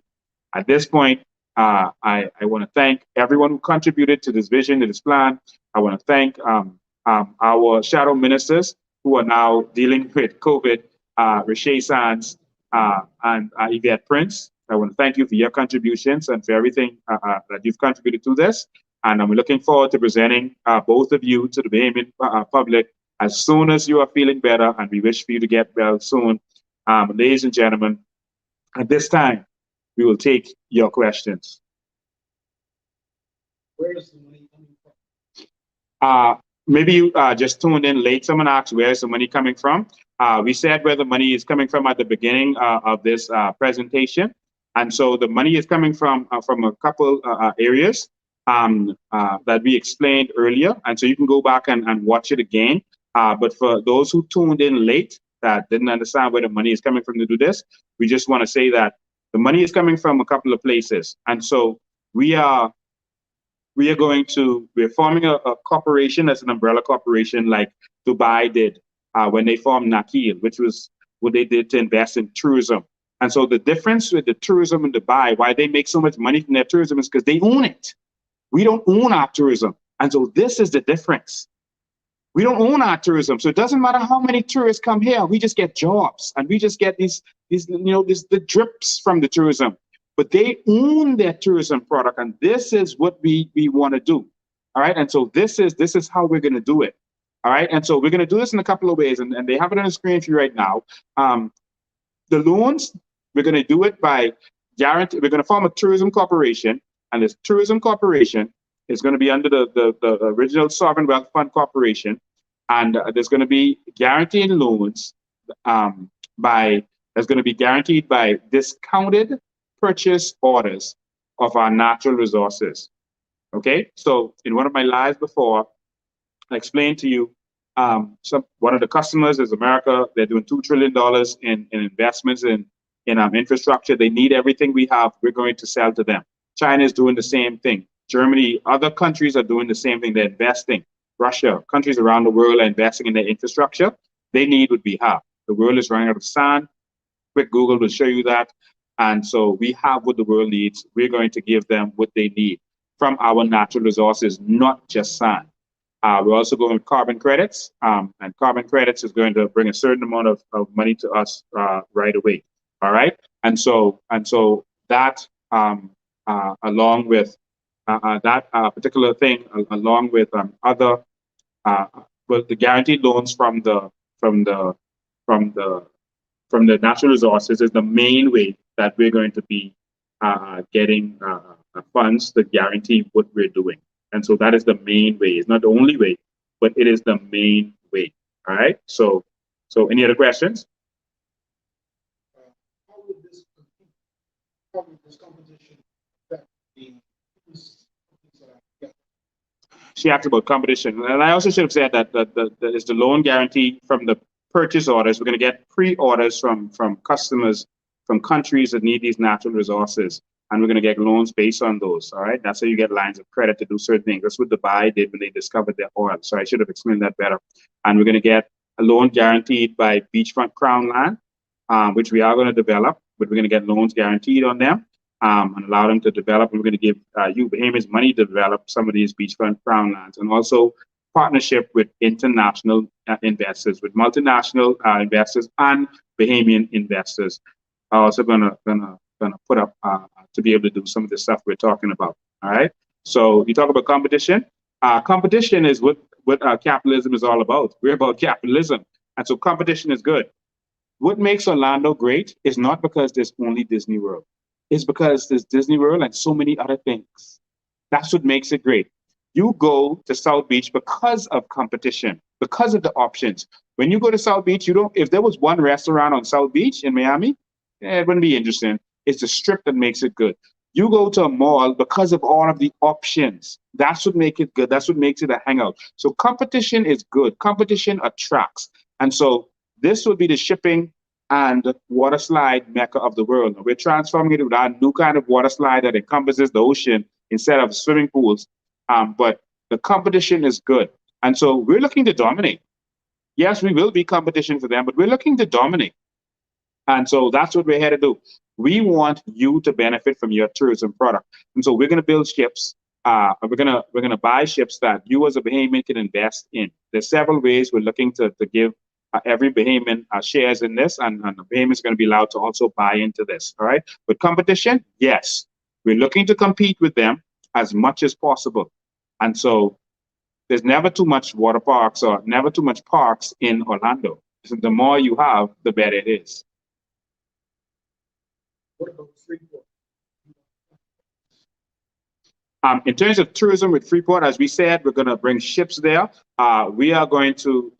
Speaker 1: at this point, I want to thank everyone who contributed to this vision, to this plan. I want to thank our shadow ministers who are now dealing with COVID, Rashay Sands and Yvette Prince. I want to thank you for your contributions and for everything that you've contributed to this. And I'm looking forward to presenting both of you to the Bahamian public as soon as you are feeling better, and we wish for you to get well soon. Ladies and gentlemen, at this time, we will take your questions.
Speaker 2: Where is the money coming from?
Speaker 1: Maybe you just tuned in late. Someone asked, where is the money coming from? We said where the money is coming from at the beginning of this presentation. And so the money is coming from a couple areas that we explained earlier. And so you can go back and watch it again. But for those who tuned in late that didn't understand where the money is coming from to do this, we just want to say that the money is coming from a couple of places. And so we're forming a corporation as an umbrella corporation like Dubai did when they formed Nakil, which was what they did to invest in tourism. And so the difference with the tourism in Dubai, why they make so much money from their tourism, is because they own it. We don't own our tourism. And so this is the difference. We don't own our tourism. So it doesn't matter how many tourists come here. We just get jobs and we just get the drips from the tourism. But they own their tourism product. And this is what we want to do. All right. And so this is how we're going to do it. All right. And so we're going to do this in a couple of ways. And they have it on the screen for you right now. The loans, we're going to do it by guarantee. We're going to form a tourism corporation. And this tourism corporation is going to be under the original Sovereign Wealth Fund Corporation. And there's going to be guaranteed loans that's going to be guaranteed by discounted purchase orders of our natural resources. Okay, so in one of my lives before, I explained to you one of the customers is America. They're doing $2 trillion in investments in infrastructure. They need everything we have. We're going to sell to them. China is doing the same thing. Germany, other countries are doing the same thing. They're investing. Russia, countries around the world are investing in their infrastructure. They need what we have. The world is running out of sand. Quick Google will show you that. And so we have what the world needs. We're going to give them what they need from our natural resources, not just sand. We're also going with carbon credits, and carbon credits is going to bring a certain amount of money to us right away. All right, and so that along with that particular thing, along with other, well, the guaranteed loans from the natural resources is the main way that we're going to be getting funds to guarantee what we're doing. And so that is the main way. It's not the only way, but it is the main way. All right. So any other questions?
Speaker 2: How would this competition affect the
Speaker 1: She asked about competition, and I also should have said that is the loan guarantee from the purchase orders. We're going to get pre-orders from customers from countries that need these natural resources, and we're going to get loans based on those. All right, that's how you get lines of credit to do certain things. That's what Dubai did when they discovered their oil. So I should have explained that better. And we're going to get a loan guaranteed by beachfront crown land, which we are going to develop, but we're going to get loans guaranteed on them. And allow them to develop. And we're going to give you Bahamians money to develop some of these beachfront crown lands, and also partnership with international investors, with multinational investors and Bahamian investors. are also gonna put up to be able to do some of the stuff we're talking about. All right. So you talk about competition. Competition is what capitalism is all about. We're about capitalism, and so competition is good. What makes Orlando great is not because there's only Disney World. It's because there's Disney World and so many other things. That's what makes it great. You go to South Beach because of competition, because of the options. When you go to South Beach, you don't. If there was one restaurant on South Beach in Miami, it wouldn't be interesting. It's the strip that makes it good. You go to a mall because of all of the options. That's what makes it good. That's what makes it a hangout. So competition is good. Competition attracts. And so this will be the shipping and water slide mecca of the world. We're transforming it with our new kind of water slide that encompasses the ocean instead of swimming pools. But the competition is good. And so we're looking to dominate. Yes, we will be competition for them, but we're looking to dominate. And so that's what we're here to do. We want you to benefit from your tourism product. And so we're going to build ships. We're gonna buy ships that you as a Bahamian can invest in. There's several ways we're looking to give every Bahamian shares in this, and the Bahamian is going to be allowed to also buy into this. All right. But competition, yes, we're looking to compete with them as much as possible. And so there's never too much water parks or never too much parks in Orlando. So the more you have, the better it is.
Speaker 2: What about Freeport?
Speaker 1: In terms of tourism with Freeport, as we said, we're going to bring ships there. We are going to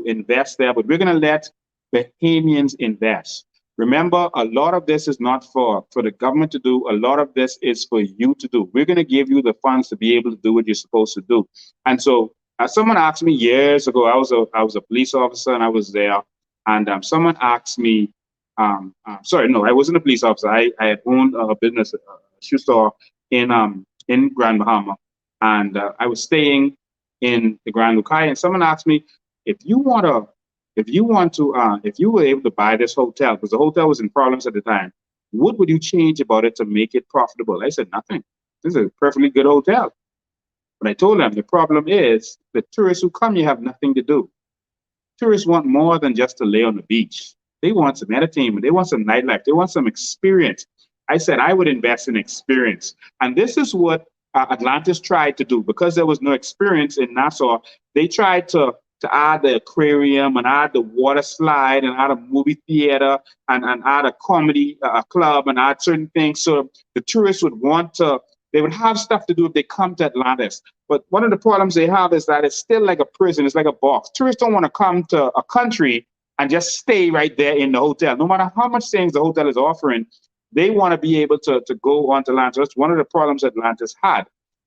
Speaker 1: invest there, but we're going to let Bahamians invest. Remember, a lot of this is not for the government to do. A lot of this is for you to do. We're going to give you the funds to be able to do what you're supposed to do. And so, someone asked me years ago. I was a police officer and I was there, and someone asked me. Sorry, no, I wasn't a police officer. I had owned a business, a shoe store in Grand Bahama, and I was staying in the Grand Lukai, and someone asked me if you want to, if you were able to buy this hotel because the hotel was in problems at the time, what would you change about it to make it profitable? I said nothing. This is a perfectly good hotel. But I told them the problem is the tourists who come, you have nothing to do. Tourists want more than just to lay on the beach. They want some entertainment. They want some nightlife. They want some experience. I said I would invest in experience. And this is what Atlantis tried to do because there was no experience in Nassau. They tried to add the aquarium and add the water slide and add a movie theater and add a comedy club and add certain things. So the tourists would want to, they would have stuff to do if they come to Atlantis. But one of the problems they have is that it's still like a prison. It's like a box. Tourists don't want to come to a country and just stay right there in the hotel. No matter how much things the hotel is offering, they want to be able to go on to Atlantis. That's one of the problems Atlantis had.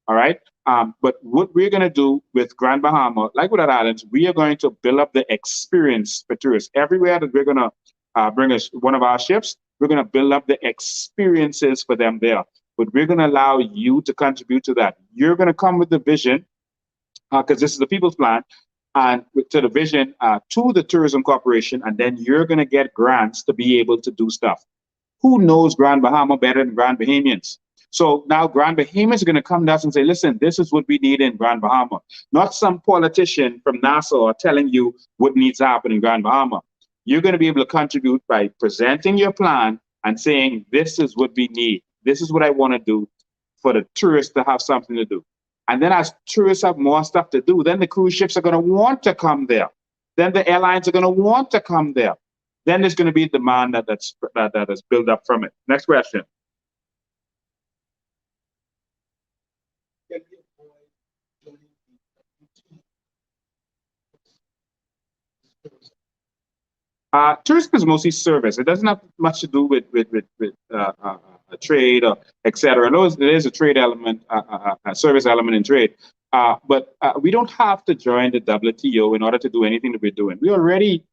Speaker 1: All right. But what we're going to do with Grand Bahama, like with other islands, we are going to build up the experience for tourists. Everywhere that we're going to bring us one of our ships, we're going to build up the experiences for them there. But we're going to allow you to contribute to that. You're going to come with the vision, because this is the people's plan, and to the vision to the tourism corporation, and then you're going to get grants to be able to do stuff. Who knows Grand Bahama better than Grand Bahamians? So now Grand Bahamians are going to come to us and say, listen, this is what we need in Grand Bahama. Not some politician from Nassau telling you what needs to happen in Grand Bahama. You're going to be able to contribute by presenting your plan and saying, this is what we need. This is what I want to do for the tourists to have something to do. And then as tourists have more stuff to do, then the cruise ships are going to want to come there. Then the airlines are going to want to come there. Then there's going to be demand that is built up from it. Next question. Tourism is mostly service. It doesn't have much to do with a trade or etc. There is a trade element, a service element in trade, but we don't have to join the WTO in order to do anything that we're doing. We're already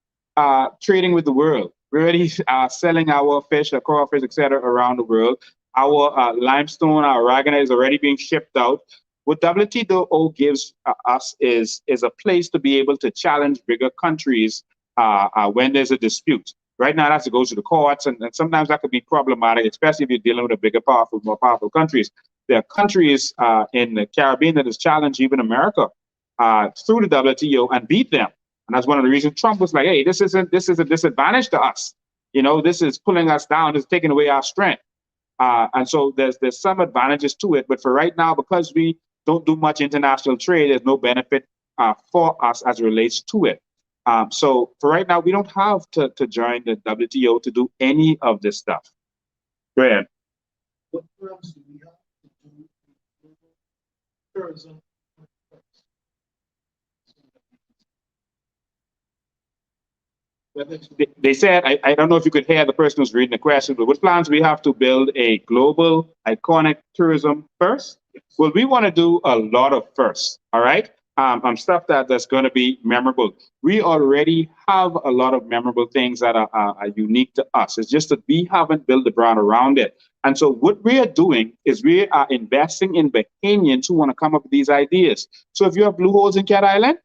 Speaker 1: trading with the world. We're already selling our fish, our crawfish, etc. around the world. Our limestone, our aragonite is already being shipped out. What WTO gives us is a place to be able to challenge bigger countries when there's a dispute. Right now, that's to go to the courts, and sometimes that could be problematic, especially if you're dealing with a bigger, powerful, more powerful countries. There are countries in the Caribbean that has challenged even America through the WTO and beat them. And that's one of the reasons Trump was like, hey, this is a disadvantage to us. This is pulling us down. It's taking away our strength. And so there's some advantages to it. But for right now, because we don't do much international trade, there's no benefit for us as it relates to it. So for right now, we don't have to join the WTO to do any of this stuff. Go ahead.
Speaker 2: What firms do we have to do tourism?
Speaker 1: They said, I don't know if you could hear the person who's reading the question, but what plans we have to build a global iconic tourism first? Well, we want to do a lot of firsts, all right? Stuff that's going to be memorable. We already have a lot of memorable things that are unique to us. It's just that we haven't built the brand around it. And so what we are doing is we are investing in Bahamians who want to come up with these ideas. So if you have blue holes in Cat Island,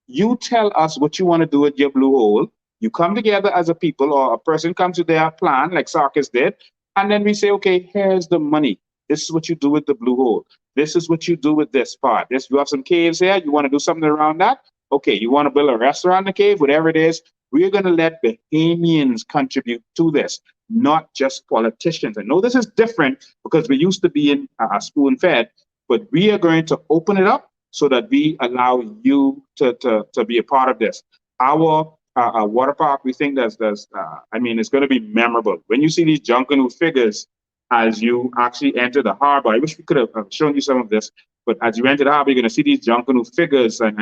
Speaker 1: you tell us what you want to do with your blue hole. You come together as a people, or a person comes with their plan, like Sarkis did, and then we say, okay, here's the money. This is what you do with the blue hole. This is what you do with this part. You have some caves here. You want to do something around that? Okay, you want to build a restaurant in the cave, whatever it is. We're going to let Bahamians contribute to this, not just politicians. I know this is different because we used to be in spoon fed, but we are going to open it up so that we allow you to be a part of this. Our water park, we think it's going to be memorable. When you see these Junkanoo figures as you actually enter the harbor, I wish we could have shown you some of this, but as you enter the harbor, you're going to see these Junkanoo figures, and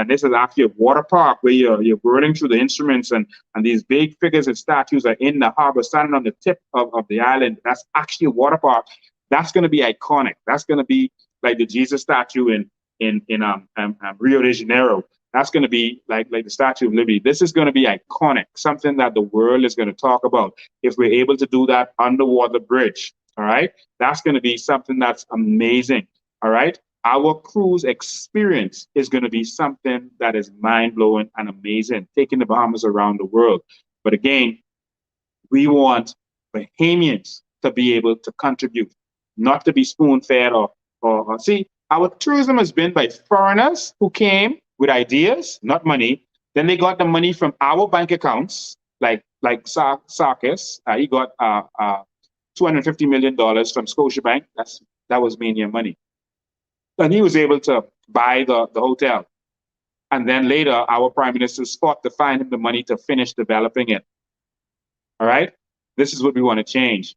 Speaker 1: this is actually a water park where you're whirling through the instruments, and these big figures and statues are in the harbor, standing on the tip of the island. That's actually a water park. That's going to be iconic. That's going to be like the Jesus statue in Rio de Janeiro. That's going to be like the Statue of Liberty. This is going to be iconic, something that the world is going to talk about. If we're able to do that underwater bridge, all right, that's going to be something that's amazing, all right? Our cruise experience is going to be something that is mind-blowing and amazing, taking the Bahamas around the world. But again, we want Bahamians to be able to contribute, not to be spoon-fed or see, our tourism has been by foreigners who came with ideas, not money. Then they got the money from our bank accounts, like Sarkis. He got $250 million from Scotiabank. That was Mania money. And he was able to buy the hotel. And then later, our prime minister fought to find him the money to finish developing it. All right? This is what we want to change.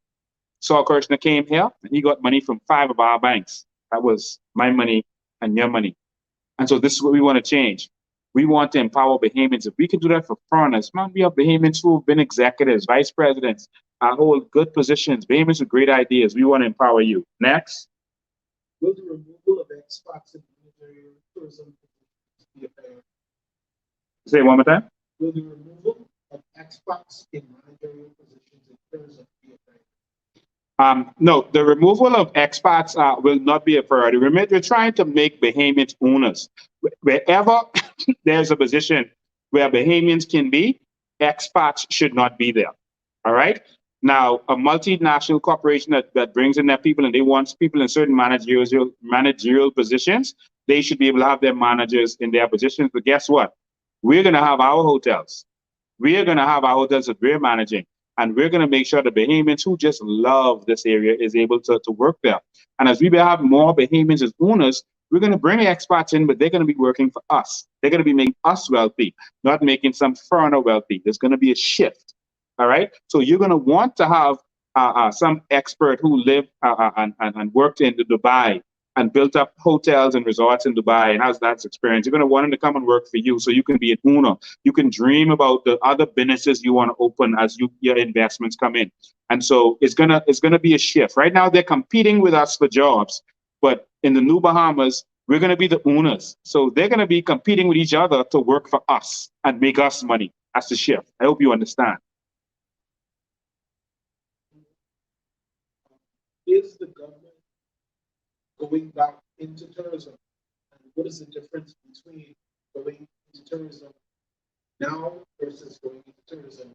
Speaker 1: Saul Kirchner came here, and he got money from 5 of our banks. That was my money and your money. And so this is what we want to change. We want to empower Bahamians. If we can do that for foreigners, man, we have Bahamians who have been executives, vice presidents, hold good positions, Bahamians with great ideas. We want to empower you. Next.
Speaker 2: Will the removal of expats in managerial tourism be a priority?
Speaker 1: Say it one more time.
Speaker 2: Will the removal of expats in managerial positions in tourism be a priority?
Speaker 1: No, the removal of expats will not be a priority. We're trying to make Bahamians owners. Wherever there's a position where Bahamians can be, expats should not be there. All right? Now, a multinational corporation that brings in their people and they want people in certain managerial positions, they should be able to have their managers in their positions. But guess what? We're going to have our hotels. We are going to have our hotels that we're managing. And we're going to make sure the Bahamians who just love this area is able to work there. And as we have more Bahamians as owners, we're going to bring expats in, but they're going to be working for us. They're going to be making us wealthy, not making some foreigner wealthy. There's going to be a shift. All right. So you're going to want to have some expert who lived and worked in Dubai and built up hotels and resorts in Dubai and has that experience. You're going to want him to come and work for you so you can be an owner. You can dream about the other businesses you want to open as your investments come in. And so it's gonna be a shift. Right now they're competing with us for jobs, but in the new Bahamas, we're going to be the owners. So they're going to be competing with each other to work for us and make us money. That's the shift. I hope you understand.
Speaker 2: Is the government going back into tourism? And what is the difference between going into tourism now versus going into tourism?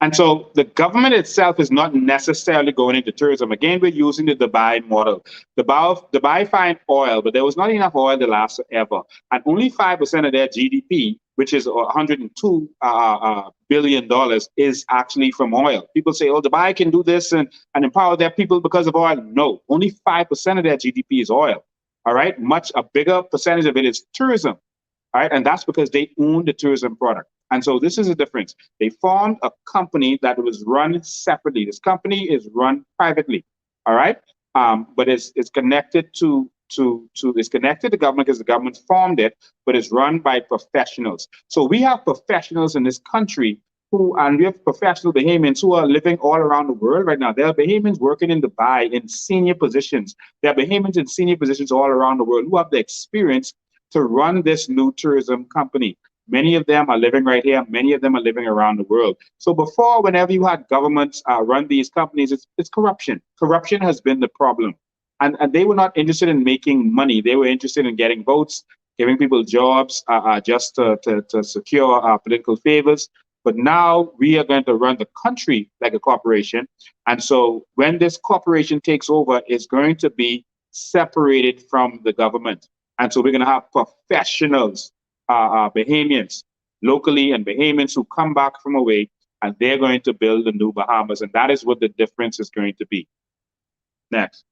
Speaker 1: And so the government itself is not necessarily going into tourism. Again, we're using the Dubai model. Dubai found oil, but there was not enough oil to last forever. And only 5% of their GDP which is $102 billion, is actually from oil. People say, oh, Dubai can do this and empower their people because of oil. No, only 5% of their GDP is oil. All right, much a bigger percentage of it is tourism. All right, and that's because they own the tourism product. And so this is the difference. They formed a company that was run separately. This company is run privately. All right, but it's connected to it's connected to government because the government formed it, but it's run by professionals. So we have professionals in this country and we have professional Bahamians who are living all around the world right now. There are Bahamians working in Dubai in senior positions. There are Bahamians in senior positions all around the world who have the experience to run this new tourism company. Many of them are living right here. Many of them are living around the world. So before, whenever you had governments run these companies, it's corruption. Corruption has been the problem. And they were not interested in making money. They were interested in getting votes, giving people jobs just to secure political favors. But now we are going to run the country like a corporation. And so when this corporation takes over, it's going to be separated from the government. And so we're going to have professionals, Bahamians, locally, and Bahamians who come back from away, and they're going to build the new Bahamas. And that is what the difference is going to be. Next.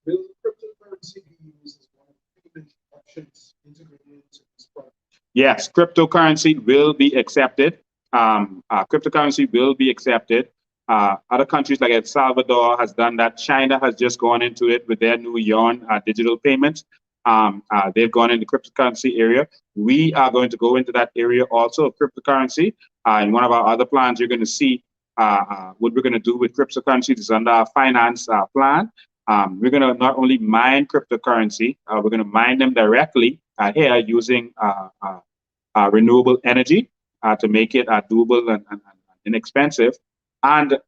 Speaker 2: Will cryptocurrency be used as one of payment options integrated into this product?
Speaker 1: Yes, cryptocurrency will be accepted. Cryptocurrency will be accepted. Other countries like El Salvador has done that. China has just gone into it with their new yuan digital payments. They've gone into cryptocurrency area. We are going to go into that area also of cryptocurrency. In one of our other plans, you're going to see what we're going to do with cryptocurrency. This is under our finance plan. We're going to not only mine cryptocurrency, we're going to mine them directly here using renewable energy to make it doable and inexpensive and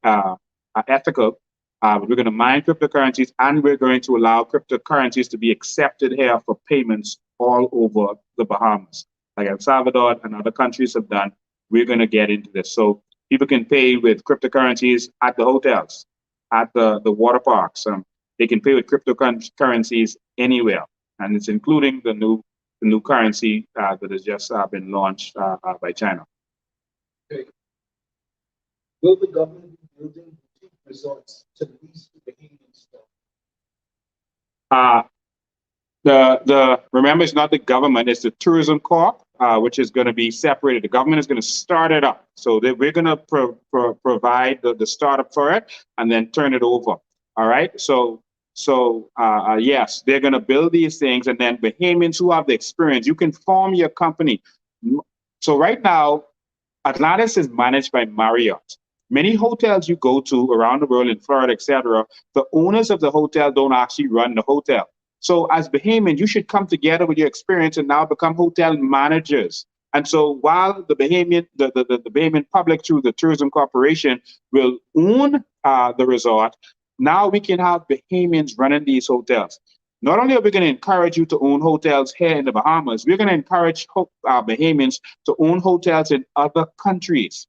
Speaker 1: ethical. We're going to mine cryptocurrencies, and we're going to allow cryptocurrencies to be accepted here for payments all over the Bahamas, like El Salvador and other countries have done. We're going to get into this. So people can pay with cryptocurrencies at the hotels, at the water parks. They can pay with cryptocurrencies anywhere, and it's including the new currency that has just been launched by China.
Speaker 2: Okay. Will the government be building boutique resorts to lease to Bahamian staff?
Speaker 1: Remember, it's not the government; it's the tourism corp, which is going to be separated. The government is going to start it up, so we're going to provide the startup for it and then turn it over. All right, so yes, they're going to build these things, and then Bahamians who have the experience, you can form your company. So right now, Atlantis is managed by Marriott. Many hotels you go to around the world in Florida, etc., the owners of the hotel don't actually run the hotel. So as Bahamian, you should come together with your experience and now become hotel managers. And so while the Bahamian public through the Tourism Corporation will own the resort, now we can have Bahamians running these hotels. Not only are we going to encourage you to own hotels here in the Bahamas, we're going to encourage Bahamians to own hotels in other countries.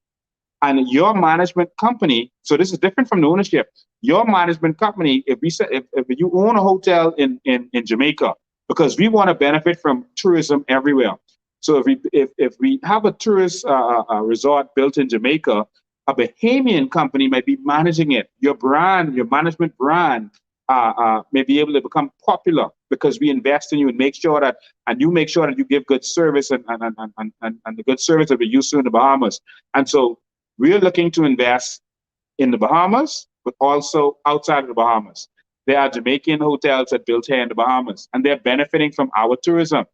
Speaker 1: And your management company, so this is different from the ownership. Your management company, if you own a hotel in Jamaica, because we want to benefit from tourism everywhere. So if we have a tourist resort built in Jamaica, a Bahamian company might be managing it. Your brand, your management brand, may be able to become popular because we invest in you and you make sure that you give good service and the good service that we're used to in the Bahamas. And so we're looking to invest in the Bahamas, but also outside of the Bahamas. There are Jamaican hotels that built here in the Bahamas, and they're benefiting from our tourism.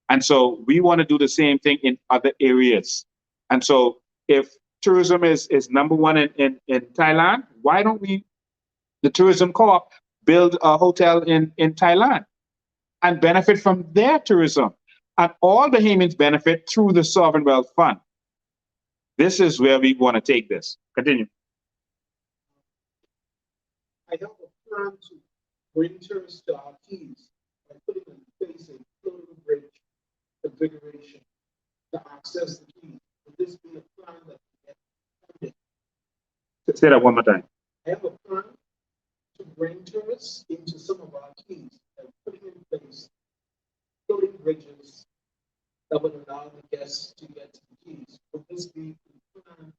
Speaker 1: And so we want to do the same thing in other areas. And so if tourism is number one in Thailand, why don't we, the Tourism Co-op, build a hotel in Thailand and benefit from their tourism? And all Bahamians benefit through the Sovereign Wealth Fund. This is where we want to take this. Continue.
Speaker 2: I have a plan to bring tourists to our keys by putting in place a floating bridge configuration to access the keys. Would this be a plan that can get funded?
Speaker 1: Say that one more time.
Speaker 2: I have a plan to bring tourists into that would allow the guests to get to the keys. Would this be a plan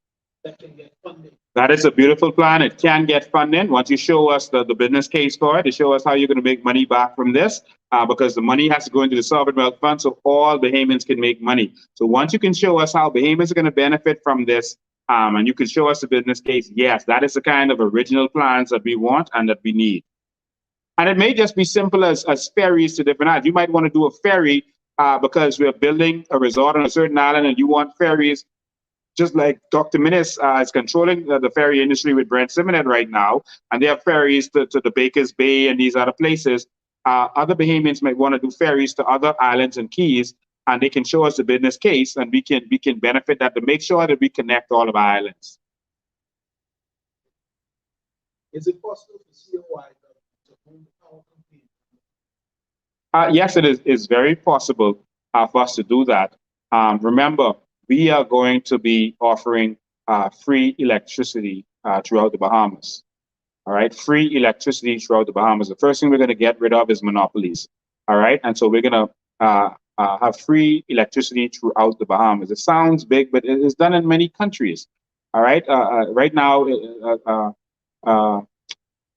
Speaker 2: that can get funding?
Speaker 1: That is a beautiful plan. It can get funding once you show us the business case for it, to show us how you're going to make money back from this, because the money has to go into the sovereign wealth fund so all Bahamians can make money. So once you can show us how Bahamians are going to benefit from this, and you can show us the business case, yes, that is the kind of original plans that we want and that we need. And it may just be simple as ferries to different islands. You might want to do a ferry because we're building a resort on a certain island and you want ferries just like Dr. Minnis is controlling the ferry industry with Brent Simonet right now, and they have ferries to the Baker's Bay and these other places. Other Bahamians might want to do ferries to other islands and keys, and they can show us the business case, and we can benefit that to make sure that we connect all of our islands.
Speaker 2: Is it possible for COI to own the power company?
Speaker 1: Yes, it is very possible for us to do that. Remember, we are going to be offering free electricity throughout the Bahamas. All right, free electricity throughout the Bahamas. The first thing we're going to get rid of is monopolies. All right, and so we're going to have free electricity throughout the Bahamas. It sounds big, but it is done in many countries. All right, right now,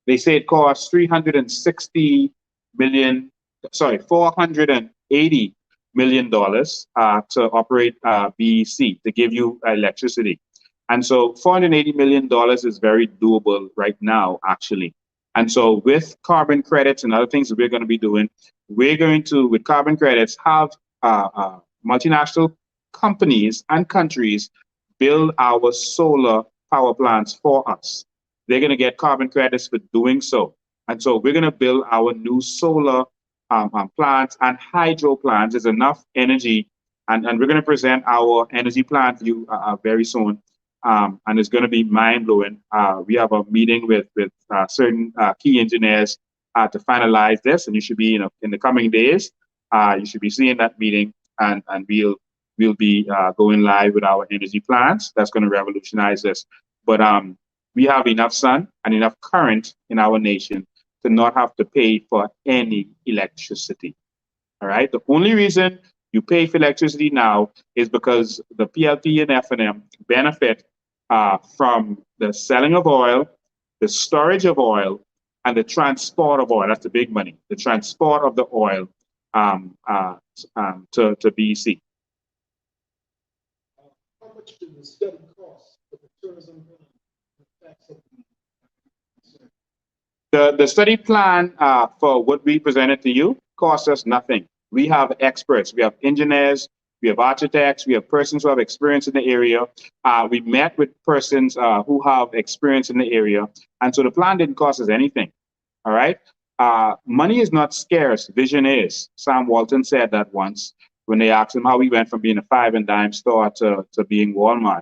Speaker 1: they say it costs 360 million, sorry, $480 million to operate BEC, to give you electricity. And so $480 million is very doable right now, actually. And so with carbon credits and other things that we're going to be doing, we're going to, with carbon credits, have multinational companies and countries build our solar power plants for us. They're going to get carbon credits for doing so. And so we're going to build our new solar plants and hydro plants. There's enough energy, and we're going to present our energy plan to you very soon. And it's going to be mind blowing. We have a meeting with certain key engineers to finalize this, and you should be in the coming days. You should be seeing that meeting, and we'll be going live with our energy plans. That's going to revolutionize this. But we have enough sun and enough current in our nation to not have to pay for any electricity. All right. The only reason you pay for electricity now is because the PLP and F&M benefit from the selling of oil, the storage of oil, and the transport of oil. That's the big money. The transport of the oil to BEC.
Speaker 2: How much did the study cost for the tourism plan?
Speaker 1: The study plan for what we presented to you costs us nothing. We have experts, we have engineers, we have architects, we have persons who have experience in the area. We met with persons who have experience in the area. And so the plan didn't cost us anything. All right. Money is not scarce, vision is. Sam Walton said that once when they asked him how he went from being a 5 and dime store to being Walmart.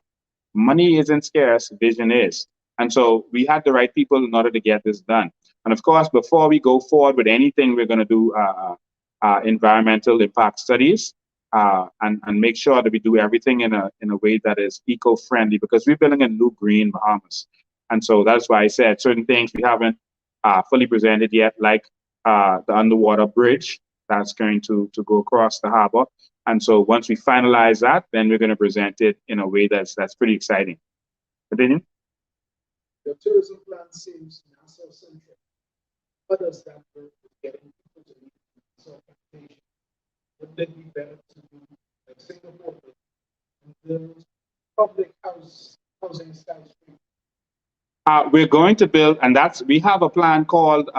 Speaker 1: Money isn't scarce, vision is. And so we had the right people in order to get this done. And of course, before we go forward with anything, we're going to do environmental impact studies and make sure that we do everything in a way that is eco-friendly, because we're building a new green Bahamas. And so that's why I said certain things we haven't fully presented yet, like the underwater bridge that's going to go across the harbor. And so once we finalize that, then we're going to present it in a way that's pretty exciting. Continue.
Speaker 2: The tourism plan seems Nassau-centric. What does that work with getting people to meet Nassau population? Wouldn't it be better to do like Singapore and build public housing skyscrapers?
Speaker 1: We're going to build, and we have a plan called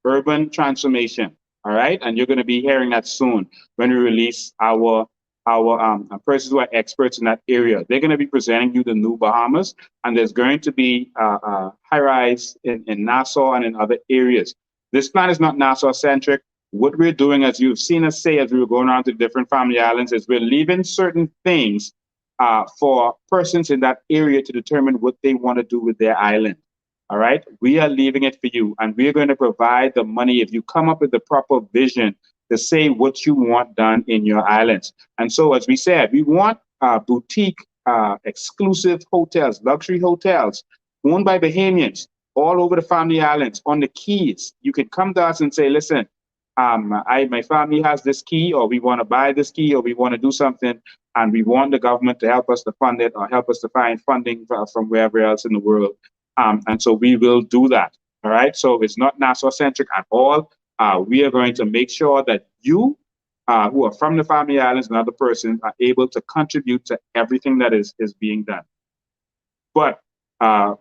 Speaker 1: urban transformation. All right, and you're going to be hearing that soon when we release our persons who are experts in that area. They're going to be presenting you the new Bahamas, and there's going to be high-rise in Nassau and in other areas. This plan is not Nassau-centric. What we're doing, as you've seen us say as we were going around to different family islands, is we're leaving certain things for persons in that area to determine what they want to do with their island. All right, we are leaving it for you, and we're going to provide the money if you come up with the proper vision to say what you want done in your islands. And so, as we said, we want boutique, exclusive hotels, luxury hotels owned by Bahamians all over the family islands, on the Keys. You can come to us and say, listen, my family has this key, or we want to buy this key, or we want to do something, and we want the government to help us to fund it or help us to find funding from wherever else in the world. And so we will do that. All right. So it's not Nassau centric at all. We are going to make sure that you, who are from the Family Islands and other persons, are able to contribute to everything that is being done. But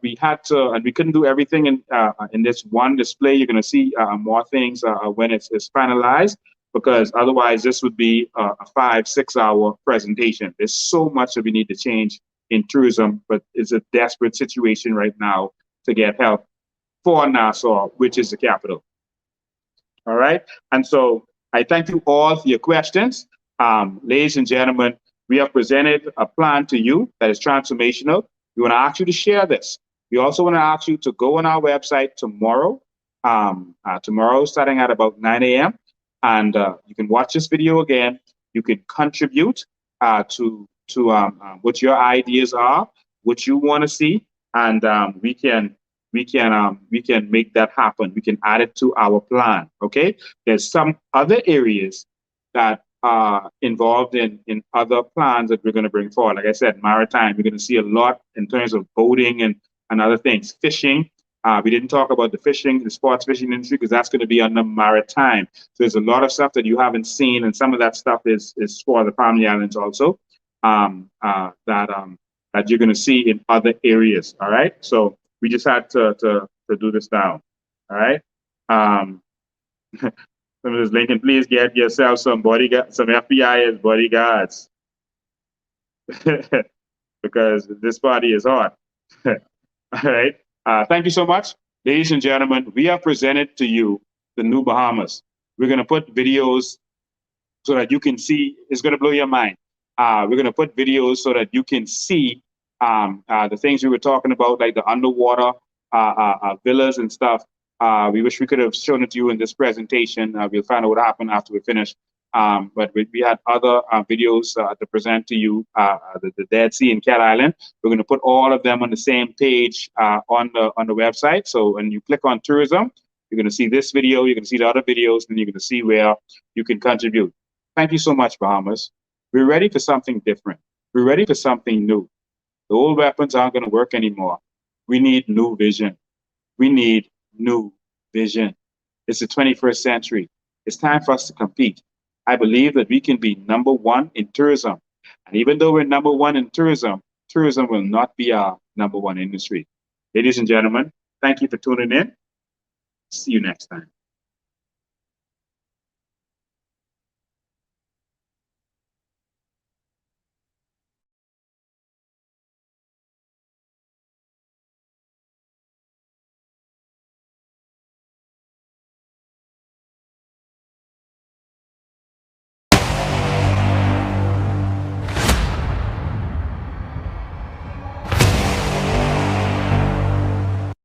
Speaker 1: we had to, and we couldn't do everything in this one display. You're going to see more things when it's finalized, because otherwise this would be a 5-6 hour presentation. There's so much that we need to change in tourism, but it's a desperate situation right now to get help for Nassau, which is the capital. All right. And so I thank you all for your questions. Ladies and gentlemen, we have presented a plan to you that is transformational. We want to ask you to share this. We also want to ask you to go on our website tomorrow, tomorrow starting at about 9 a.m. And you can watch this video again. You can contribute to what your ideas are, what you want to see, and we can make that happen. We can add it to our plan. Okay. There's some other areas that are involved in other plans that we're going to bring forward. Like I said, maritime, we're going to see a lot in terms of boating and other things. Fishing, we didn't talk about the fishing, the sports fishing industry, because that's going to be under maritime. So there's a lot of stuff that you haven't seen, and some of that stuff is for the Family Islands also, that you're going to see in other areas. All right. So we just had to do this down. All right. Some of Lincoln, please get yourself some bodyguard, some FBI as bodyguards, because this party is hot. All right. Thank you so much, ladies and gentlemen. We have presented to you the new Bahamas. We're going to put videos so that you can see. It's going to blow your mind. We're going to put videos so that you can see the things we were talking about, like the underwater villas and stuff. We wish we could have shown it to you in this presentation. We'll find out what happened after we finish. But we had other videos to present to you, the Dead Sea and Cat Island. We're going to put all of them on the same page on the website. So when you click on tourism, you're going to see this video, you're going to see the other videos, and you're going to see where you can contribute. Thank you so much, Bahamas. We're ready for something different. We're ready for something new. The old weapons aren't going to work anymore. We need new vision. We need new vision. It's the 21st century. It's time for us to compete. I believe that we can be number one in tourism. And even though we're number one in tourism, tourism will not be our number one industry. Ladies and gentlemen, thank you for tuning in. See you next time.